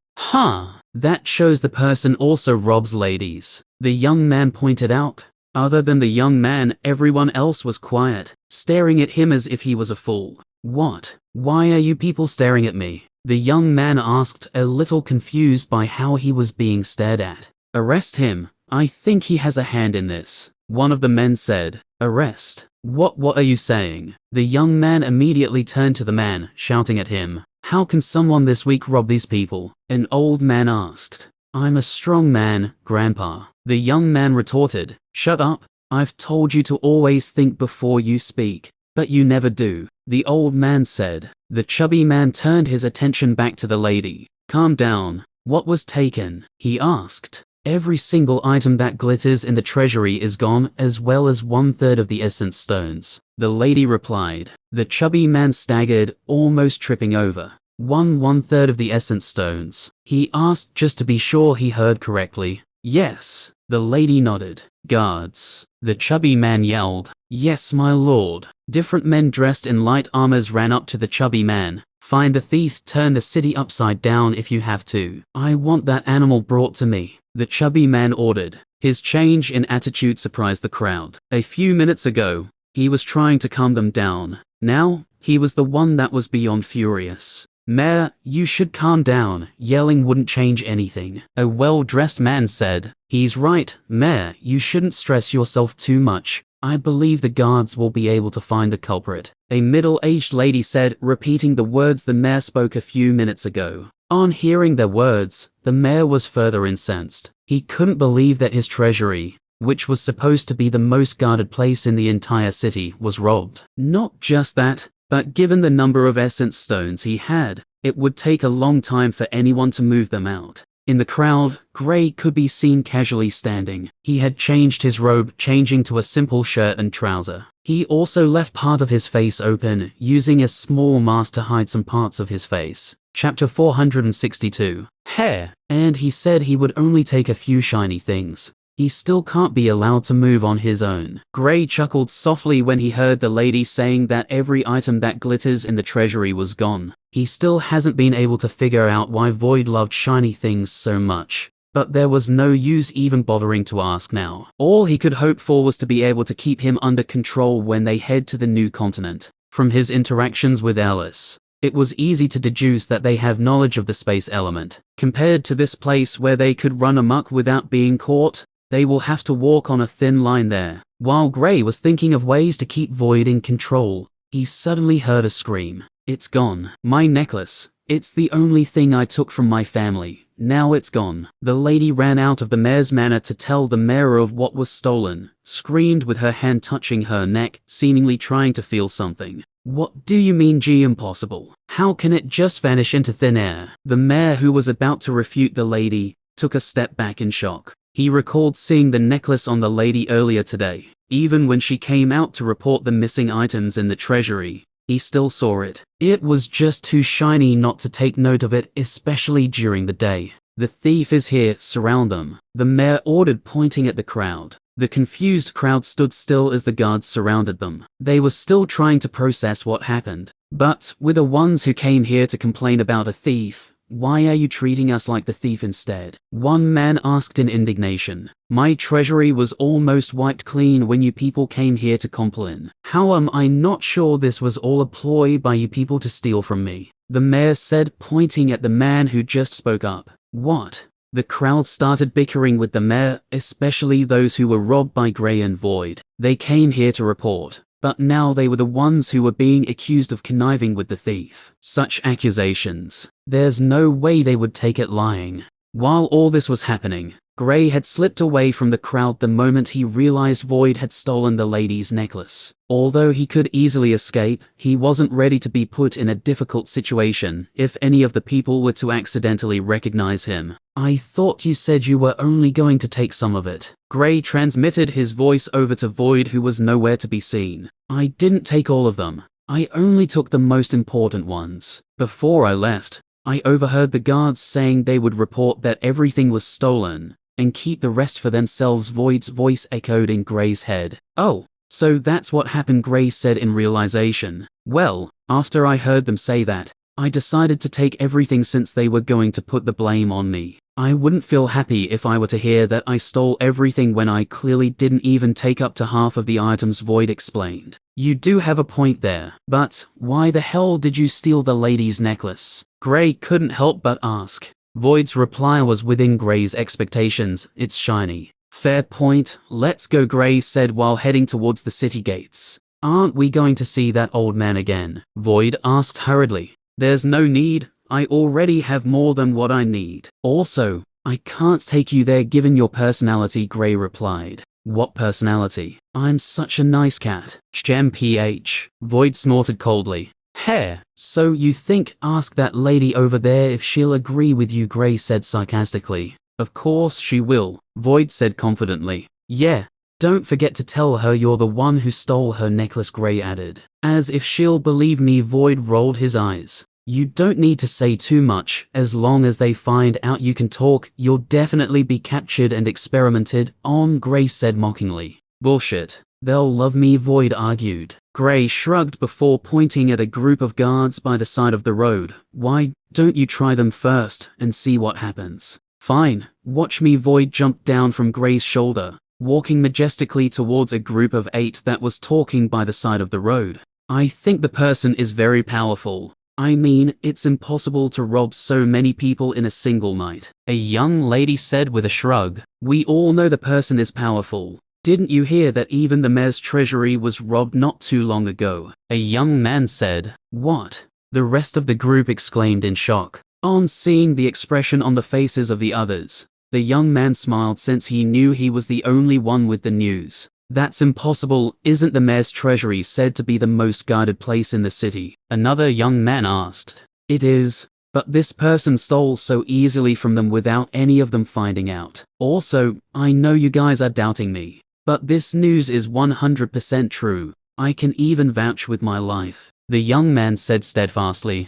That shows the person also robs ladies. The young man pointed out. Other than the young man, everyone else was quiet, staring at him as if he was a fool. What? Why are you people staring at me? The young man asked, a little confused by how he was being stared at. Arrest him. I think he has a hand in this. One of the men said. Arrest? What are you saying? The young man immediately turned to the man, shouting at him. How can someone this weak rob these people? An old man asked. I'm a strong man, Grandpa. The young man retorted. Shut up. I've told you to always think before you speak, but you never do. The old man said. The chubby man turned his attention back to the lady. Calm down. What was taken? He asked. Every single item that glitters in the treasury is gone, as well as 1/3 of the essence stones. The lady replied. The chubby man staggered, almost tripping over. 1/3 of the essence stones? He asked just to be sure he heard correctly. Yes. The lady nodded. Guards. The chubby man yelled. Yes, my lord. Different men dressed in light armors ran up to the chubby man. Find the thief, turn the city upside down if you have to. I want that animal brought to me, the chubby man ordered. His change in attitude surprised the crowd. A few minutes ago, he was trying to calm them down. Now, he was the one that was beyond furious. Mayor, you should calm down. Yelling wouldn't change anything. A well-dressed man said. He's right, Mayor, you shouldn't stress yourself too much. I believe the guards will be able to find the culprit. A middle-aged lady said, repeating the words the mayor spoke a few minutes ago. On hearing their words, the mayor was further incensed. He couldn't believe that his treasury, which was supposed to be the most guarded place in the entire city, was robbed. Not just that, but given the number of essence stones he had, it would take a long time for anyone to move them out. In the crowd, Gray could be seen casually standing. He had changed his robe, changing to a simple shirt and trouser. He also left part of his face open, using a small mask to hide some parts of his face. Chapter 462. Hair. And he said he would only take a few shiny things. He still can't be allowed to move on his own. Gray chuckled softly when he heard the lady saying that every item that glitters in the treasury was gone. He still hasn't been able to figure out why Void loved shiny things so much. But there was no use even bothering to ask now. All he could hope for was to be able to keep him under control when they head to the new continent. From his interactions with Ellis, it was easy to deduce that they have knowledge of the space element. Compared to this place where they could run amok without being caught, they will have to walk on a thin line there. While Gray was thinking of ways to keep Void in control, he suddenly heard a scream. It's gone. My necklace. It's the only thing I took from my family. Now it's gone. The lady ran out of the mayor's manor to tell the mayor of what was stolen, screamed with her hand touching her neck, seemingly trying to feel something. What do you mean, G? Impossible. How can it just vanish into thin air? The mayor, who was about to refute the lady, took a step back in shock. He recalled seeing the necklace on the lady earlier today. Even when she came out to report the missing items in the treasury, he still saw it. It was just too shiny not to take note of it, especially during the day. The thief is here, surround them, the mayor ordered, pointing at the crowd. The confused crowd stood still as the guards surrounded them. They were still trying to process what happened. But we're the ones who came here to complain about a thief. Why are you treating us like the thief instead? One man asked in indignation. My treasury was almost wiped clean when you people came here to complain. How am I not sure this was all a ploy by you people to steal from me? The mayor said, pointing at the man who just spoke up. What? The crowd started bickering with the mayor, especially those who were robbed by Gray and Void. They came here to report. But now they were the ones who were being accused of conniving with the thief. Such accusations. There's no way they would take it lying. While all this was happening, Gray had slipped away from the crowd the moment he realized Void had stolen the lady's necklace. Although he could easily escape, he wasn't ready to be put in a difficult situation if any of the people were to accidentally recognize him. I thought you said you were only going to take some of it. Gray transmitted his voice over to Void, who was nowhere to be seen. I didn't take all of them. I only took the most important ones. Before I left, I overheard the guards saying they would report that everything was stolen and keep the rest for themselves. Void's voice echoed in Gray's head. Oh, so that's what happened, Gray said in realization. Well, after I heard them say that, I decided to take everything since they were going to put the blame on me. I wouldn't feel happy if I were to hear that I stole everything when I clearly didn't even take up to half of the items, Void explained. You do have a point there, but why the hell did you steal the lady's necklace? Gray couldn't help but ask. Void's reply was within Gray's expectations. It's shiny. Fair point. Let's go, Gray said while heading towards the city gates. Aren't we going to see that old man again? Void asked hurriedly. There's no need. I already have more than what I need. Also, I can't take you there given your personality, Gray replied. What personality? I'm such a nice cat. Gem PH. Void snorted coldly. Hair. So you think, ask that lady over there if she'll agree with you, Gray said sarcastically. Of course she will, Void said confidently. Yeah, don't forget to tell her you're the one who stole her necklace, Gray added. As if she'll believe me, Void rolled his eyes. You don't need to say too much. As long as they find out you can talk, you'll definitely be captured and experimented on, Gray said mockingly. Bullshit. They'll love me, Void argued. Gray shrugged before pointing at a group of guards by the side of the road. Why don't you try them first and see what happens? Fine, watch me. Void jumped down from Gray's shoulder, walking majestically towards a group of 8 that was talking by the side of the road. I think the person is very powerful. I mean, it's impossible to rob so many people in a single night. A young lady said with a shrug. We all know the person is powerful. Didn't you hear that even the mayor's treasury was robbed not too long ago? A young man said. What? The rest of the group exclaimed in shock. On seeing the expression on the faces of the others, the young man smiled since he knew he was the only one with the news. That's impossible. Isn't the mayor's treasury said to be the most guarded place in the city? Another young man asked. It is. But this person stole so easily from them without any of them finding out. Also, I know you guys are doubting me, but this news is 100% true. I can even vouch with my life. The young man said steadfastly.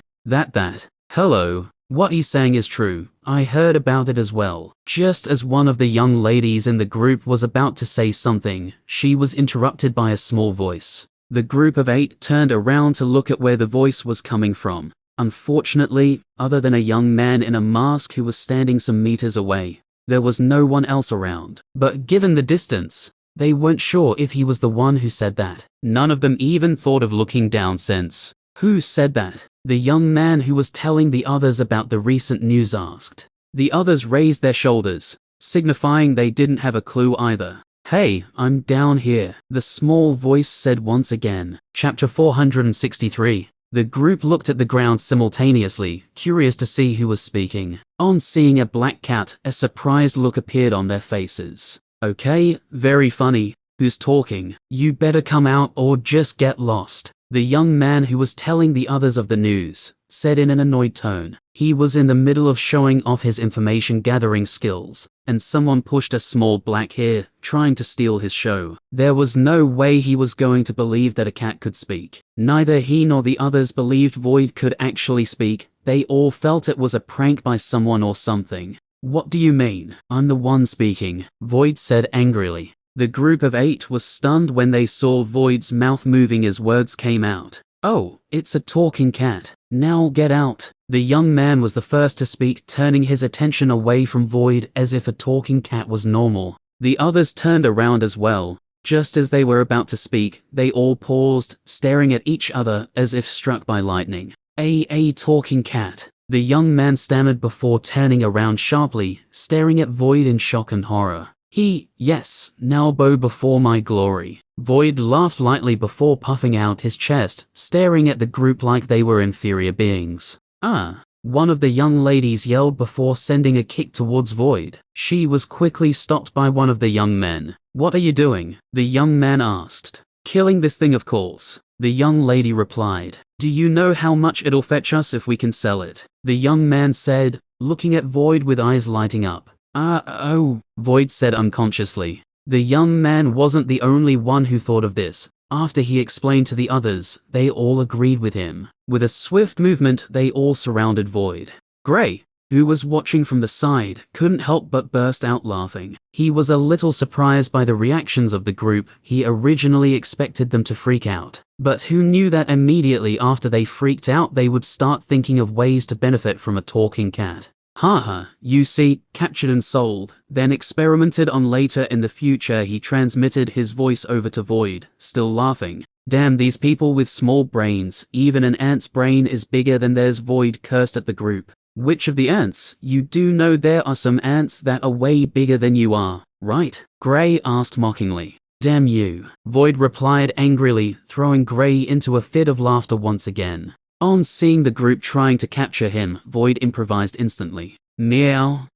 Hello. What he's saying is true. I heard about it as well. Just as one of the young ladies in the group was about to say something, she was interrupted by a small voice. The group of 8 turned around to look at where the voice was coming from. Unfortunately, other than a young man in a mask who was standing some meters away, there was no one else around. But given the distance, they weren't sure if he was the one who said that. None of them even thought of looking down since. Who said that? The young man who was telling the others about the recent news asked. The others raised their shoulders, signifying they didn't have a clue either. Hey, I'm down here, the small voice said once again. Chapter 463. The group looked at the ground simultaneously, curious to see who was speaking. On seeing a black cat, a surprised look appeared on their faces. Okay, very funny. Who's talking? You better come out or just get lost. The young man who was telling the others of the news said in an annoyed tone. He was in the middle of showing off his information gathering skills, and someone pushed a small black hair, trying to steal his show. There was no way he was going to believe that a cat could speak. Neither he nor the others believed Void could actually speak. They all felt it was a prank by someone or something. What do you mean? I'm the one speaking, Void said angrily. The group of 8 was stunned when they saw Void's mouth moving as words came out. Oh, it's a talking cat. Now get out. The young man was the first to speak, turning his attention away from Void as if a talking cat was normal. The others turned around as well. Just as they were about to speak, they all paused, staring at each other as if struck by lightning. A talking cat. The young man stammered before turning around sharply, staring at Void in shock and horror. Yes, now bow before my glory. Void laughed lightly before puffing out his chest, staring at the group like they were inferior beings. One of the young ladies yelled before sending a kick towards Void. She was quickly stopped by one of the young men. What are you doing? The young man asked. Killing this thing, of course. The young lady replied. Do you know how much it'll fetch us if we can sell it? The young man said, looking at Void with eyes lighting up. Oh, Void said unconsciously. The young man wasn't the only one who thought of this. After he explained to the others, they all agreed with him. With a swift movement, they all surrounded Void. Gray, who was watching from the side, couldn't help but burst out laughing. He was a little surprised by the reactions of the group. He originally expected them to freak out. But who knew that immediately after they freaked out, they would start thinking of ways to benefit from a talking cat. Haha, you see, captured and sold, then experimented on later in the future. He transmitted his voice over to Void, still laughing. Damn these people with small brains, even an ant's brain is bigger than theirs. Void cursed at the group. Which of the ants? You do know there are some ants that are way bigger than you are, right? Gray asked mockingly. Damn you, Void replied angrily, throwing Gray into a fit of laughter once again. On seeing the group trying to capture him, Void improvised instantly. Meow.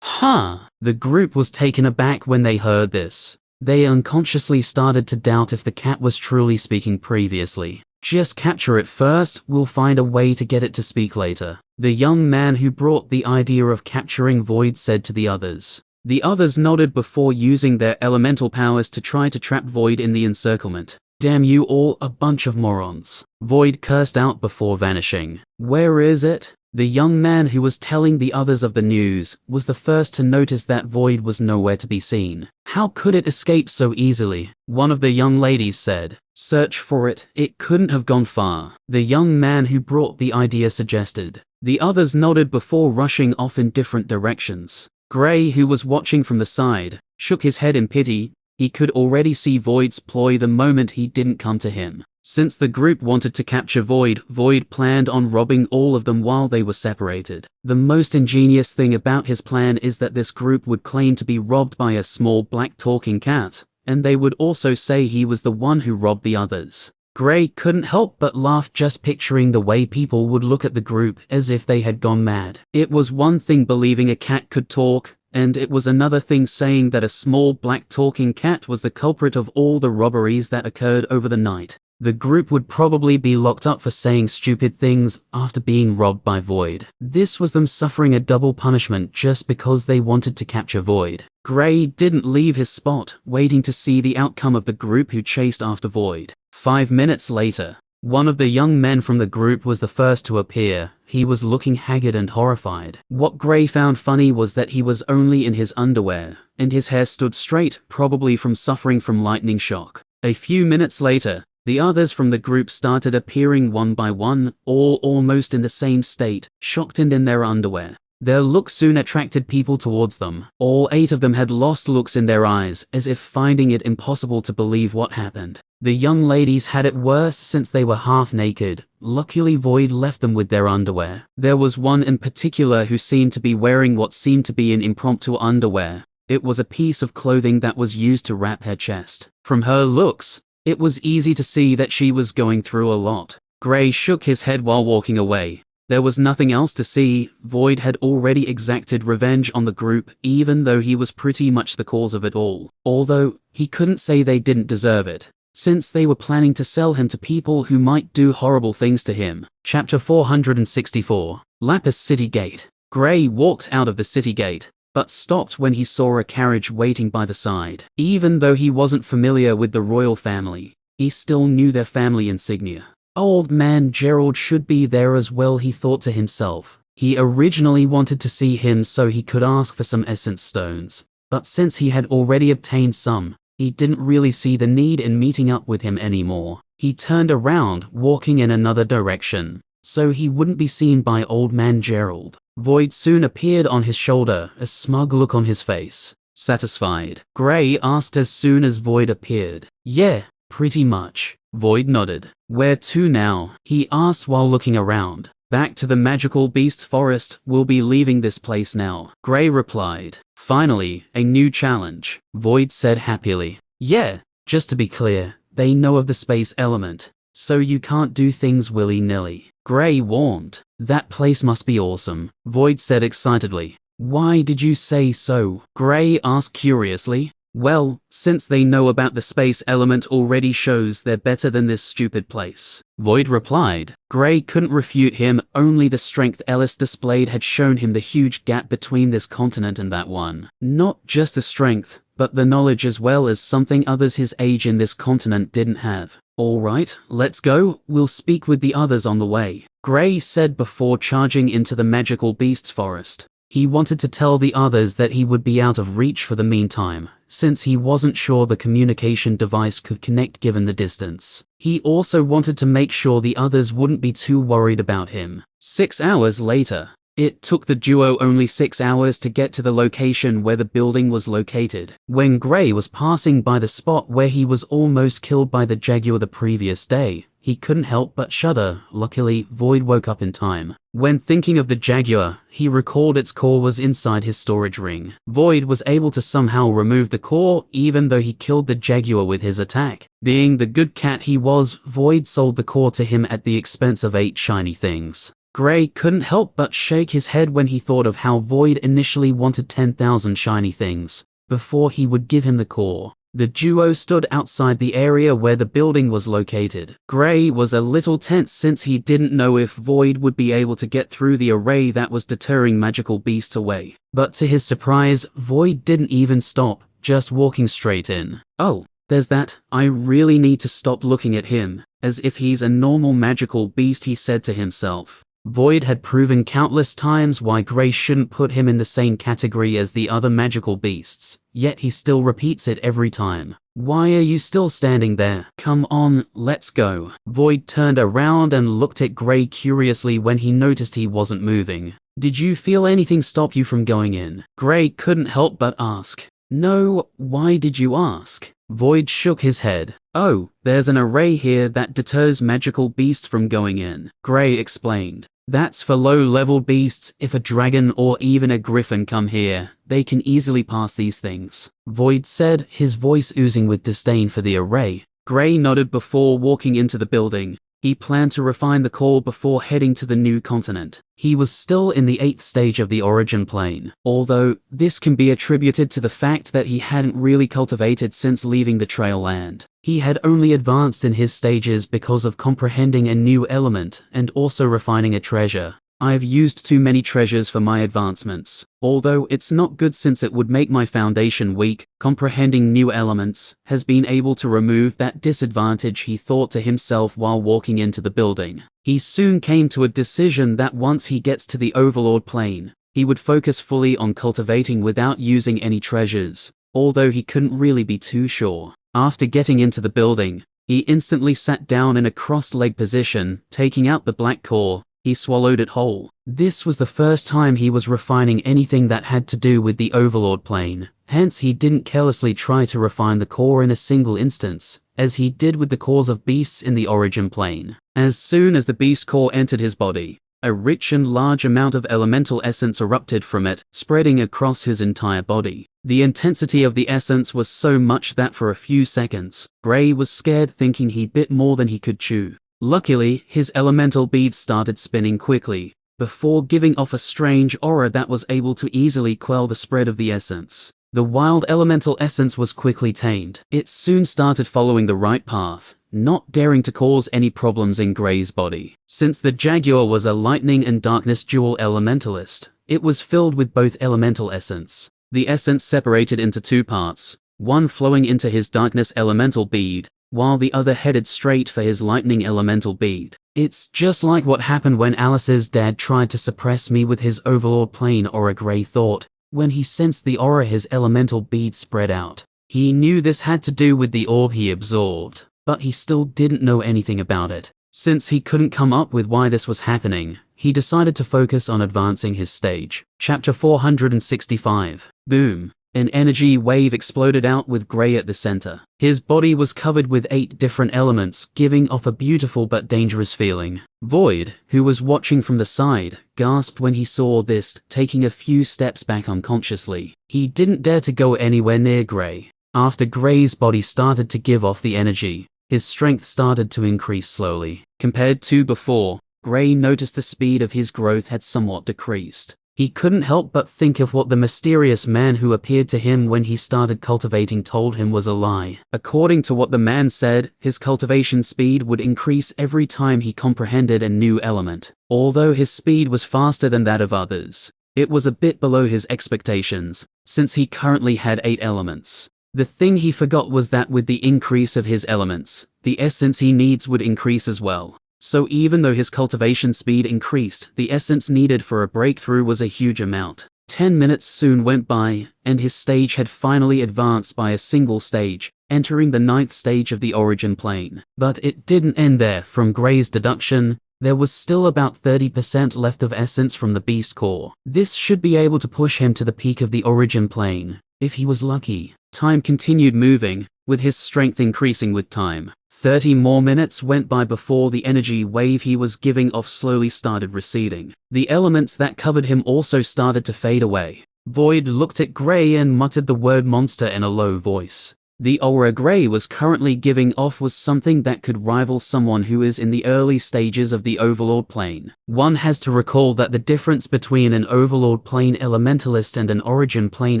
The group was taken aback when they heard this. They unconsciously started to doubt if the cat was truly speaking previously. Just capture it first, we'll find a way to get it to speak later. The young man who brought the idea of capturing Void said to the others. The others nodded before using their elemental powers to try to trap Void in the encirclement. Damn you all, a bunch of morons. Void cursed out before vanishing. Where is it? The young man who was telling the others of the news was the first to notice that Void was nowhere to be seen. How could it escape so easily? One of the young ladies said. Search for it. It couldn't have gone far. The young man who brought the idea suggested. The others nodded before rushing off in different directions. Gray, who was watching from the side, shook his head in pity. He could already see Void's ploy the moment he didn't come to him. Since the group wanted to capture Void, Void planned on robbing all of them while they were separated. The most ingenious thing about his plan is that this group would claim to be robbed by a small black talking cat, and they would also say he was the one who robbed the others. Gray couldn't help but laugh just picturing the way people would look at the group as if they had gone mad. It was one thing believing a cat could talk, and it was another thing saying that a small black talking cat was the culprit of all the robberies that occurred over the night. The group would probably be locked up for saying stupid things after being robbed by Void. This was them suffering a double punishment just because they wanted to capture Void. Gray didn't leave his spot, waiting to see the outcome of the group who chased after Void. 5 minutes later, One of the young men from the group was the first to appear. He was looking haggard and horrified. What Gray found funny was that he was only in his underwear, and his hair stood straight, probably from suffering from lightning shock. A few minutes later, the others from the group started appearing one by one, all almost in the same state, shocked and in their underwear. Their looks soon attracted people towards them. All 8 of them had lost looks in their eyes, as if finding it impossible to believe what happened. The young ladies had it worse since they were half naked. Luckily, Void left them with their underwear. There was one in particular who seemed to be wearing what seemed to be an impromptu underwear. It was a piece of clothing that was used to wrap her chest. From her looks, it was easy to see that she was going through a lot. Gray shook his head while walking away. There was nothing else to see. Void had already exacted revenge on the group, even though he was pretty much the cause of it all. Although, he couldn't say they didn't deserve it, since they were planning to sell him to people who might do horrible things to him. Chapter 464. Lapis City Gate. Gray walked out of the city gate, but stopped when he saw a carriage waiting by the side. Even though he wasn't familiar with the royal family, he still knew their family insignia. Old man Gerald should be there as well, he thought to himself. He originally wanted to see him so he could ask for some essence stones, but since he had already obtained some, he didn't really see the need in meeting up with him anymore. He turned around, walking in another direction, so he wouldn't be seen by old man Gerald. Void soon appeared on his shoulder, a smug look on his face. Satisfied? Gray asked as soon as Void appeared. Yeah, pretty much. Void nodded. Where to now? He asked while looking around. Back to the magical beasts forest. We'll be leaving this place now. Gray replied. Finally, a new challenge. Void said happily. Yeah, just to be clear, they know of the space element, so you can't do things willy-nilly. Gray warned. That place must be awesome. Void said excitedly. Why did you say so? Gray asked curiously. Well, since they know about the space element already shows they're better than this stupid place. Void replied. Gray couldn't refute him, only the strength Ellis displayed had shown him the huge gap between this continent and that one. Not just the strength, but the knowledge as well, as something others his age in this continent didn't have. Alright, let's go, we'll speak with the others on the way, Gray said before charging into the magical beasts forest. He wanted to tell the others that he would be out of reach for the meantime, since he wasn't sure the communication device could connect given the distance. He also wanted to make sure the others wouldn't be too worried about him. 6 hours later. It took the duo only 6 hours to get to the location where the building was located. When Gray was passing by the spot where he was almost killed by the jaguar the previous day, he couldn't help but shudder. Luckily, Void woke up in time. When thinking of the jaguar, he recalled its core was inside his storage ring. Void was able to somehow remove the core, even though he killed the jaguar with his attack. Being the good cat he was, Void sold the core to him at the expense of 8 shiny things. Gray couldn't help but shake his head when he thought of how Void initially wanted 10,000 shiny things before he would give him the core. The duo stood outside the area where the building was located. Gray was a little tense since he didn't know if Void would be able to get through the array that was deterring magical beasts away. But to his surprise, Void didn't even stop, just walking straight in. Oh, there's that. I really need to stop looking at him, as if he's a normal magical beast, he said to himself. Void had proven countless times why Gray shouldn't put him in the same category as the other magical beasts, yet he still repeats it every time. Why are you still standing there? Come on, let's go. Void turned around and looked at Gray curiously when he noticed he wasn't moving. Did you feel anything stop you from going in? Gray couldn't help but ask. No, why did you ask? Void shook his head. Oh, there's an array here that deters magical beasts from going in, Gray explained. That's for low-level beasts. If a dragon or even a griffin come here, they can easily pass these things, Void said, his voice oozing with disdain for the array. Gray nodded before walking into the building. He planned to refine the core before heading to the new continent. He was still in the 8th stage of the origin plane, although this can be attributed to the fact that he hadn't really cultivated since leaving the Trail Land. He had only advanced in his stages because of comprehending a new element and also refining a treasure. I've used too many treasures for my advancements. Although it's not good since it would make my foundation weak, comprehending new elements has been able to remove that disadvantage, he thought to himself while walking into the building. He soon came to a decision that once he gets to the overlord plane, he would focus fully on cultivating without using any treasures, although he couldn't really be too sure. After getting into the building, he instantly sat down in a crossed leg position, taking out the black core. He swallowed it whole. This was the first time he was refining anything that had to do with the overlord plane, hence he didn't carelessly try to refine the core in a single instance, as he did with the cores of beasts in the origin plane. As soon as the beast core entered his body, a rich and large amount of elemental essence erupted from it, spreading across his entire body. The intensity of the essence was so much that for a few seconds, Gray was scared, thinking he bit more than he could chew. Luckily, his elemental beads started spinning quickly, before giving off a strange aura that was able to easily quell the spread of the essence. The wild elemental essence was quickly tamed. It soon started following the right path, not daring to cause any problems in Gray's body. Since the Jaguar was a lightning and darkness dual elementalist, it was filled with both elemental essence. The essence separated into two parts, one flowing into his darkness elemental bead, while the other headed straight for his lightning elemental bead. It's just like what happened when Alice's dad tried to suppress me with his overlord plane aura, Gray thought, when he sensed the aura his elemental bead spread out. He knew this had to do with the orb he absorbed, but he still didn't know anything about it. Since he couldn't come up with why this was happening, he decided to focus on advancing his stage. Chapter 465. Boom. An energy wave exploded out with Gray at the center. His body was covered with 8 different elements, giving off a beautiful but dangerous feeling. Void, who was watching from the side, gasped when he saw this, taking a few steps back unconsciously. He didn't dare to go anywhere near Gray. After Gray's body started to give off the energy, his strength started to increase slowly. Compared to before, Gray noticed the speed of his growth had somewhat decreased. He couldn't help but think of what the mysterious man who appeared to him when he started cultivating told him was a lie. According to what the man said, his cultivation speed would increase every time he comprehended a new element. Although his speed was faster than that of others, it was a bit below his expectations, since he currently had 8 elements. The thing he forgot was that with the increase of his elements, the essence he needs would increase as well. So even though his cultivation speed increased, the essence needed for a breakthrough was a huge amount. 10 minutes soon went by, and his stage had finally advanced by a single stage, entering the 9th stage of the origin plane. But it didn't end there. From Gray's deduction, there was still about 30% left of essence from the beast core. This should be able to push him to the peak of the origin plane, if he was lucky. Time continued moving, with his strength increasing with time. 30 more minutes went by before the energy wave he was giving off slowly started receding. The elements that covered him also started to fade away. Void looked at Gray and muttered the word monster in a low voice. The aura Gray was currently giving off was something that could rival someone who is in the early stages of the overlord plane. One has to recall that the difference between an overlord plane elementalist and an origin plane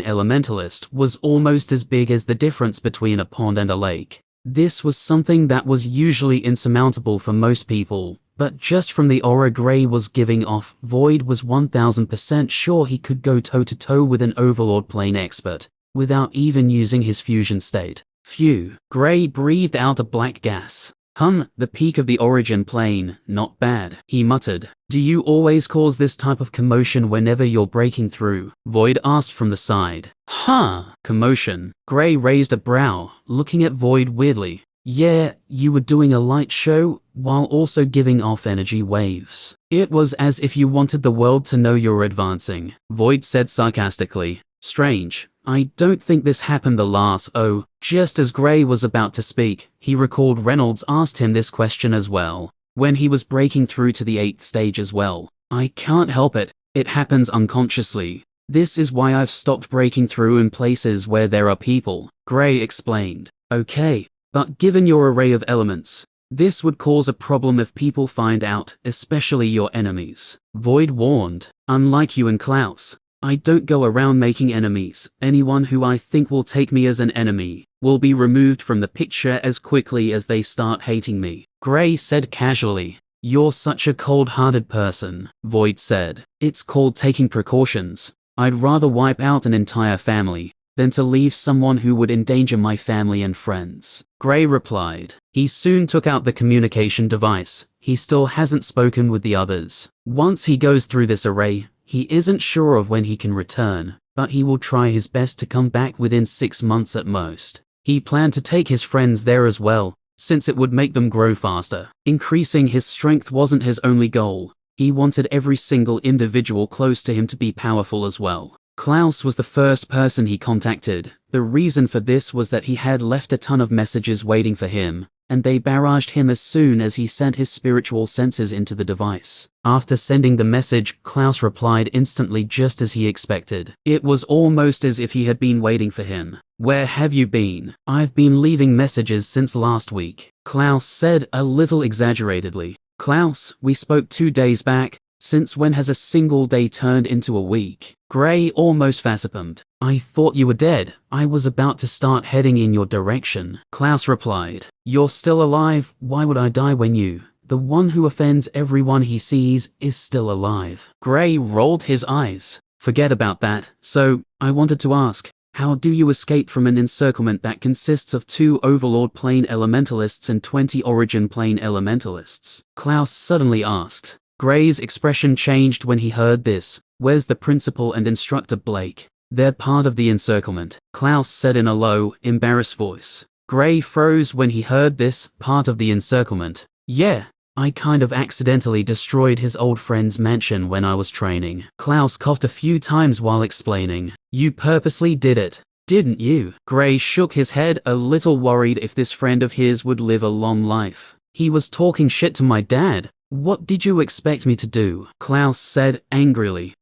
elementalist was almost as big as the difference between a pond and a lake. This was something that was usually insurmountable for most people, but just from the aura Gray was giving off, Void was 1000% sure he could go toe-to-toe with an overlord plane expert, without even using his fusion state. Phew. Gray breathed out a black gas. The peak of the origin plane, not bad, he muttered. Do you always cause this type of commotion whenever you're breaking through? Void asked from the side. Commotion. Gray raised a brow, looking at Void weirdly. Yeah, you were doing a light show, while also giving off energy waves. It was as if you wanted the world to know you're advancing, Void said sarcastically. Strange. I don't think this happened the last. Just as Gray was about to speak, he recalled Reynolds asked him this question as well, when he was breaking through to the 8th stage as well. I can't help it. It happens unconsciously. This is why I've stopped breaking through in places where there are people, Gray explained. Okay, but given your array of elements, this would cause a problem if people find out, especially your enemies, Void warned. Unlike you and Klaus, I don't go around making enemies. Anyone who I think will take me as an enemy will be removed from the picture as quickly as they start hating me, Gray said casually. You're such a cold-hearted person, Void said. It's called taking precautions. I'd rather wipe out an entire family than to leave someone who would endanger my family and friends. Gray replied. He soon took out the communication device. He still hasn't spoken with the others. Once he goes through this array, he isn't sure of when he can return, but he will try his best to come back within 6 months at most. He planned to take his friends there as well, since it would make them grow faster. Increasing his strength wasn't his only goal. He wanted every single individual close to him to be powerful as well. Klaus was the first person he contacted. The reason for this was that he had left a ton of messages waiting for him, and they barraged him as soon as he sent his spiritual senses into the device. After sending the message, Klaus replied instantly just as he expected. It was almost as if he had been waiting for him. Where have you been? I've been leaving messages since last week, Klaus said a little exaggeratedly. Klaus, we spoke 2 days back. Since when has a single day turned into a week? Gray almost facepalmed. I thought you were dead. I was about to start heading in your direction. Klaus replied. You're still alive. Why would I die when you, the one who offends everyone he sees, is still alive? Gray rolled his eyes. Forget about that. So, I wanted to ask, how do you escape from an encirclement that consists of 2 Overlord plane elementalists and 20 Origin plane elementalists? Klaus suddenly asked. Gray's expression changed when he heard this. Where's the principal and instructor Blake? They're part of the encirclement, Klaus said in a low, embarrassed voice. Gray froze when he heard this, part of the encirclement. Yeah, I kind of accidentally destroyed his old friend's mansion when I was training. Klaus coughed a few times while explaining. You purposely did it, didn't you? Gray shook his head, a little worried if this friend of his would live a long life. He was talking shit to my dad. What did you expect me to do? Klaus said angrily.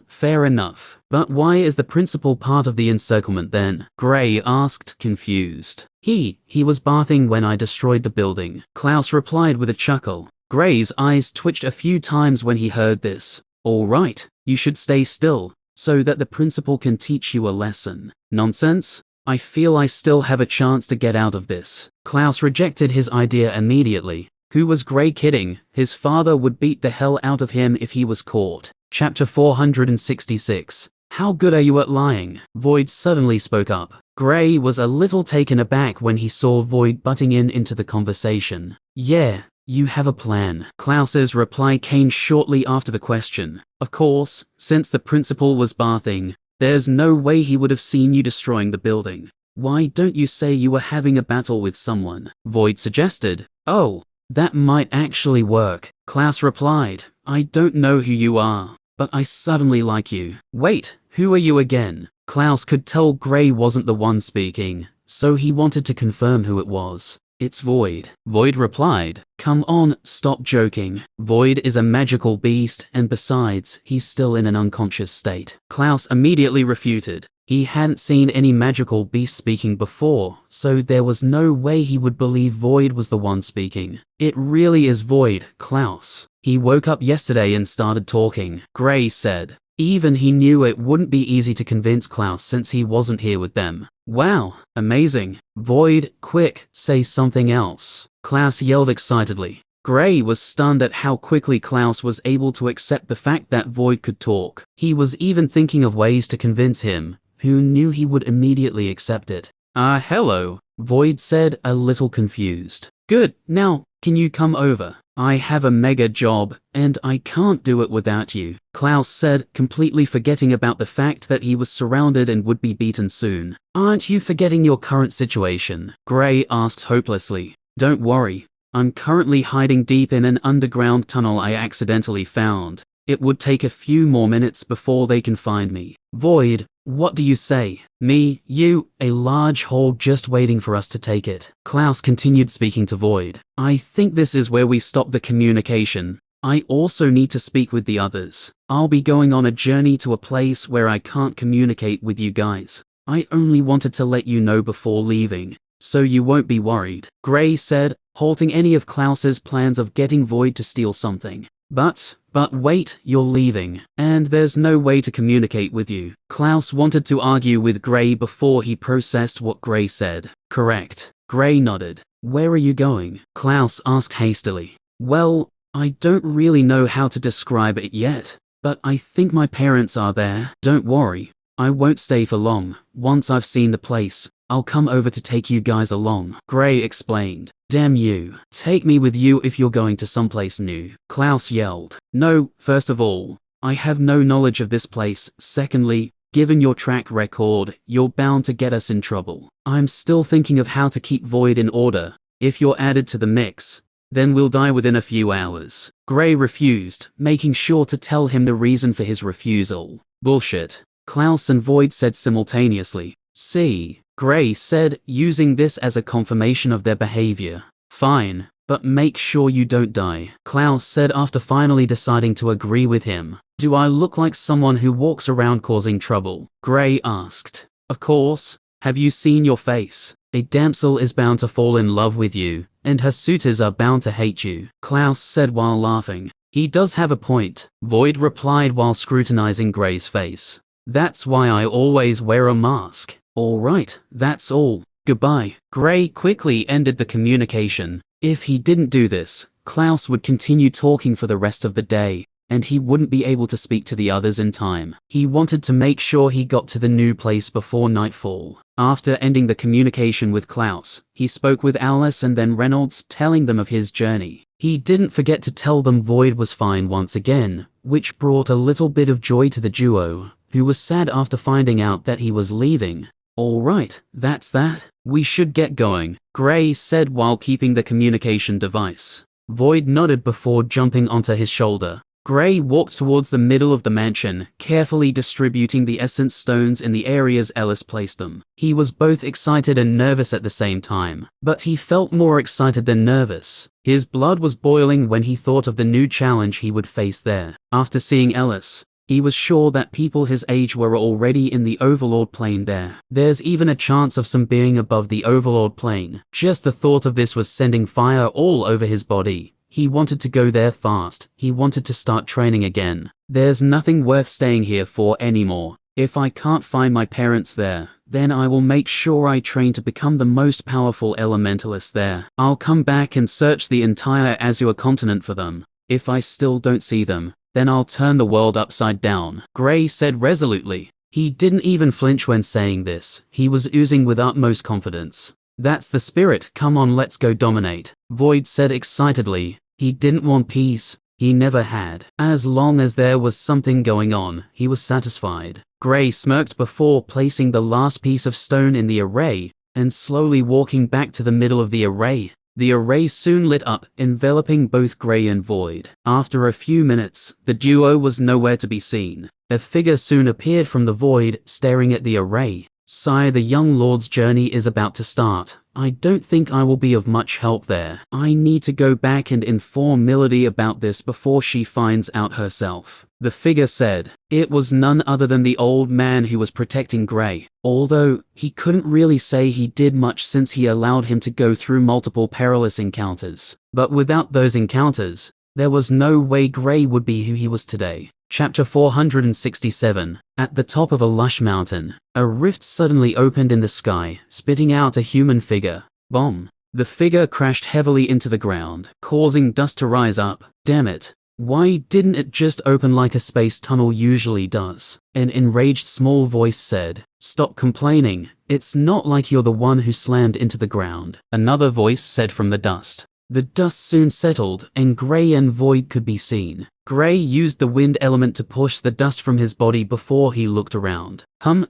Fair enough. But why is the principal part of the encirclement then? Gray asked, confused. He was bathing when I destroyed the building, Klaus replied with a chuckle. Gray's eyes twitched a few times when he heard this. All right, you should stay still, so that the principal can teach you a lesson. Nonsense. I feel I still have a chance to get out of this. Klaus rejected his idea immediately. Who was Gray kidding? His father would beat the hell out of him if he was caught. Chapter 466. How good are you at lying? Void suddenly spoke up. Gray was a little taken aback when he saw Void butting into the conversation. Yeah, you have a plan. Klaus's reply came shortly after the question. Of course, since the principal was bathing, there's no way he would have seen you destroying the building. Why don't you say you were having a battle with someone? Void suggested. Oh, that might actually work, Klaus replied. I don't know who you are, but I suddenly like you. Wait, who are you again? Klaus could tell Gray wasn't the one speaking, so he wanted to confirm who it was. It's Void. Void replied. Come on, stop joking. Void is a magical beast, and besides, he's still in an unconscious state. Klaus immediately refuted. He hadn't seen any magical beast speaking before, so there was no way he would believe Void was the one speaking. It really is Void, Klaus. He woke up yesterday and started talking, Gray said. Even he knew it wouldn't be easy to convince Klaus since he wasn't here with them. Wow, amazing. Void, quick, say something else. Klaus yelled excitedly. Gray was stunned at how quickly Klaus was able to accept the fact that Void could talk. He was even thinking of ways to convince him, who knew he would immediately accept it. Hello, Void said, a little confused. Good, now, can you come over? I have a mega job, and I can't do it without you, Klaus said, completely forgetting about the fact that he was surrounded and would be beaten soon. Aren't you forgetting your current situation? Gray asked hopelessly. Don't worry, I'm currently hiding deep in an underground tunnel I accidentally found. It would take a few more minutes before they can find me. Void, what do you say? Me, you, a large hole just waiting for us to take it. Klaus continued speaking to Void. I think this is where we stop the communication. I also need to speak with the others. I'll be going on a journey to a place where I can't communicate with you guys. I only wanted to let you know before leaving, so you won't be worried, Gray said, halting any of Klaus's plans of getting Void to steal something. But wait, you're leaving, and there's no way to communicate with you. Klaus wanted to argue with Gray before he processed what Gray said. Correct. Gray nodded. Where are you going? Klaus asked hastily. Well, I don't really know how to describe it yet, but I think my parents are there. Don't worry, I won't stay for long. Once I've seen the place, I'll come over to take you guys along, Gray explained. Damn you. Take me with you if you're going to someplace new, Klaus yelled. No, first of all, I have no knowledge of this place. Secondly, given your track record, you're bound to get us in trouble. I'm still thinking of how to keep Void in order. If you're added to the mix, then we'll die within a few hours. Gray refused, making sure to tell him the reason for his refusal. Bullshit, Klaus and Void said simultaneously. See, Gray said, using this as a confirmation of their behavior. Fine, but make sure you don't die, Klaus said after finally deciding to agree with him. Do I look like someone who walks around causing trouble? Gray asked. Of course. Have you seen your face? A damsel is bound to fall in love with you, and her suitors are bound to hate you, Klaus said while laughing. He does have a point, Void replied while scrutinizing Gray's face. That's why I always wear a mask. All right, that's all. Goodbye. Gray quickly ended the communication. If he didn't do this, Klaus would continue talking for the rest of the day, and he wouldn't be able to speak to the others in time. He wanted to make sure he got to the new place before nightfall. After ending the communication with Klaus, he spoke with Ellis and then Reynolds, telling them of his journey. He didn't forget to tell them Void was fine once again, which brought a little bit of joy to the duo, who was sad after finding out that he was leaving. All right, that's that. We should get going, Gray said while keeping the communication device. Void nodded before jumping onto his shoulder. Gray walked towards the middle of the mansion, carefully distributing the essence stones in the areas Ellis placed them. He was both excited and nervous at the same time, but he felt more excited than nervous. His blood was boiling when he thought of the new challenge he would face there. After seeing Ellis, he was sure that people his age were already in the Overlord plane there. There's even a chance of some being above the Overlord plane. Just the thought of this was sending fire all over his body. He wanted to go there fast. He wanted to start training again. There's nothing worth staying here for anymore. If I can't find my parents there, then I will make sure I train to become the most powerful elementalist there. I'll come back and search the entire Azure continent for them. If I still don't see them, then I'll turn the world upside down, Gray said resolutely. He didn't even flinch when saying this. He was oozing with utmost confidence. That's the spirit. Come on, let's go dominate, Void said excitedly. He didn't want peace. He never had. As long as there was something going on, he was satisfied. Gray smirked before placing the last piece of stone in the array and slowly walking back to the middle of the array. The array soon lit up, enveloping both Gray and Void. After a few minutes, the duo was nowhere to be seen. A figure soon appeared from the void, staring at the array. Sire, the young lord's journey is about to start. I don't think I will be of much help there. I need to go back and inform Milady about this before she finds out herself, the figure said. It was none other than the old man who was protecting Gray, although he couldn't really say he did much since he allowed him to go through multiple perilous encounters. But without those encounters, there was no way Gray would be who he was today. Chapter 467. At the top of a lush mountain, a rift suddenly opened in the sky, spitting out a human figure. Bomb. The figure crashed heavily into the ground, causing dust to rise up. Damn it. Why didn't it just open like a space tunnel usually does? An enraged small voice said. Stop complaining. It's not like you're the one who slammed into the ground, another voice said from the dust. The dust soon settled, and Gray and Void could be seen. Gray used the wind element to push the dust from his body before he looked around.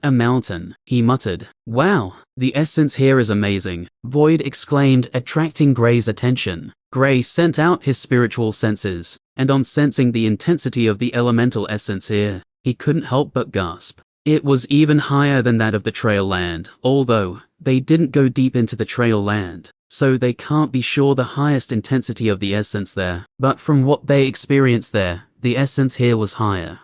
A mountain, he muttered. Wow, the essence here is amazing, Void exclaimed, attracting Gray's attention. Gray sent out his spiritual senses, and on sensing the intensity of the elemental essence here, he couldn't help but gasp. It was even higher than that of the Trail Land, although they didn't go deep into the Trail Land, so they can't be sure the highest intensity of the essence there. But from what they experienced there, the essence here was higher.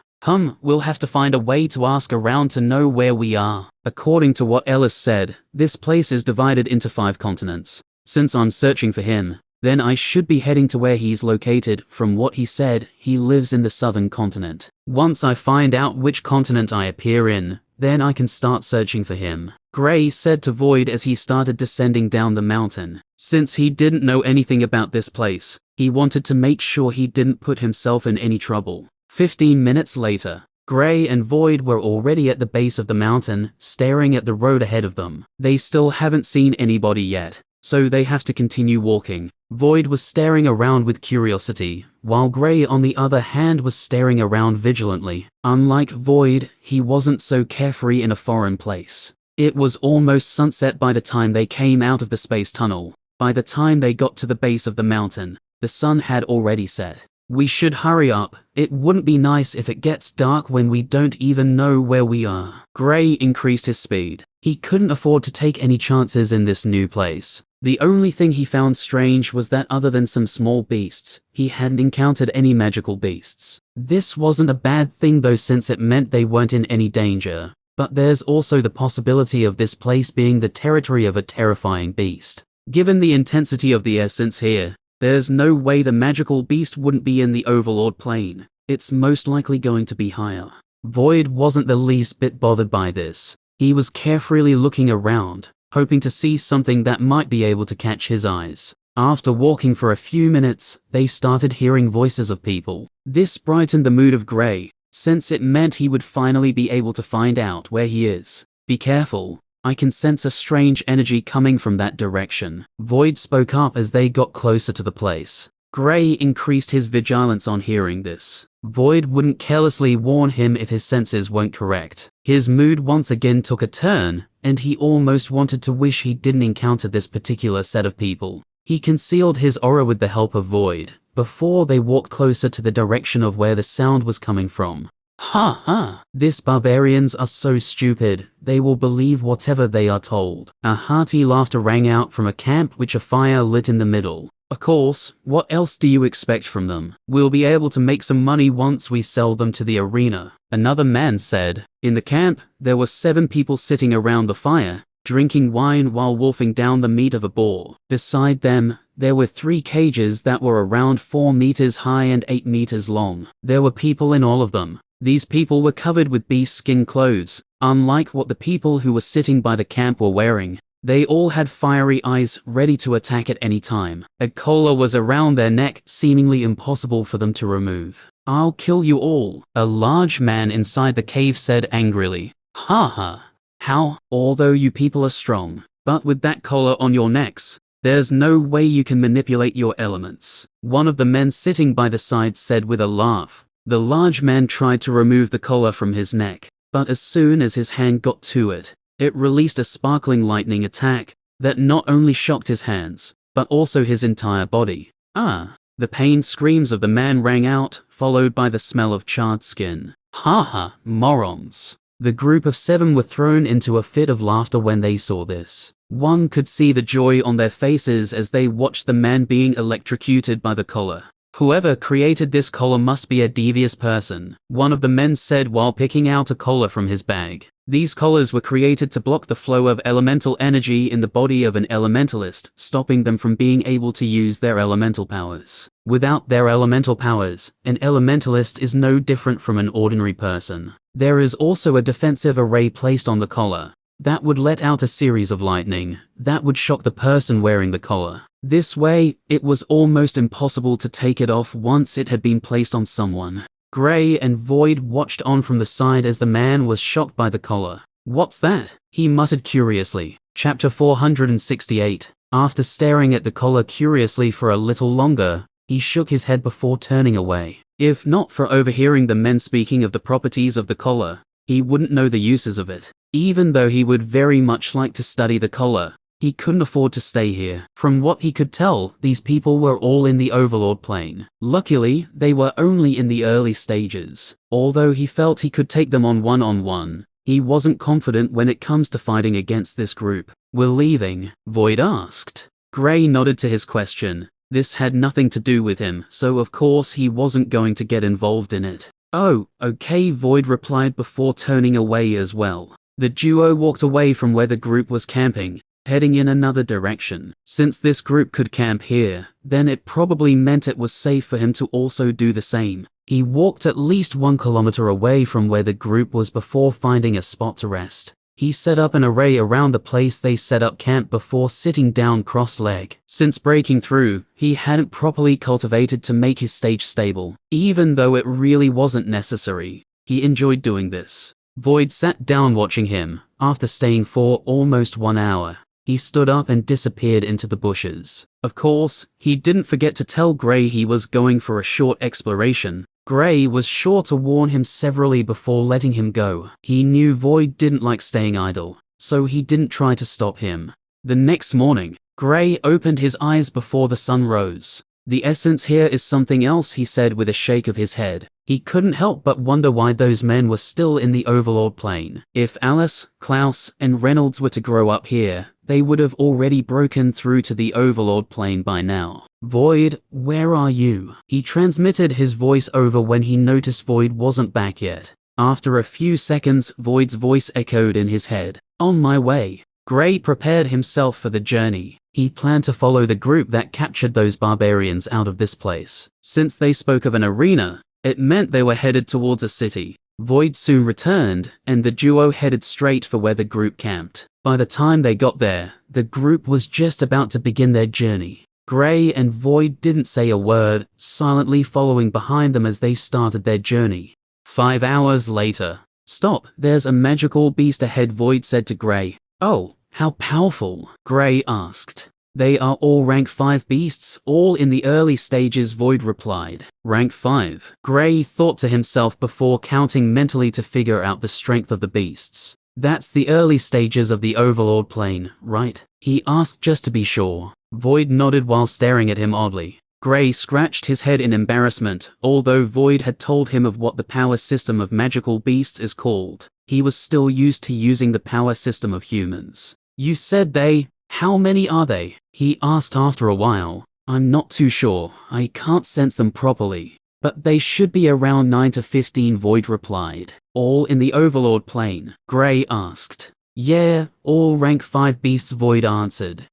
We'll have to find a way to ask around to know where we are. According to what Ellis said, this place is divided into 5 continents. Since I'm searching for him, Then I should be heading to where he's located. From what he said, he lives in the southern continent. Once I find out which continent I appear in, then I can start searching for him, Gray said to Void as he started descending down the mountain. Since he didn't know anything about this place, he wanted to make sure he didn't put himself in any trouble. 15 minutes later, Gray and Void were already at the base of the mountain, staring at the road ahead of them. They still haven't seen anybody yet, so they have to continue walking. Void was staring around with curiosity, while Gray on the other hand was staring around vigilantly. Unlike Void, he wasn't so carefree in a foreign place. It was almost sunset by the time they came out of the space tunnel. By the time they got to the base of the mountain, the sun had already set. We should hurry up. It wouldn't be nice if it gets dark when we don't even know where we are. Gray increased his speed. He couldn't afford to take any chances in this new place. The only thing he found strange was that other than some small beasts, he hadn't encountered any magical beasts. This wasn't a bad thing though, since it meant they weren't in any danger. But there's also the possibility of this place being the territory of a terrifying beast. Given the intensity of the essence here, there's no way the magical beast wouldn't be in the overlord plane. It's most likely going to be higher. Void wasn't the least bit bothered by this. He was carefully looking around, hoping to see something that might be able to catch his eyes. After walking for a few minutes, they started hearing voices of people. This brightened the mood of Gray, since it meant he would finally be able to find out where he is. Be careful. I can sense a strange energy coming from that direction. Void spoke up as they got closer to the place. Gray increased his vigilance on hearing this. Void wouldn't carelessly warn him if his senses weren't correct. His mood once again took a turn, and he almost wanted to wish he didn't encounter this particular set of people. He concealed his aura with the help of Void, before they walked closer to the direction of where the sound was coming from. Ha ha! These barbarians are so stupid, they will believe whatever they are told. A hearty laughter rang out from a camp which a fire lit in the middle. Of course, what else do you expect from them? We'll be able to make some money once we sell them to the arena, another man said. In the camp, there were 7 people sitting around the fire, drinking wine while wolfing down the meat of a boar. Beside them, there were 3 cages that were around 4 meters high and 8 meters long. There were people in all of them. These people were covered with beast skin clothes, unlike what the people who were sitting by the camp were wearing. They all had fiery eyes ready to attack at any time. A collar was around their neck, seemingly impossible for them to remove. I'll kill you all, a large man inside the cave said angrily. Ha ha. How? Although you people are strong, but with that collar on your necks, there's no way you can manipulate your elements. One of the men sitting by the side said with a laugh. The large man tried to remove the collar from his neck, but as soon as his hand got to it, it released a sparkling lightning attack that not only shocked his hands, but also his entire body. Ah! The pained screams of the man rang out, followed by the smell of charred skin. Ha ha, morons! The group of 7 were thrown into a fit of laughter when they saw this. One could see the joy on their faces as they watched the man being electrocuted by the collar. Whoever created this collar must be a devious person, one of the men said while picking out a collar from his bag. These collars were created to block the flow of elemental energy in the body of an elementalist, stopping them from being able to use their elemental powers. Without their elemental powers, an elementalist is no different from an ordinary person. There is also a defensive array placed on the collar that would let out a series of lightning that would shock the person wearing the collar. This way, it was almost impossible to take it off once it had been placed on someone. Gray and Void watched on from the side as the man was shocked by the collar. What's that? He muttered curiously. Chapter 468. After staring at the collar curiously for a little longer, he shook his head before turning away. If not for overhearing the men speaking of the properties of the collar, he wouldn't know the uses of it. Even though he would very much like to study the collar, he couldn't afford to stay here. From what he could tell, these people were all in the overlord plane. Luckily, they were only in the early stages. Although he felt he could take them on one-on-one, he wasn't confident when it comes to fighting against this group. We're leaving? Void asked. Gray nodded to his question. This had nothing to do with him, so of course he wasn't going to get involved in it. Oh, okay, Void replied before turning away as well. The duo walked away from where the group was camping, heading in another direction. Since this group could camp here, then it probably meant it was safe for him to also do the same. He walked at least 1 kilometer away from where the group was before finding a spot to rest. He set up an array around the place they set up camp before sitting down cross-legged. Since breaking through, he hadn't properly cultivated to make his stage stable. Even though it really wasn't necessary, he enjoyed doing this. Void sat down watching him. After staying for almost 1 hour, he stood up and disappeared into the bushes. Of course, he didn't forget to tell Gray he was going for a short exploration. Gray was sure to warn him severally before letting him go. He knew Void didn't like staying idle, so he didn't try to stop him. The next morning, Gray opened his eyes before the sun rose. The essence here is something else, he said with a shake of his head. He couldn't help but wonder why those men were still in the Overlord plane. If Alice, Klaus, and Reynolds were to grow up here, they would have already broken through to the Overlord plane by now. Void, where are you? He transmitted his voice over when he noticed Void wasn't back yet. After a few seconds, Void's voice echoed in his head. On my way. Gray prepared himself for the journey. He planned to follow the group that captured those barbarians out of this place. Since they spoke of an arena, it meant they were headed towards a city. Void soon returned, and the duo headed straight for where the group camped. By the time they got there, the group was just about to begin their journey. Gray and Void didn't say a word, silently following behind them as they started their journey. 5 hours later. Stop, there's a magical beast ahead, Void said to Gray. Oh, how powerful? Gray asked. They are all rank 5 beasts, all in the early stages, Void replied. Rank 5. Gray thought to himself before counting mentally to figure out the strength of the beasts. That's the early stages of the Overlord plane, right? He asked just to be sure. Void nodded while staring at him oddly. Gray scratched his head in embarrassment. Although Void had told him of what the power system of magical beasts is called, he was still used to using the power system of humans. You said they... How many are they? He asked after a while. I'm not too sure. I can't sense them properly. But they should be around 9 to 15, Void replied. All in the Overlord plane? Gray asked. Yeah, all rank 5 beasts, Void answered.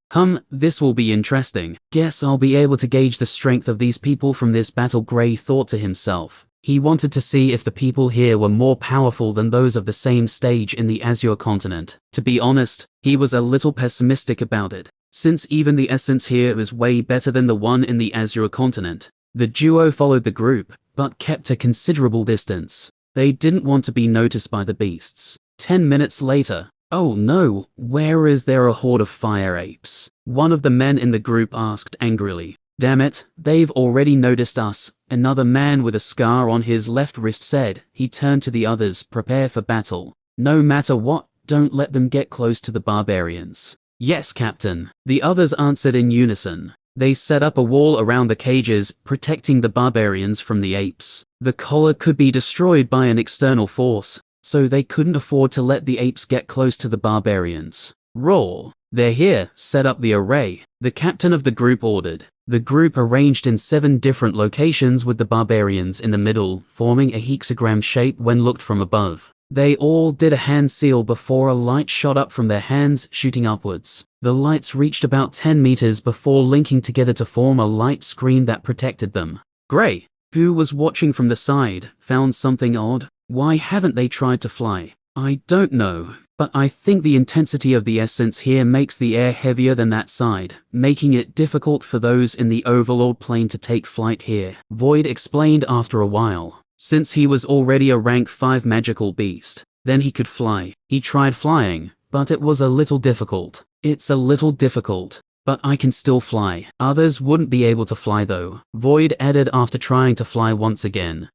This will be interesting. Guess I'll be able to gauge the strength of these people from this battle, Gray thought to himself. He wanted to see if the people here were more powerful than those of the same stage in the Azure continent. To be honest, he was a little pessimistic about it, since even the essence here is way better than the one in the Azure continent. The duo followed the group, but kept a considerable distance. They didn't want to be noticed by the beasts. 10 minutes later. Oh no, where is there a horde of fire apes? One of the men in the group asked angrily. Damn it, they've already noticed us, another man with a scar on his left wrist said. He turned to the others, prepare for battle. No matter what, don't let them get close to the barbarians. Yes, Captain, the others answered in unison. They set up a wall around the cages, protecting the barbarians from the apes. The collar could be destroyed by an external force, so they couldn't afford to let the apes get close to the barbarians. Roar! They're here, set up the array, the captain of the group ordered. The group arranged in 7 different locations with the barbarians in the middle, forming a hexagram shape when looked from above. They all did a hand seal before a light shot up from their hands, shooting upwards. The lights reached about 10 meters before linking together to form a light screen that protected them. Gray, who was watching from the side, found something odd. Why haven't they tried to fly? I don't know, but I think the intensity of the essence here makes the air heavier than that side, making it difficult for those in the Overlord plane to take flight here. Void explained after a while. Since he was already a rank 5 magical beast, then he could fly. He tried flying, but it was a little difficult. It's a little difficult, but I can still fly. Others wouldn't be able to fly though, Void added after trying to fly once again.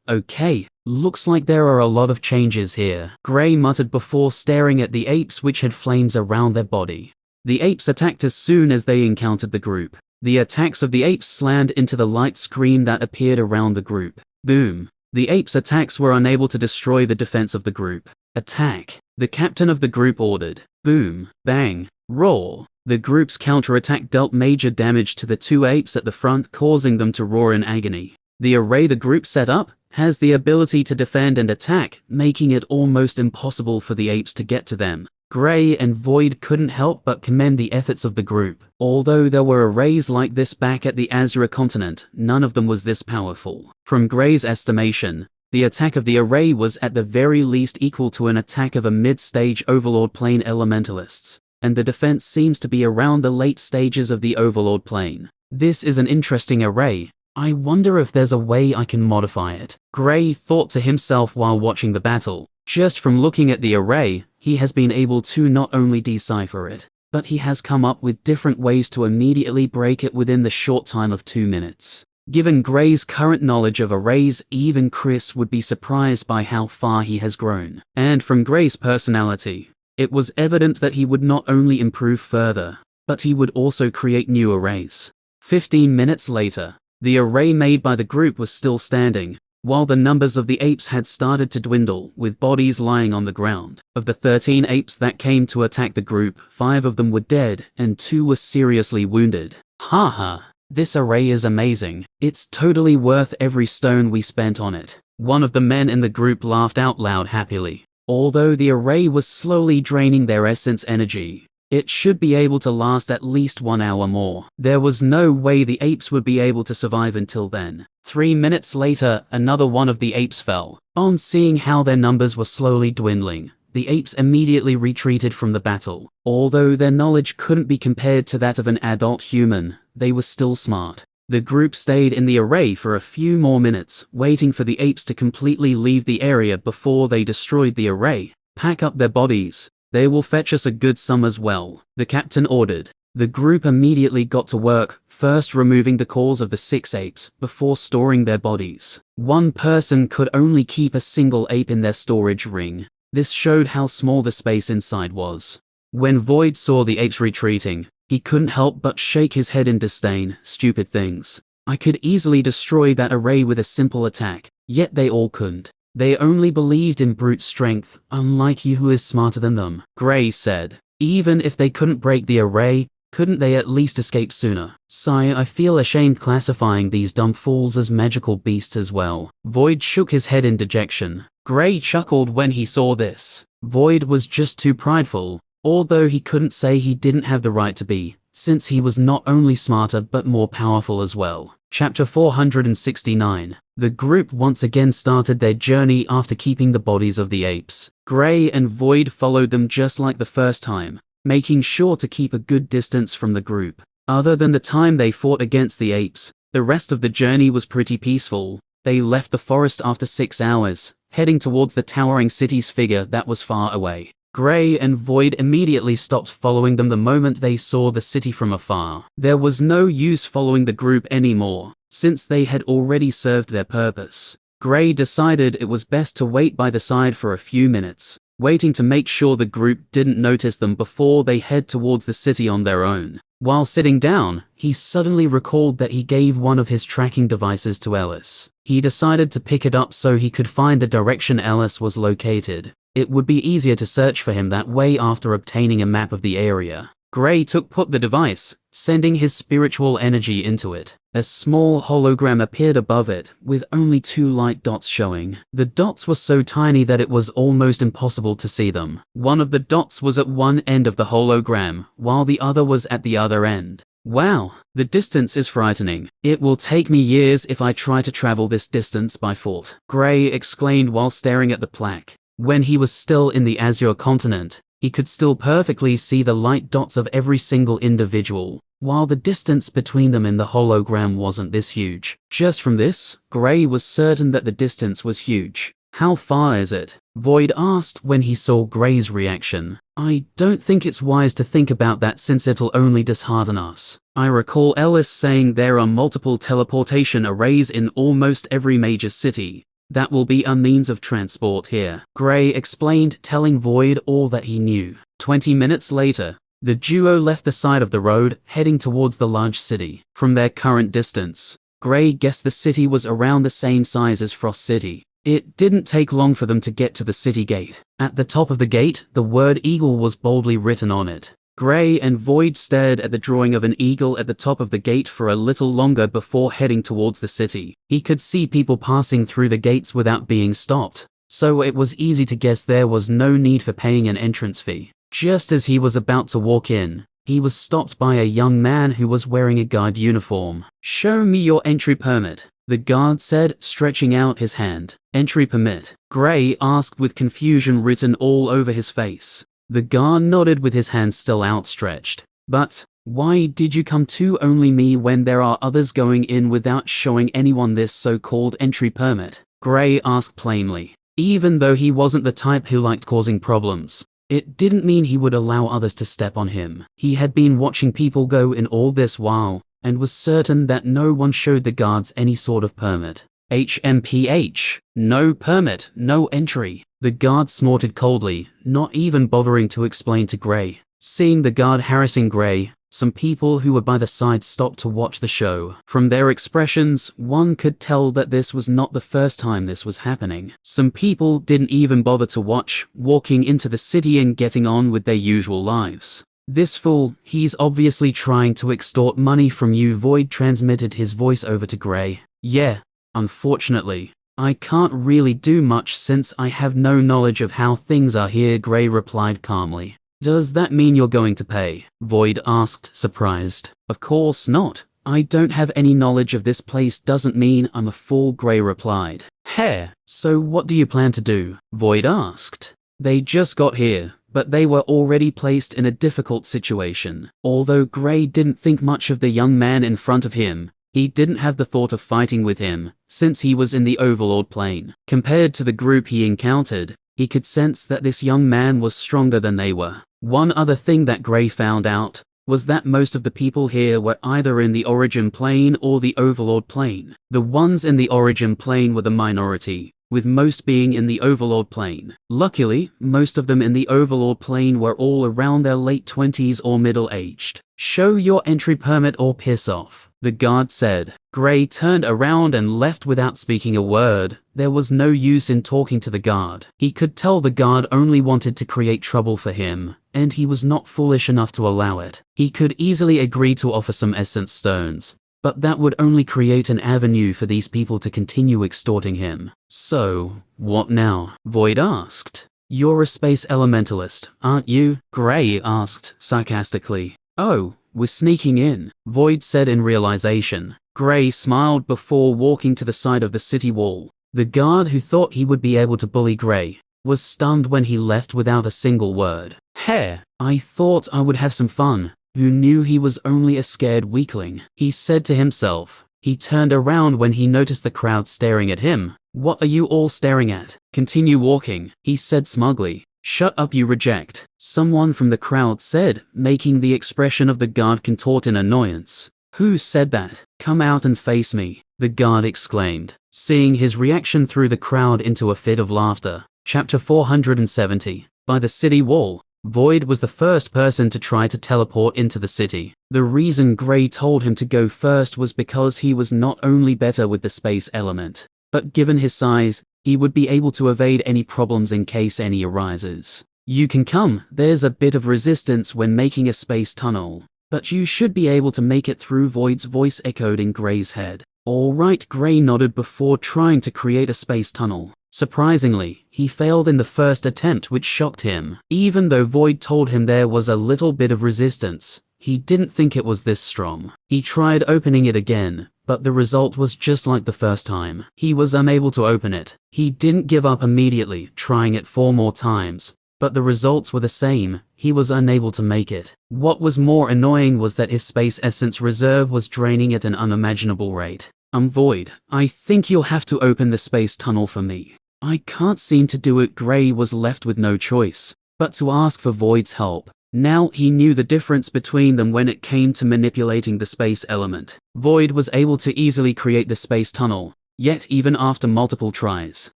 Okay. Looks like there are a lot of changes here, Gray muttered before staring at the apes which had flames around their body. The apes attacked as soon as they encountered the group. The attacks of the apes slammed into the light screen that appeared around the group. Boom. The apes' attacks were unable to destroy the defense of the group. Attack. The captain of the group ordered. Boom. Bang. Roar. The group's counterattack dealt major damage to the 2 apes at the front, causing them to roar in agony. The array the group set up has the ability to defend and attack, making it almost impossible for the apes to get to them. Gray and Void couldn't help but commend the efforts of the group. Although there were arrays like this back at the Azure continent, none of them was this powerful. From Gray's estimation, the attack of the array was at the very least equal to an attack of a mid-stage Overlord plane elementalists, and the defense seems to be around the late stages of the Overlord plane. This is an interesting array. I wonder if there's a way I can modify it. Gray thought to himself while watching the battle. Just from looking at the array, he has been able to not only decipher it, but he has come up with different ways to immediately break it within the short time of 2 minutes. Given Gray's current knowledge of arrays, even Chris would be surprised by how far he has grown. And from Gray's personality, it was evident that he would not only improve further, but he would also create new arrays. 15 minutes later, the array made by the group was still standing, while the numbers of the apes had started to dwindle, with bodies lying on the ground. Of the 13 apes that came to attack the group, 5 of them were dead, and 2 were seriously wounded. Haha, this array is amazing. It's totally worth every stone we spent on it. One of the men in the group laughed out loud happily. Although the array was slowly draining their essence energy, it should be able to last at least 1 hour more. There was no way the apes would be able to survive until then. 3 minutes later, another one of the apes fell. On seeing how their numbers were slowly dwindling, the apes immediately retreated from the battle. Although their knowledge couldn't be compared to that of an adult human, they were still smart. The group stayed in the array for a few more minutes, waiting for the apes to completely leave the area before they destroyed the array. Pack up their bodies. They will fetch us a good sum as well, the captain ordered. The group immediately got to work, first removing the cores of the 6 apes, before storing their bodies. One person could only keep a single ape in their storage ring. This showed how small the space inside was. When Void saw the apes retreating, he couldn't help but shake his head in disdain. Stupid things. I could easily destroy that array with a simple attack, yet they all couldn't. They only believed in brute strength, unlike you who is smarter than them. Gray said, even if they couldn't break the array, couldn't they at least escape sooner? Sigh, I feel ashamed classifying these dumb fools as magical beasts as well. Void shook his head in dejection. Gray chuckled when he saw this. Void was just too prideful, although he couldn't say he didn't have the right to be, since he was not only smarter but more powerful as well. Chapter 469. The group once again started their journey after keeping the bodies of the apes. Gray and Void followed them just like the first time, making sure to keep a good distance from the group. Other than the time they fought against the apes, the rest of the journey was pretty peaceful. They left the forest after 6 hours, heading towards the towering city's figure that was far away. Gray and Void immediately stopped following them the moment they saw the city from afar. There was no use following the group anymore, since they had already served their purpose. Gray decided it was best to wait by the side for a few minutes, waiting to make sure the group didn't notice them before they head towards the city on their own. While sitting down, he suddenly recalled that he gave one of his tracking devices to Ellis. He decided to pick it up so he could find the direction Ellis was located. It would be easier to search for him that way after obtaining a map of the area. Gray put the device, sending his spiritual energy into it. A small hologram appeared above it, with only 2 light dots showing. The dots were so tiny that it was almost impossible to see them. One of the dots was at one end of the hologram, while the other was at the other end. Wow, the distance is frightening. It will take me years if I try to travel this distance by foot, Gray exclaimed while staring at the plaque. When he was still in the Azure continent, he could still perfectly see the light dots of every single individual, while the distance between them in the hologram wasn't this huge. Just from this, Gray was certain that the distance was huge. How far is it? Void asked when he saw Gray's reaction. I don't think it's wise to think about that since it'll only dishearten us. I recall Ellis saying there are multiple teleportation arrays in almost every major city. That will be a means of transport here, Gray explained, telling Void all that he knew. 20 minutes later, the duo left the side of the road, heading towards the large city. From their current distance, Gray guessed the city was around the same size as Frost City. It didn't take long for them to get to the city gate. At the top of the gate, the word Eagle was boldly written on it. Gray and Void stared at the drawing of an eagle at the top of the gate for a little longer before heading towards the city. He could see people passing through the gates without being stopped, so it was easy to guess there was no need for paying an entrance fee. Just as he was about to walk in, he was stopped by a young man who was wearing a guard uniform. "Show me your entry permit," the guard said, stretching out his hand. "Entry permit?" Gray asked with confusion written all over his face. The guard nodded with his hand still outstretched. "But why did you come to only me when there are others going in without showing anyone this so-called entry permit?" Gray asked plainly. Even though he wasn't the type who liked causing problems, it didn't mean he would allow others to step on him. He had been watching people go in all this while, and was certain that no one showed the guards any sort of permit. HMPH. No permit, no entry. The guard snorted coldly, not even bothering to explain to Gray. Seeing the guard harassing Gray, some people who were by the side stopped to watch the show. From their expressions, one could tell that this was not the first time this was happening. Some people didn't even bother to watch, walking into the city and getting on with their usual lives. "This fool, he's obviously trying to extort money from you," Void transmitted his voice over to Gray. "Yeah, unfortunately, I can't really do much since I have no knowledge of how things are here," Gray replied calmly. "Does that mean you're going to pay?" Void asked, surprised. "Of course not. I don't have any knowledge of this place doesn't mean I'm a fool," Gray replied. "Heh, so what do you plan to do?" Void asked. They just got here, but they were already placed in a difficult situation. Although Gray didn't think much of the young man in front of him, he didn't have the thought of fighting with him, since he was in the Overlord plane. Compared to the group he encountered, he could sense that this young man was stronger than they were. One other thing that Gray found out was that most of the people here were either in the Origin plane or the Overlord plane. The ones in the Origin plane were the minority, with most being in the Overlord plane. Luckily, most of them in the Overlord plane were all around their late 20s or middle-aged. "Show your entry permit or piss off," the guard said. Gray turned around and left without speaking a word. There was no use in talking to the guard. He could tell the guard only wanted to create trouble for him, and he was not foolish enough to allow it. He could easily agree to offer some essence stones, but that would only create an avenue for these people to continue extorting him. "So, what now?" Void asked. "You're a space elementalist, aren't you?" Gray asked sarcastically. "Oh, we're sneaking in," Void said in realization. Gray smiled before walking to the side of the city wall. The guard who thought he would be able to bully Gray was stunned when he left without a single word. "Hey, I thought I would have some fun. Who knew he was only a scared weakling?" he said to himself. He turned around when he noticed the crowd staring at him. "What are you all staring at? Continue walking," he said smugly. "Shut up, you reject," someone from the crowd said, making the expression of the guard contort in annoyance. "Who said that? Come out and face me," the guard exclaimed, seeing his reaction threw the crowd into a fit of laughter. Chapter 470. By the city wall, Void was the first person to try to teleport into the city. The reason Gray told him to go first was because he was not only better with the space element, but given his size, he would be able to evade any problems in case any arises. "You can come, there's a bit of resistance when making a space tunnel, but you should be able to make it through," Void's voice echoed in Gray's head. "All right," Gray nodded before trying to create a space tunnel. Surprisingly, he failed in the first attempt, which shocked him. Even though Void told him there was a little bit of resistance, he didn't think it was this strong. He tried opening it again, but the result was just like the first time. He was unable to open it. He didn't give up immediately, trying it 4 more times, but the results were the same. He was unable to make it. What was more annoying was that his space essence reserve was draining at an unimaginable rate. Void, I think you'll have to open the space tunnel for me. I can't seem to do it." Gray was left with no choice but to ask for Void's help. Now he knew the difference between them when it came to manipulating the space element. Void was able to easily create the space tunnel, yet even after multiple tries,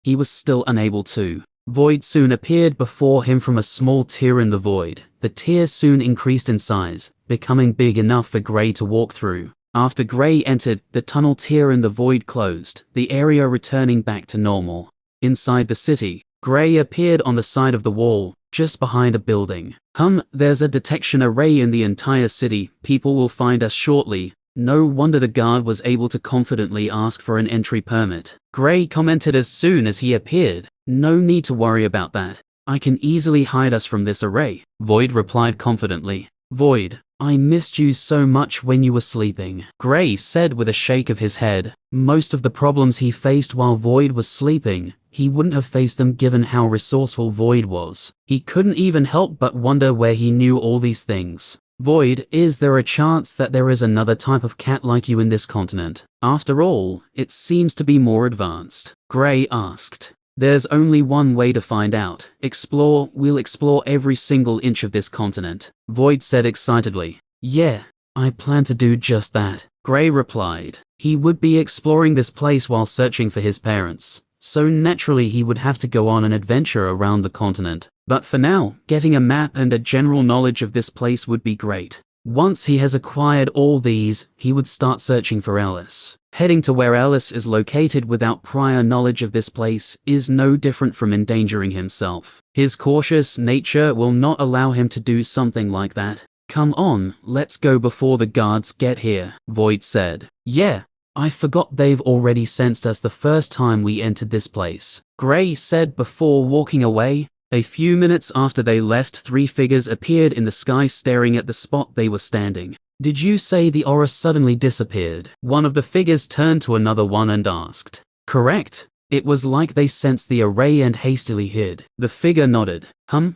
he was still unable to. Void soon appeared before him from a small tear in the void. The tear soon increased in size, becoming big enough for Gray to walk through. After Gray entered, the tunnel tear in the void closed, the area returning back to normal. Inside the city, Gray appeared on the side of the wall, just behind a building. There's a detection array in the entire city. People will find us shortly." No wonder the guard was able to confidently ask for an entry permit. Gray commented as soon as he appeared. "No need to worry about that. I can easily hide us from this array, Void replied confidently. Void, I missed you so much when you were sleeping, Gray said with a shake of his head. Most of the problems he faced while Void was sleeping, he wouldn't have faced them given how resourceful Void was. He couldn't even help but wonder where he knew all these things. Void, is there a chance that there is another type of cat like you in this continent? After all, it seems to be more advanced, Gray asked. There's only one way to find out. Explore. We'll explore every single inch of this continent, Void said excitedly. Yeah, I plan to do just that, Gray replied. He would be exploring this place while searching for his parents, so naturally he would have to go on an adventure around the continent. But for now, getting a map and a general knowledge of this place would be great. Once he has acquired all these, he would start searching for Ellis. Heading to where Ellis is located without prior knowledge of this place is no different from endangering himself. His cautious nature will not allow him to do something like that. Come on, let's go before the guards get here, Void said. Yeah, I forgot they've already sensed us the first time we entered this place, Gray said before walking away. A few minutes after they left, 3 figures appeared in the sky staring at the spot they were standing. Did you say the aura suddenly disappeared? One of the figures turned to another one and asked. Correct. It was like they sensed the array and hastily hid. The figure nodded.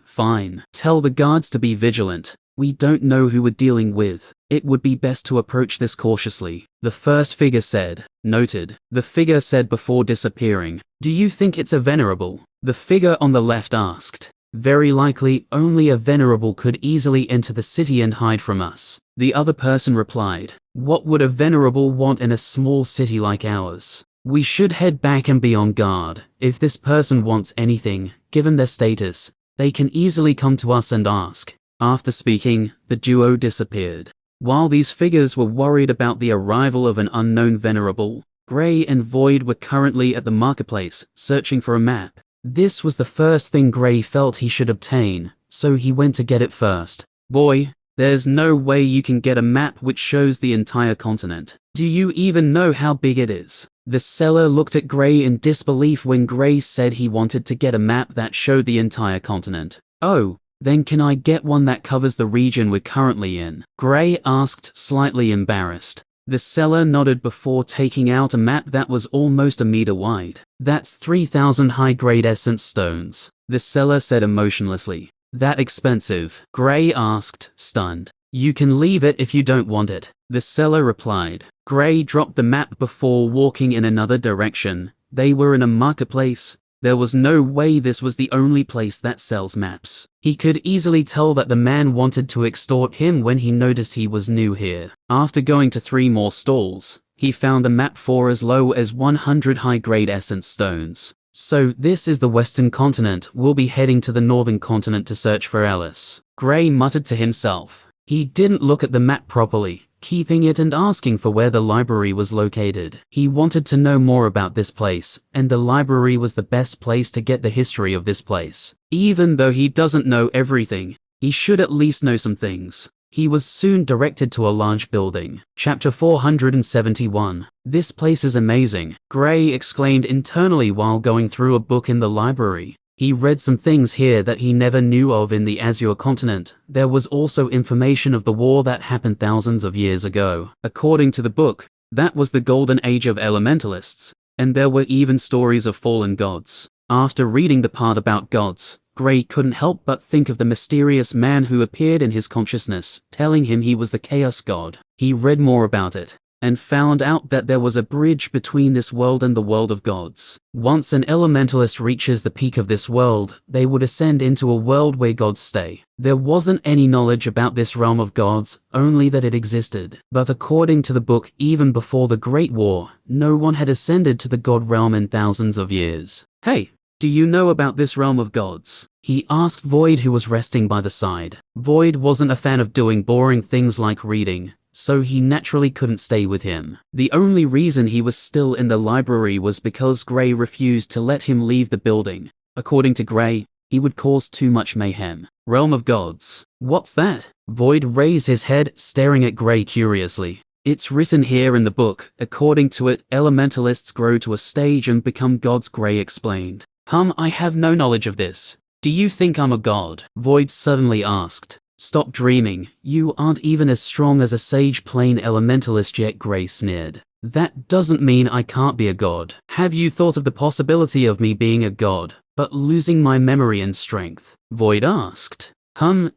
Fine. Tell the guards to be vigilant. We don't know who we're dealing with. It would be best to approach this cautiously, the first figure said. Noted. The figure said before disappearing. Do you think it's a venerable? The figure on the left asked. Very likely, only a venerable could easily enter the city and hide from us. The other person replied. What would a venerable want in a small city like ours? We should head back and be on guard. If this person wants anything, given their status, they can easily come to us and ask. After speaking, the duo disappeared. While these figures were worried about the arrival of an unknown venerable, Gray and Void were currently at the marketplace, searching for a map. This was the first thing Gray felt he should obtain, so he went to get it first. Boy, there's no way you can get a map which shows the entire continent. Do you even know how big it is? The seller looked at Gray in disbelief when Gray said he wanted to get a map that showed the entire continent. Oh, then can I get one that covers the region we're currently in? Gray asked, slightly embarrassed. The seller nodded before taking out a map that was almost a meter wide. That's 3,000 high-grade essence stones, the seller said emotionlessly. That expensive? Gray asked, stunned. You can leave it if you don't want it, the seller replied. Gray dropped the map before walking in another direction. They were in a marketplace. There was no way this was the only place that sells maps. He could easily tell that the man wanted to extort him when he noticed he was new here. After going to 3 more stalls, he found a map for as low as 100 high-grade essence stones. So this is the western continent. We'll be heading to the northern continent to search for Ellis. Gray muttered to himself. He didn't look at the map properly, keeping it and asking for where the library was located. He wanted to know more about this place, and the library was the best place to get the history of this place. Even though he doesn't know everything, he should at least know some things. He was soon directed to a large building. Chapter 471. This place is amazing, Gray exclaimed internally while going through a book in the library. He read some things here that he never knew of in the Azure continent. There was also information of the war that happened thousands of years ago. According to the book, that was the golden age of elementalists, and there were even stories of fallen gods. After reading the part about gods, Gray couldn't help but think of the mysterious man who appeared in his consciousness, telling him he was the Chaos God. He read more about it, and found out that there was a bridge between this world and the world of gods. Once an elementalist reaches the peak of this world, they would ascend into a world where gods stay. There wasn't any knowledge about this realm of gods, only that it existed. But according to the book, even before the Great War, no one had ascended to the god realm in thousands of years. Hey, do you know about this realm of gods? He asked Void, who was resting by the side. Void wasn't a fan of doing boring things like reading, so he naturally couldn't stay with him. The only reason he was still in the library was because Gray refused to let him leave the building. According to Gray, he would cause too much mayhem. Realm of Gods. What's that? Void raised his head, staring at Gray curiously. It's written here in the book. According to it, elementalists grow to a stage and become gods, Gray explained. I have no knowledge of this. Do you think I'm a god? Void suddenly asked. Stop dreaming. You aren't even as strong as a sage plane elementalist yet, Gray sneered. That doesn't mean I can't be a god. Have you thought of the possibility of me being a god, but losing my memory and strength? Void asked.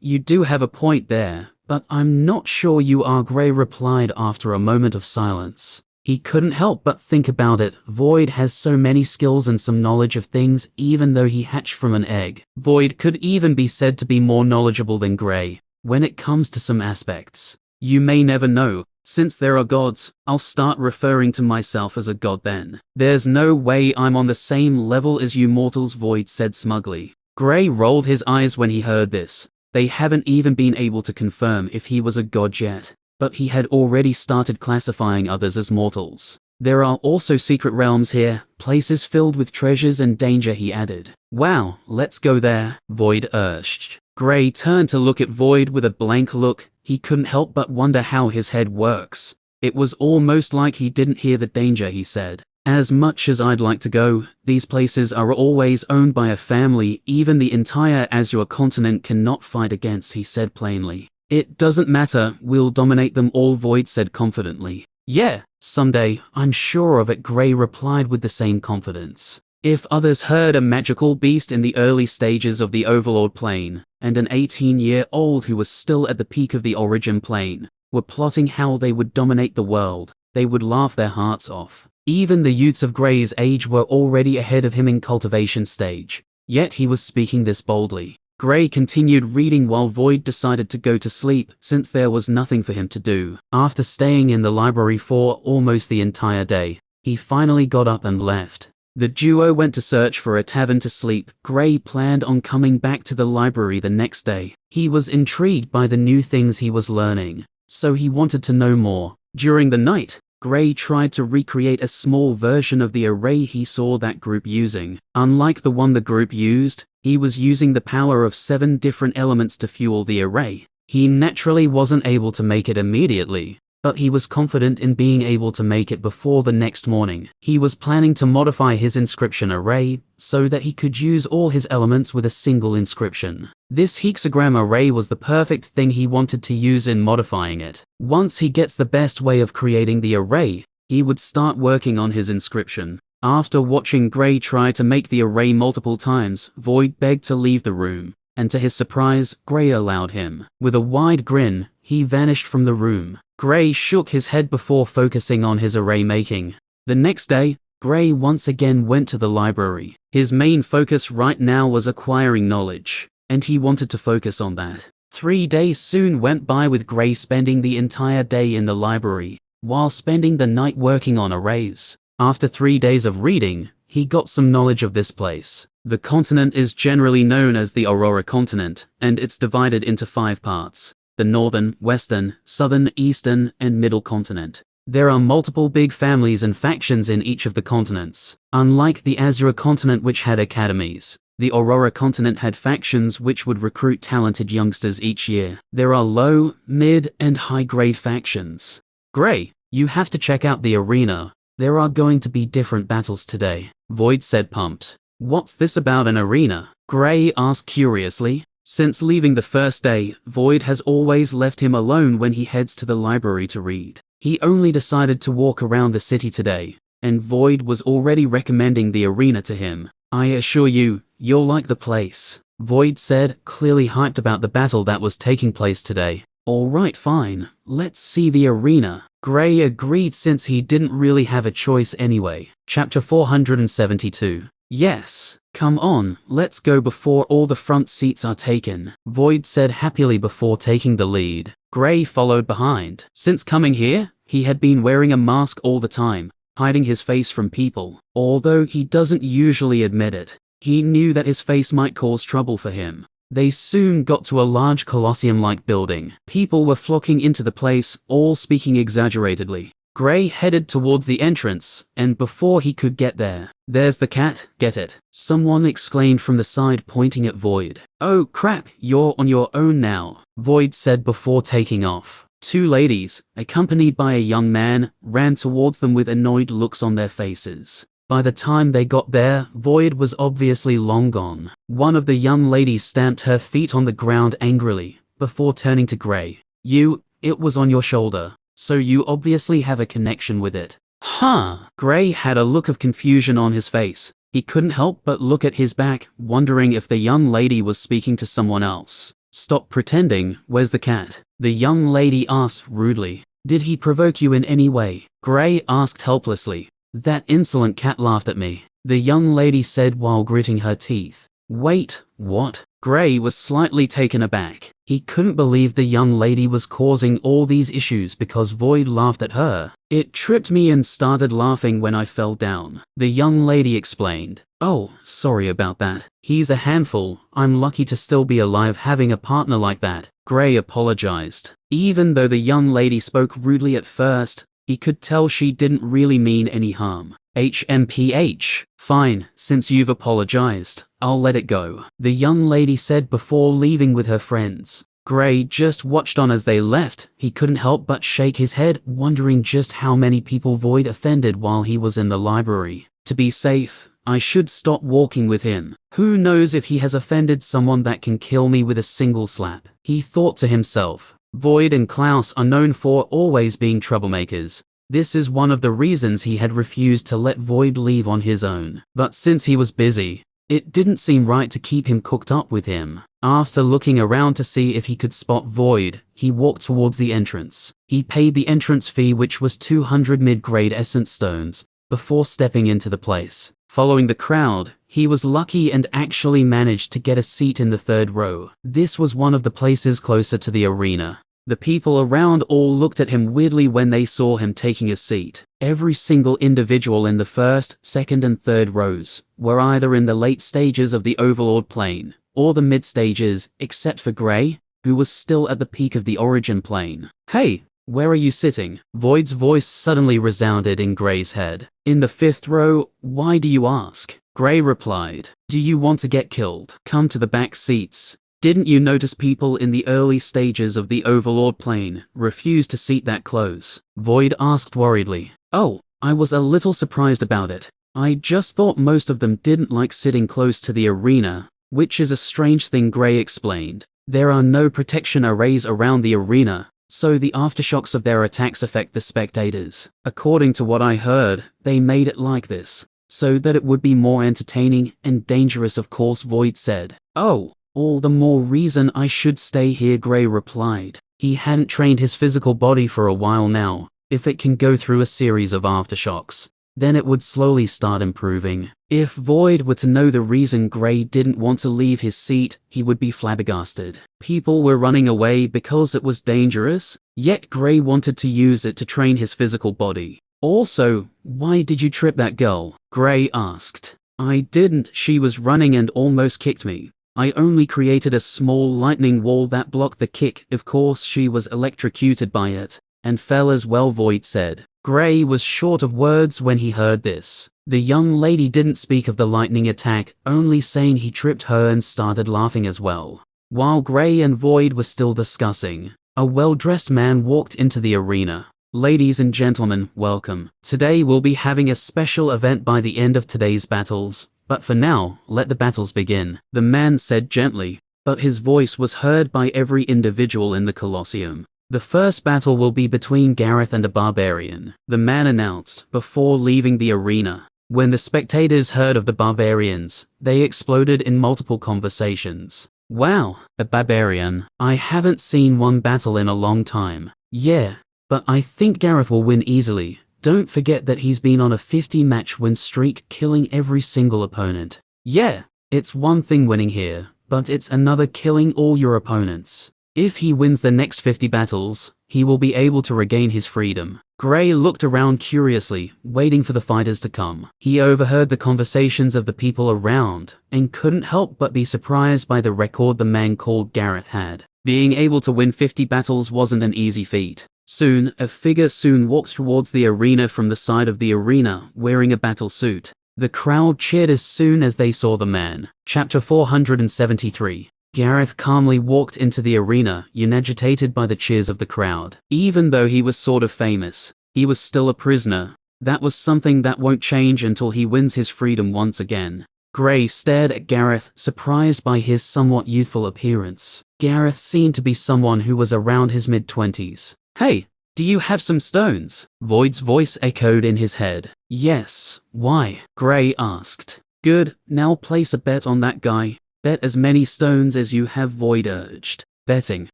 You do have a point there, but I'm not sure you are, Gray replied after a moment of silence. He couldn't help but think about it. Void has so many skills and some knowledge of things, even though he hatched from an egg. Void could even be said to be more knowledgeable than Gray when it comes to some aspects. You may never know. Since there are gods, I'll start referring to myself as a god then. There's no way I'm on the same level as you mortals, Void said smugly. Gray rolled his eyes when he heard this. They haven't even been able to confirm if he was a god yet, but he had already started classifying others as mortals. There are also secret realms here, places filled with treasures and danger, he added. Wow, let's go there, Void urged. Gray turned to look at Void with a blank look. He couldn't help but wonder how his head works. It was almost like he didn't hear the danger, he said. As much as I'd like to go, these places are always owned by a family even the entire Azure continent cannot fight against, he said plainly. It doesn't matter, we'll dominate them all, Void said confidently. Yeah, someday, I'm sure of it, Gray replied with the same confidence. If others heard a magical beast in the early stages of the Overlord plane, and an 18-year-old who was still at the peak of the Origin plane, were plotting how they would dominate the world, they would laugh their hearts off. Even the youths of Gray's age were already ahead of him in cultivation stage, yet he was speaking this boldly. Gray continued reading while Void decided to go to sleep since there was nothing for him to do. After staying in the library for almost the entire day, he finally got up and left. The duo went to search for a tavern to sleep. Gray planned on coming back to the library the next day. He was intrigued by the new things he was learning, so he wanted to know more. During the night, Gray tried to recreate a small version of the array he saw that group using. Unlike the one the group used, he was using the power of 7 different elements to fuel the array. He naturally wasn't able to make it immediately, but he was confident in being able to make it before the next morning. He was planning to modify his inscription array so that he could use all his elements with a single inscription. This hexagram array was the perfect thing he wanted to use in modifying it. Once he gets the best way of creating the array, he would start working on his inscription. After watching Gray try to make the array multiple times, Void begged to leave the room, and to his surprise, Gray allowed him. With a wide grin, he vanished from the room. Gray shook his head before focusing on his array making. The next day, Gray once again went to the library. His main focus right now was acquiring knowledge, and he wanted to focus on that. 3 days soon went by with Gray spending the entire day in the library, while spending the night working on arrays. After 3 days of reading, he got some knowledge of this place. The continent is generally known as the Aurora continent, and it's divided into 5 parts. The northern, western, southern, eastern, and middle continent. There are multiple big families and factions in each of the continents. Unlike the Azure continent, which had academies, the Aurora continent had factions which would recruit talented youngsters each year. There are low, mid, and high-grade factions. Gray, you have to check out the arena. There are going to be different battles today, Void said pumped. What's this about an arena? Gray asked curiously. Since leaving the first day, Void has always left him alone when he heads to the library to read. He only decided to walk around the city today, and Void was already recommending the arena to him. I assure you, you'll like the place, Void said, clearly hyped about the battle that was taking place today. Alright, fine, let's see the arena. Gray agreed since he didn't really have a choice anyway. Chapter 472. Yes, come on, let's go before all the front seats are taken, Void said happily before taking the lead. Gray followed behind. Since coming here, he had been wearing a mask all the time, hiding his face from people. Although he doesn't usually admit it, he knew that his face might cause trouble for him. They soon got to a large Colosseum-like building. People were flocking into the place, all speaking exaggeratedly. Gray headed towards the entrance, and before he could get there, "There's the cat, get it?" someone exclaimed from the side, pointing at Void. "Oh crap, you're on your own now," Void said before taking off. 2 ladies, accompanied by a young man, ran towards them with annoyed looks on their faces. By the time they got there, Void was obviously long gone. One of the young ladies stamped her feet on the ground angrily, before turning to Gray. It was on your shoulder, so you obviously have a connection with it. Huh? Gray had a look of confusion on his face. He couldn't help but look at his back, wondering if the young lady was speaking to someone else. Stop pretending, where's the cat? The young lady asked rudely. Did he provoke you in any way? Gray asked helplessly. That insolent cat laughed at me, the young lady said while gritting her teeth. Wait, what? Gray was slightly taken aback. He couldn't believe the young lady was causing all these issues because Void laughed at her. It tripped me and started laughing when I fell down, the young lady explained. Oh, sorry about that. He's a handful. I'm lucky to still be alive having a partner like that. Gray apologized. Even though the young lady spoke rudely at first, he could tell she didn't really mean any harm. HMPH. Fine, since you've apologized, I'll let it go, the young lady said before leaving with her friends. Gray just watched on as they left. He couldn't help but shake his head, wondering just how many people Void offended while he was in the library. To be safe, I should stop walking with him. Who knows if he has offended someone that can kill me with a single slap, he thought to himself. Void and Klaus are known for always being troublemakers. This is one of the reasons he had refused to let Void leave on his own. But since he was busy, it didn't seem right to keep him cooked up with him. After looking around to see if he could spot Void, he walked towards the entrance. He paid the entrance fee, which was 200 mid-grade essence stones, before stepping into the place. Following the crowd, he was lucky and actually managed to get a seat in the third row. This was one of the places closer to the arena. The people around all looked at him weirdly when they saw him taking a seat. Every single individual in the first, second and third rows were either in the late stages of the overlord plane, or the mid stages, except for Gray, who was still at the peak of the origin plane. Hey, where are you sitting? Void's voice suddenly resounded in Gray's head. In the fifth row. Why do you ask? Gray replied. Do you want to get killed? Come to the back seats. Didn't you notice people in the early stages of the overlord plane refuse to seat that close? Void asked worriedly. Oh, I was a little surprised about it. I just thought most of them didn't like sitting close to the arena, which is a strange thing, Gray explained. There are no protection arrays around the arena, so the aftershocks of their attacks affect the spectators. According to what I heard, they made it like this, so that it would be more entertaining and dangerous, of course, Void said. Oh, all the more reason I should stay here, Gray replied. He hadn't trained his physical body for a while now. If it can go through a series of aftershocks, then it would slowly start improving. If Void were to know the reason Gray didn't want to leave his seat, he would be flabbergasted. People were running away because it was dangerous, yet Gray wanted to use it to train his physical body. Also, why did you trip that girl? Gray asked. I didn't. She was running and almost kicked me. I only created a small lightning wall that blocked the kick. Of course she was electrocuted by it, and fell as well, Void said. Gray was short of words when he heard this. The young lady didn't speak of the lightning attack, only saying he tripped her, and started laughing as well. While Gray and Void were still discussing, a well-dressed man walked into the arena. Ladies and gentlemen, welcome. Today we'll be having a special event by the end of today's battles. But for now, let the battles begin, the man said gently, but his voice was heard by every individual in the Colosseum. The first battle will be between Gareth and a barbarian, the man announced, before leaving the arena. When the spectators heard of the barbarians, they exploded in multiple conversations. Wow, a barbarian. I haven't seen one battle in a long time. Yeah, but I think Gareth will win easily. Don't forget that he's been on a 50-match win streak, killing every single opponent. Yeah, it's one thing winning here, but it's another killing all your opponents. If he wins the next 50 battles, he will be able to regain his freedom. Gray looked around curiously, waiting for the fighters to come. He overheard the conversations of the people around, and couldn't help but be surprised by the record the man called Gareth had. Being able to win 50 battles wasn't an easy feat. Soon, a figure walked towards the arena from the side of the arena, wearing a battle suit. The crowd cheered as soon as they saw the man. Chapter 473. Gareth calmly walked into the arena, unagitated by the cheers of the crowd. Even though he was sort of famous, he was still a prisoner, That was something that won't change until he wins his freedom once again. Gray stared at Gareth, surprised by his somewhat youthful appearance. Gareth seemed to be someone who was around his mid-20s. "Hey, do you have some stones?" Void's voice echoed in his head. "Yes, why?" Gray asked. "Good, now place a bet on that guy. Bet as many stones as you have," Void urged. "Betting?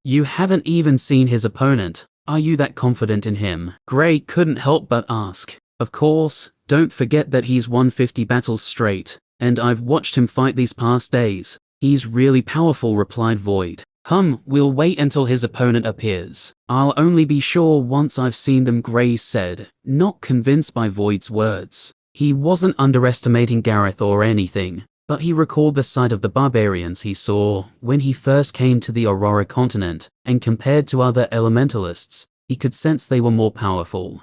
You haven't even seen his opponent. Are you that confident in him?" Gray couldn't help but ask. "Of course, don't forget that he's won 50 battles straight. And I've watched him fight these past days. He's really powerful," replied Void. We'll wait until his opponent appears. I'll only be sure once I've seen them," Gray said, not convinced by Void's words. He wasn't underestimating Gareth or anything, but he recalled the sight of the barbarians he saw when he first came to the Aurora continent, and compared to other elementalists, he could sense they were more powerful.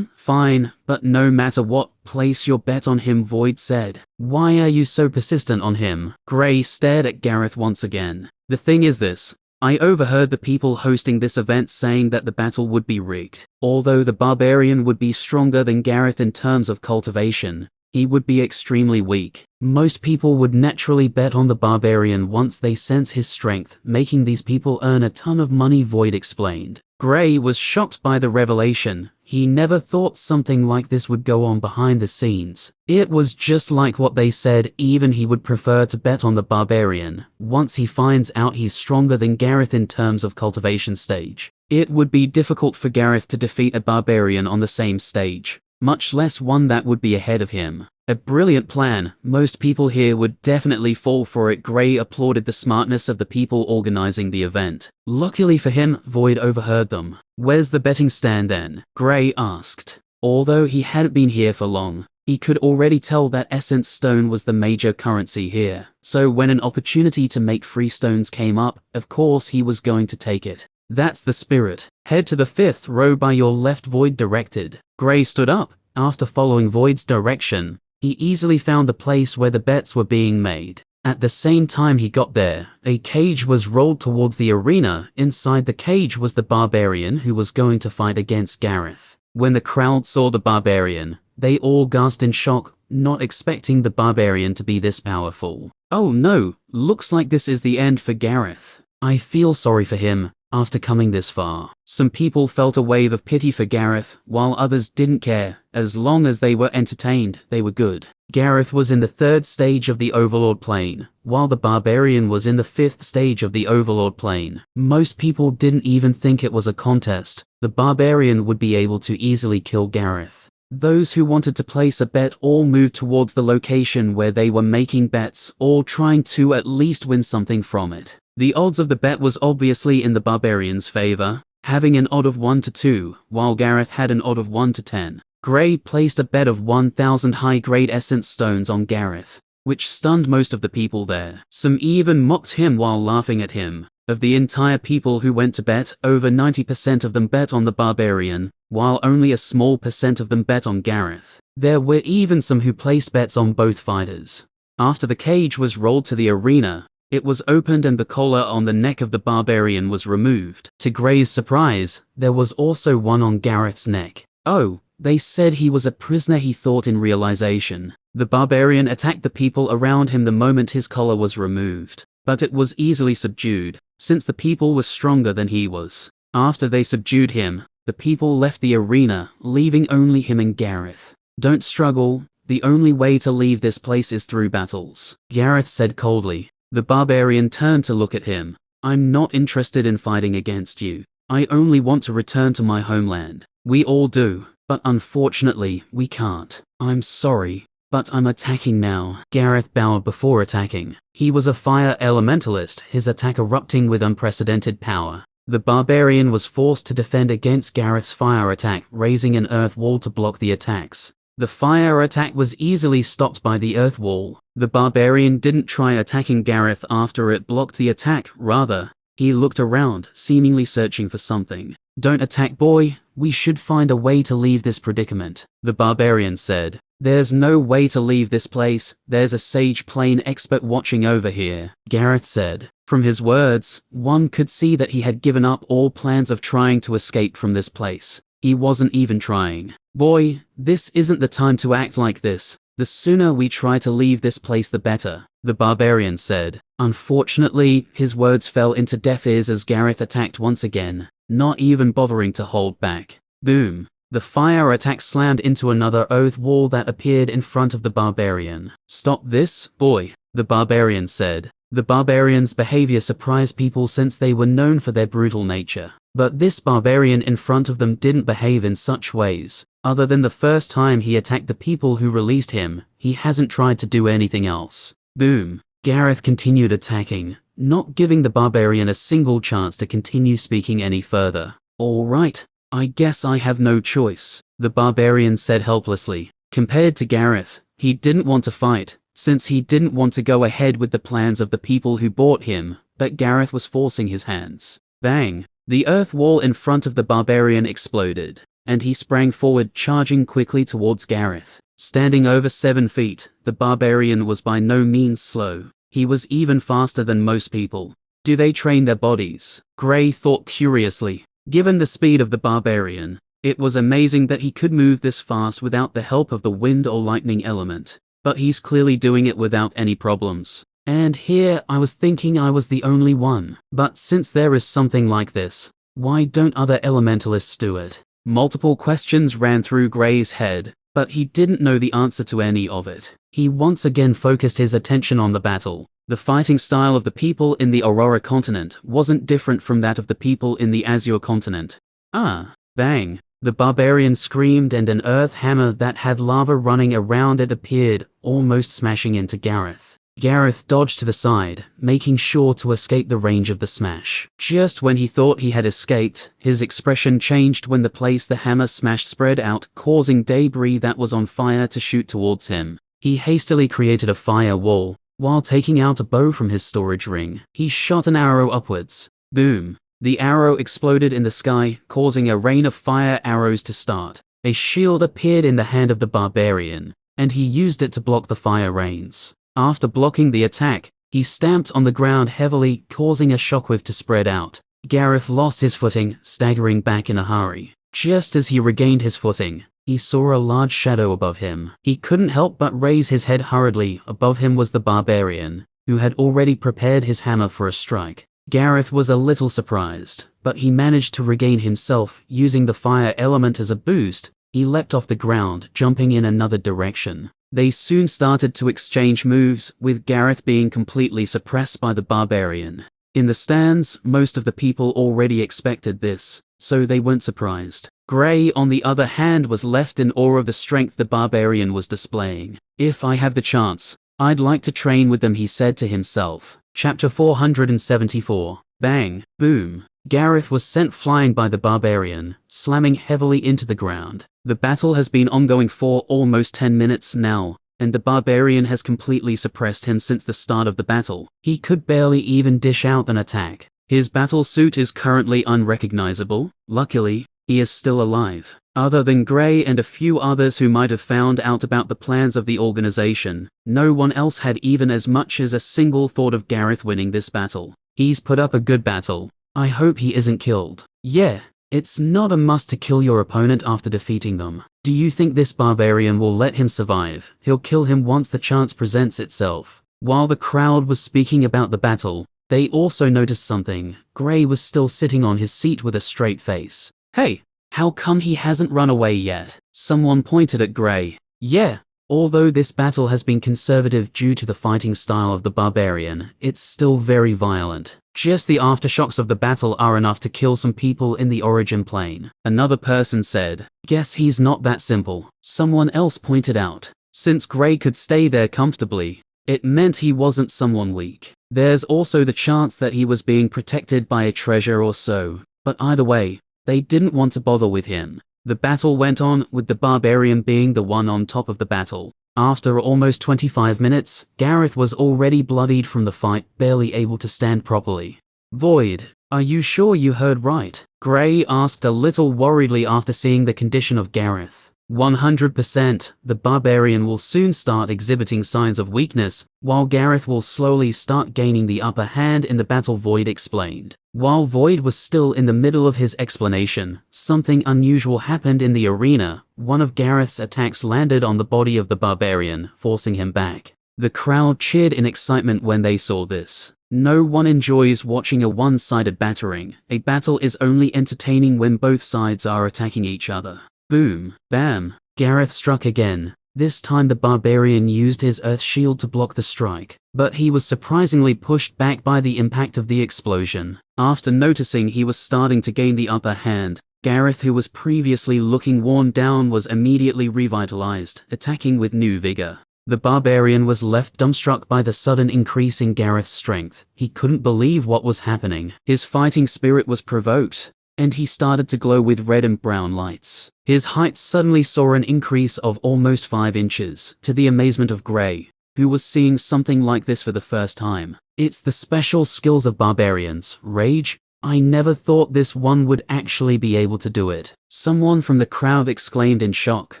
Fine, but no matter what, place your bet on him," Void said. "Why are you so persistent on him?" Gray stared at Gareth once again. "The thing is this. I overheard the people hosting this event saying that the battle would be rigged. Although the barbarian would be stronger than Gareth in terms of cultivation, he would be extremely weak. Most people would naturally bet on the barbarian once they sense his strength, making these people earn a ton of money," Void explained. Gray was shocked by the revelation. He never thought something like this would go on behind the scenes. It was just like what they said, even he would prefer to bet on the barbarian once he finds out he's stronger than Gareth in terms of cultivation stage. It would be difficult for Gareth to defeat a barbarian on the same stage, much less one that would be ahead of him. A brilliant plan. Most people here would definitely fall for it. Gray applauded the smartness of the people organizing the event. Luckily for him, Void overheard them. "Where's the betting stand then?" Gray asked. Although he hadn't been here for long, he could already tell that essence stone was the major currency here. So when an opportunity to make free stones came up, of course he was going to take it. "That's the spirit. Head to the 5th row by your left," Void directed. Gray stood up. After following Void's direction, he easily found the place where the bets were being made. At the same time he got there, a cage was rolled towards the arena. Inside the cage was the barbarian who was going to fight against Gareth. When the crowd saw the barbarian, they all gasped in shock, not expecting the barbarian to be this powerful. "Oh no, looks like this is the end for Gareth. I feel sorry for him. After coming this far." Some people felt a wave of pity for Gareth, while others didn't care. As long as they were entertained, they were good. Gareth was in the 3rd stage of the Overlord plane, while the barbarian was in the 5th stage of the Overlord plane. Most people didn't even think it was a contest. The barbarian would be able to easily kill Gareth. Those who wanted to place a bet all moved towards the location where they were making bets, all trying to at least win something from it. The odds of the bet was obviously in the barbarian's favor, having an odd of 1 to 2, while Gareth had an odd of 1 to 10. Gray placed a bet of 1,000 high-grade essence stones on Gareth, which stunned most of the people there. Some even mocked him while laughing at him. Of the entire people who went to bet, over 90% of them bet on the barbarian, while only a small percent of them bet on Gareth. There were even some who placed bets on both fighters. After the cage was rolled to the arena, it was opened and the collar on the neck of the barbarian was removed. To Gray's surprise, there was also one on Gareth's neck. "Oh, they said he was a prisoner," he thought in realization. The barbarian attacked the people around him the moment his collar was removed, but it was easily subdued, since the people were stronger than he was. After they subdued him, the people left the arena, leaving only him and Gareth. "Don't struggle. The only way to leave this place is through battles," Gareth said coldly. The barbarian turned to look at him. "I'm not interested in fighting against you. I only want to return to my homeland. We all do, but unfortunately, we can't. I'm sorry, but I'm attacking now." Gareth bowed before attacking. He was a fire elementalist, his attack erupting with unprecedented power. The barbarian was forced to defend against Gareth's fire attack, raising an earth wall to block the attacks. The fire attack was easily stopped by the earth wall. The barbarian didn't try attacking Gareth after it blocked the attack, rather, he looked around, seemingly searching for something. "Don't attack, boy. We should find a way to leave this predicament," the barbarian said. "There's no way to leave this place. There's a sage plane expert watching over here," Gareth said. From his words, one could see that he had given up all plans of trying to escape from this place. He wasn't even trying. Boy, this isn't the time to act like this. The sooner we try to leave this place the better, the barbarian said. Unfortunately, his words fell into deaf ears as Gareth attacked once again, not even bothering to hold back. Boom. The fire attack slammed into another earth wall that appeared in front of the barbarian. Stop this, boy, the barbarian said. The barbarian's behavior surprised people since they were known for their brutal nature. But this barbarian in front of them didn't behave in such ways. Other than the first time he attacked the people who released him, he hasn't tried to do anything else. Boom. Gareth continued attacking, not giving the barbarian a single chance to continue speaking any further. All right, I guess I have no choice, the barbarian said helplessly. Compared to Gareth, he didn't want to fight, since he didn't want to go ahead with the plans of the people who bought him, but Gareth was forcing his hands. Bang! The earth wall in front of the barbarian exploded, and he sprang forward, charging quickly towards Gareth. Standing over 7 feet, the barbarian was by no means slow. He was even faster than most people. Do they train their bodies? Gray thought curiously. Given the speed of the barbarian, it was amazing that he could move this fast without the help of the wind or lightning element. But he's clearly doing it without any problems. And here I was thinking I was the only one. But since there is something like this, why don't other elementalists do it? Multiple questions ran through Gray's head, but he didn't know the answer to any of it. He once again focused his attention on the battle. The fighting style of the people in the Aurora continent wasn't different from that of the people in the Azure continent. Bang! The barbarian screamed and an earth hammer that had lava running around it appeared, almost smashing into Gareth. Gareth dodged to the side, making sure to escape the range of the smash. Just when he thought he had escaped, his expression changed when the place the hammer smashed spread out, causing debris that was on fire to shoot towards him. He hastily created a fire wall. While taking out a bow from his storage ring, he shot an arrow upwards. Boom! The arrow exploded in the sky, causing a rain of fire arrows to start. A shield appeared in the hand of the barbarian, and he used it to block the fire rains. After blocking the attack, he stamped on the ground heavily, causing a shockwave to spread out. Gareth lost his footing, staggering back in a hurry. Just as he regained his footing, he saw a large shadow above him. He couldn't help but raise his head hurriedly. Above him was the barbarian, who had already prepared his hammer for a strike. Gareth was a little surprised, but he managed to regain himself. Using the fire element as a boost, he leapt off the ground, jumping in another direction. They soon started to exchange moves, with Gareth being completely suppressed by the barbarian. In the stands, most of the people already expected this, so they weren't surprised. Gray, on the other hand, was left in awe of the strength the barbarian was displaying. If I have the chance, I'd like to train with them, he said to himself. Chapter 474. Bang! Boom! Gareth was sent flying by the barbarian, slamming heavily into the ground. The battle has been ongoing for almost 10 minutes now, and the barbarian has completely suppressed him since the start of the battle. He could barely even dish out an attack. His battle suit is currently unrecognizable. Luckily, he is still alive. Other than Gray and a few others who might have found out about the plans of the organization, no one else had even as much as a single thought of Gareth winning this battle. He's put up a good battle. I hope he isn't killed. Yeah, it's not a must to kill your opponent after defeating them. Do you think this barbarian will let him survive? He'll kill him once the chance presents itself. While the crowd was speaking about the battle, they also noticed something. Gray was still sitting on his seat with a straight face. Hey, how come he hasn't run away yet? Someone pointed at Gray. Yeah, although this battle has been conservative due to the fighting style of the barbarian, it's still very violent. Just the aftershocks of the battle are enough to kill some people in the origin plane. Another person said, guess he's not that simple. Someone else pointed out, since Gray could stay there comfortably, it meant he wasn't someone weak. There's also the chance that he was being protected by a treasure or so, but either way, they didn't want to bother with him. The battle went on, with the barbarian being the one on top of the battle. After almost 25 minutes, Gareth was already bloodied from the fight, barely able to stand properly. Void, are you sure you heard right? Gray asked a little worriedly after seeing the condition of Gareth. 100%, the barbarian will soon start exhibiting signs of weakness, while Gareth will slowly start gaining the upper hand in the battle, Void explained. While Void was still in the middle of his explanation, something unusual happened in the arena. One of Gareth's attacks landed on the body of the barbarian, forcing him back. The crowd cheered in excitement when they saw this. No one enjoys watching a one-sided battering. A battle is only entertaining when both sides are attacking each other. Boom, bam. Gareth struck again. This time the barbarian used his earth shield to block the strike, but he was surprisingly pushed back by the impact of the explosion. After noticing he was starting to gain the upper hand, Gareth, who was previously looking worn down, was immediately revitalized, attacking with new vigor. The barbarian was left dumbstruck by the sudden increase in Gareth's strength. He couldn't believe what was happening. His fighting spirit was provoked, and he started to glow with red and brown lights. His height suddenly saw an increase of almost 5 inches, to the amazement of Gray, who was seeing something like this for the first time. It's the special skills of barbarians. Rage? I never thought this one would actually be able to do it. Someone from the crowd exclaimed in shock.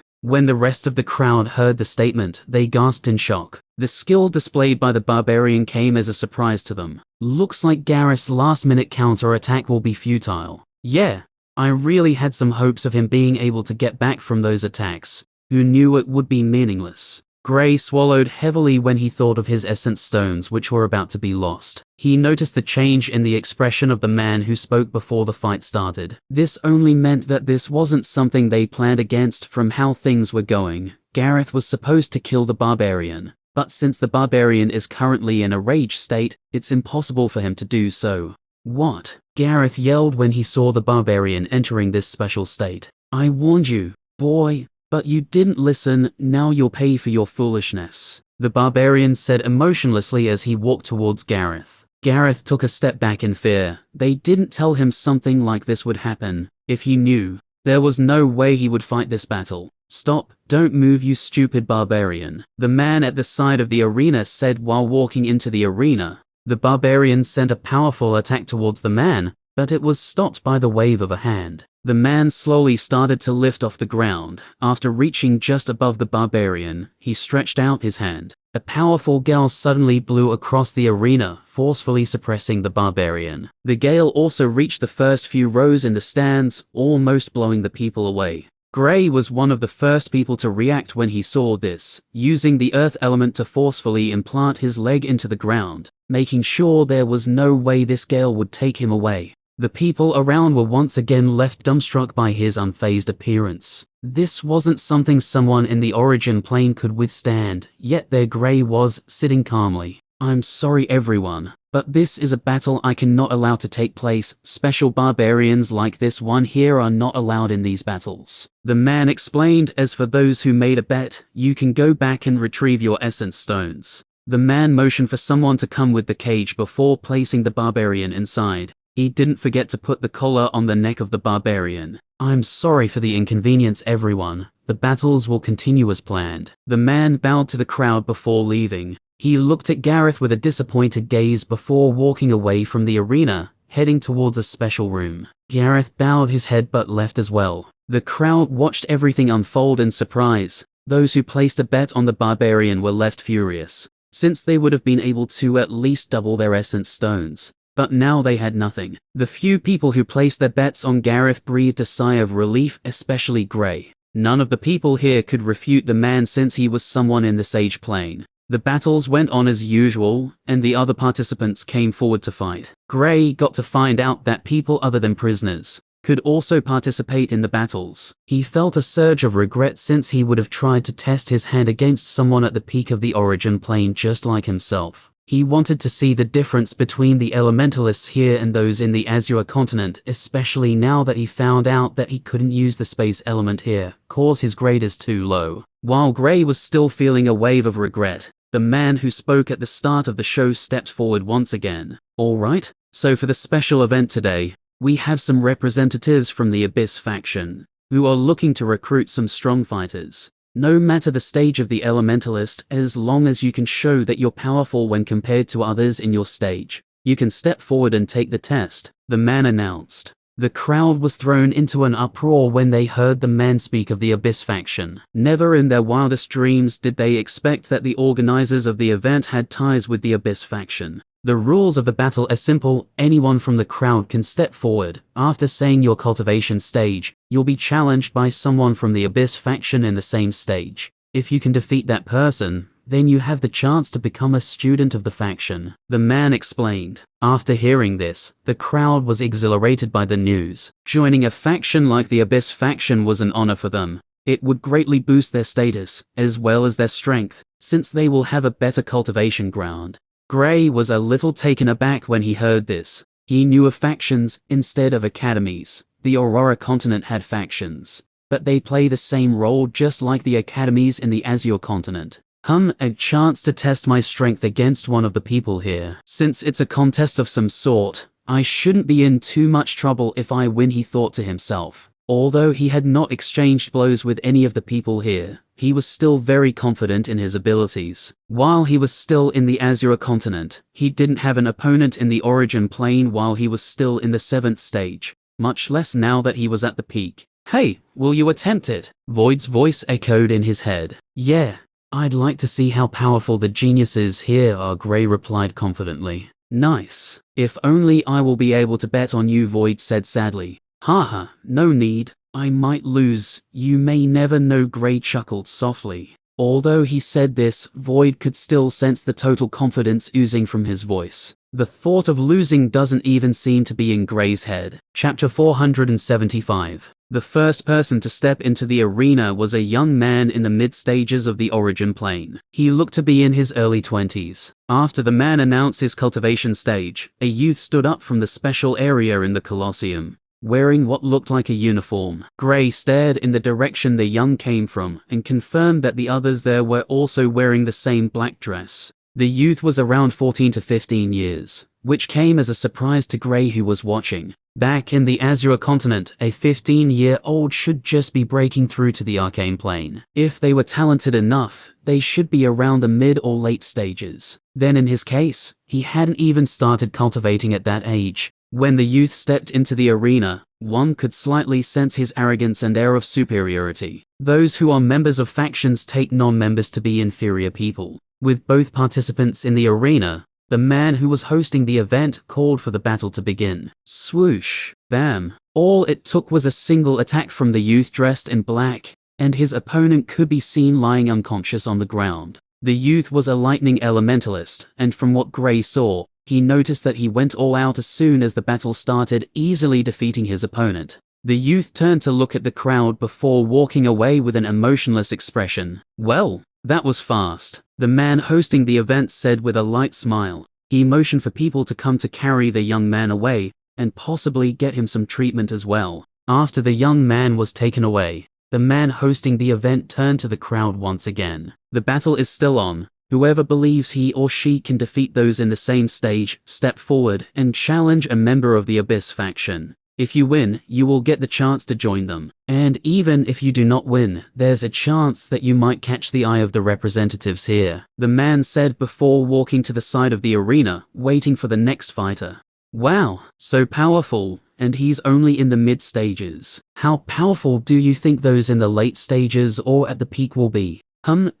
When the rest of the crowd heard the statement, they gasped in shock. The skill displayed by the barbarian came as a surprise to them. Looks like Gareth's last-minute counter-attack will be futile. Yeah, I really had some hopes of him being able to get back from those attacks. Who knew it would be meaningless? Gray swallowed heavily when he thought of his essence stones, which were about to be lost. He noticed the change in the expression of the man who spoke before the fight started. This only meant that this wasn't something they planned against. From how things were going, Gareth was supposed to kill the barbarian, but since the barbarian is currently in a rage state, it's impossible for him to do so. What? Gareth yelled when he saw the barbarian entering this special state. I warned you, boy. But you didn't listen. Now you'll pay for your foolishness, the barbarian said emotionlessly as he walked towards Gareth. Gareth took a step back in fear. They didn't tell him something like this would happen. If he knew, there was no way he would fight this battle. Stop, don't move, you stupid barbarian, the man at the side of the arena said while walking into the arena. The barbarian sent a powerful attack towards the man, but it was stopped by the wave of a hand. The man slowly started to lift off the ground. After reaching just above the barbarian, he stretched out his hand. A powerful gale suddenly blew across the arena, forcefully suppressing the barbarian. The gale also reached the first few rows in the stands, almost blowing the people away. Gray was one of the first people to react when he saw this, using the earth element to forcefully implant his leg into the ground, making sure there was no way this gale would take him away. The people around were once again left dumbstruck by his unfazed appearance. This wasn't something someone in the origin plane could withstand, yet there Gray was, sitting calmly. I'm sorry everyone, but this is a battle I cannot allow to take place. Special barbarians like this one here are not allowed in these battles, the man explained. As for those who made a bet, you can go back and retrieve your essence stones. The man motioned for someone to come with the cage before placing the barbarian inside. He didn't forget to put the collar on the neck of the barbarian. I'm sorry for the inconvenience everyone. The battles will continue as planned. The man bowed to the crowd before leaving. He looked at Gareth with a disappointed gaze before walking away from the arena, heading towards a special room. Gareth bowed his head but left as well. The crowd watched everything unfold in surprise. Those who placed a bet on the barbarian were left furious, since they would have been able to at least double their essence stones. But now they had nothing. The few people who placed their bets on Gareth breathed a sigh of relief, especially Gray. None of the people here could refute the man since he was someone in the Sage plane. The battles went on as usual, and the other participants came forward to fight. Gray got to find out that people other than prisoners could also participate in the battles. He felt a surge of regret since he would have tried to test his hand against someone at the peak of the origin plane just like himself. He wanted to see the difference between the elementalists here and those in the Azure continent, especially now that he found out that he couldn't use the space element here, cause his grade is too low. While Gray was still feeling a wave of regret, the man who spoke at the start of the show stepped forward once again. Alright, so for the special event today, we have some representatives from the Abyss faction, who are looking to recruit some strong fighters. No matter the stage of the elementalist, as long as you can show that you're powerful when compared to others in your stage, you can step forward and take the test, the man announced. The crowd was thrown into an uproar when they heard the man speak of the Abyss faction. Never in their wildest dreams did they expect that the organizers of the event had ties with the Abyss faction. The rules of the battle are simple. Anyone from the crowd can step forward. After saying your cultivation stage, you'll be challenged by someone from the Abyss faction in the same stage. If you can defeat that person, then you have the chance to become a student of the faction, the man explained. After hearing this, the crowd was exhilarated by the news. Joining a faction like the Abyss faction was an honor for them. It would greatly boost their status, as well as their strength, since they will have a better cultivation ground. Gray was a little taken aback when he heard this. He knew of factions instead of academies. The Aurora continent had factions, but they play the same role just like the academies in the Azure continent. A chance to test my strength against one of the people here. Since it's a contest of some sort, I shouldn't be in too much trouble if I win, he thought to himself. Although he had not exchanged blows with any of the people here, he was still very confident in his abilities. While he was still in the Azure continent, he didn't have an opponent in the origin plane while he was still in the 7th stage, much less now that he was at the peak. Hey, will you attempt it? Void's voice echoed in his head. Yeah. I'd like to see how powerful the geniuses here are, Gray replied confidently. Nice. If only I will be able to bet on you, Void said sadly. Haha, no need. I might lose. You may never know, Gray chuckled softly. Although he said this, Void could still sense the total confidence oozing from his voice. The thought of losing doesn't even seem to be in Gray's head. Chapter 475. The first person to step into the arena was a young man in the mid-stages of the origin plane. He looked to be in his early 20s. After the man announced his cultivation stage, a youth stood up from the special area in the Colosseum, wearing what looked like a uniform. Gray stared in the direction the young came from and confirmed that the others there were also wearing the same black dress. The youth was around 14 to 15 years, which came as a surprise to Gray, who was watching. Back in the Azure continent, a 15-year-old should just be breaking through to the arcane plane. If they were talented enough, they should be around the mid or late stages. Then in his case, he hadn't even started cultivating at that age. When the youth stepped into the arena, one could slightly sense his arrogance and air of superiority. Those who are members of factions take non-members to be inferior people. With both participants in the arena, the man who was hosting the event called for the battle to begin. Swoosh. Bam. All it took was a single attack from the youth dressed in black, and his opponent could be seen lying unconscious on the ground. The youth was a lightning elementalist, and from what Gray saw, he noticed that he went all out as soon as the battle started, easily defeating his opponent. The youth turned to look at the crowd before walking away with an emotionless expression. Well, that was fast, the man hosting the event said with a light smile. He motioned for people to come to carry the young man away, and possibly get him some treatment as well. After the young man was taken away, the man hosting the event turned to the crowd once again. The battle is still on. Whoever believes he or she can defeat those in the same stage, step forward and challenge a member of the Abyss faction. If you win, you will get the chance to join them. And even if you do not win, there's a chance that you might catch the eye of the representatives here, the man said before walking to the side of the arena, waiting for the next fighter. Wow, so powerful, and he's only in the mid stages. How powerful do you think those in the late stages or at the peak will be?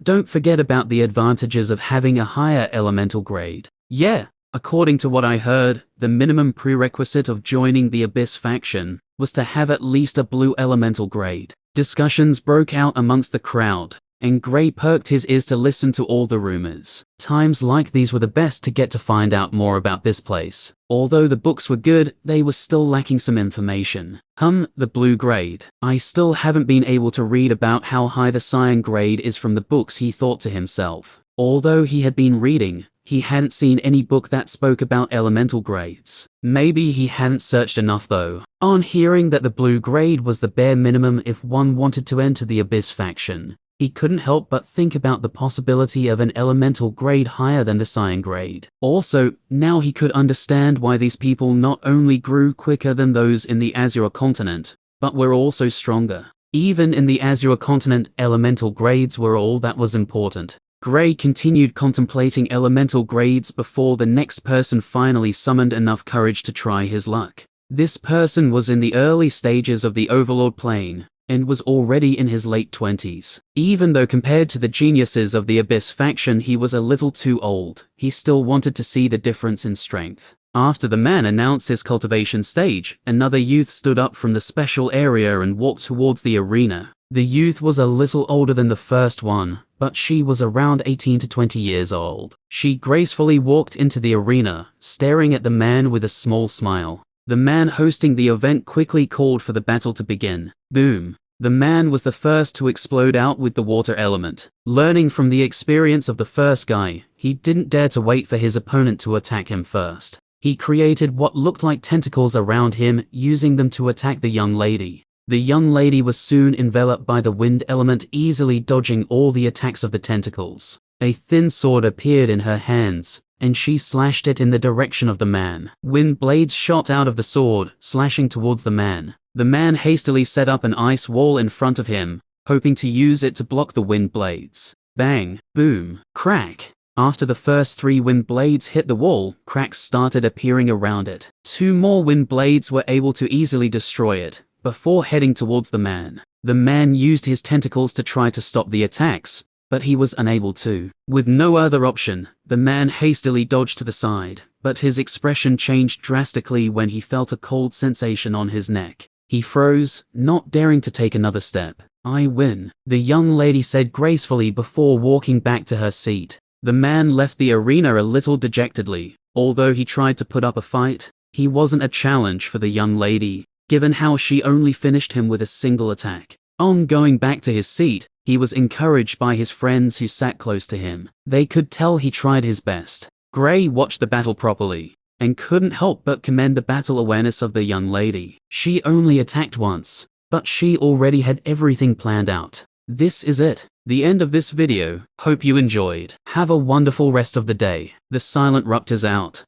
Don't forget about the advantages of having a higher elemental grade. Yeah. According to what I heard, the minimum prerequisite of joining the Abyss faction was to have at least a blue elemental grade. Discussions broke out amongst the crowd, and Gray perked his ears to listen to all the rumors. Times like these were the best to get to find out more about this place. Although the books were good, they were still lacking some information. The blue grade. I still haven't been able to read about how high the cyan grade is from the books, he thought to himself. Although he had been reading, he hadn't seen any book that spoke about elemental grades. Maybe he hadn't searched enough though. On hearing that the blue grade was the bare minimum if one wanted to enter the Abyss faction, he couldn't help but think about the possibility of an elemental grade higher than the cyan grade. Also, now he could understand why these people not only grew quicker than those in the Azure continent, but were also stronger. Even in the Azure continent, elemental grades were all that was important. Gray continued contemplating elemental grades before the next person finally summoned enough courage to try his luck. This person was in the early stages of the overlord plane, and was already in his late 20s. Even though compared to the geniuses of the Abyss faction he was a little too old, he still wanted to see the difference in strength. After the man announced his cultivation stage, another youth stood up from the special area and walked towards the arena. The youth was a little older than the first one, but she was around 18 to 20 years old. She gracefully walked into the arena, staring at the man with a small smile. The man hosting the event quickly called for the battle to begin. Boom. The man was the first to explode out with the water element. Learning from the experience of the first guy, he didn't dare to wait for his opponent to attack him first. He created what looked like tentacles around him, using them to attack the young lady. The young lady was soon enveloped by the wind element, easily dodging all the attacks of the tentacles. A thin sword appeared in her hands, and she slashed it in the direction of the man. Wind blades shot out of the sword, slashing towards the man. The man hastily set up an ice wall in front of him, hoping to use it to block the wind blades. Bang, boom, crack. After the first 3 wind blades hit the wall, cracks started appearing around it. 2 more wind blades were able to easily destroy it, before heading towards the man. The man used his tentacles to try to stop the attacks, but he was unable to. With no other option, the man hastily dodged to the side, but his expression changed drastically when he felt a cold sensation on his neck. He froze, not daring to take another step. "I win," the young lady said gracefully before walking back to her seat. The man left the arena a little dejectedly. Although he tried to put up a fight, he wasn't a challenge for the young lady, given how she only finished him with a single attack. On going back to his seat, he was encouraged by his friends who sat close to him. They could tell he tried his best. Gray watched the battle properly, and couldn't help but commend the battle awareness of the young lady. She only attacked once, but she already had everything planned out. This is it. The end of this video. Hope you enjoyed. Have a wonderful rest of the day. The Silent Rupt is out.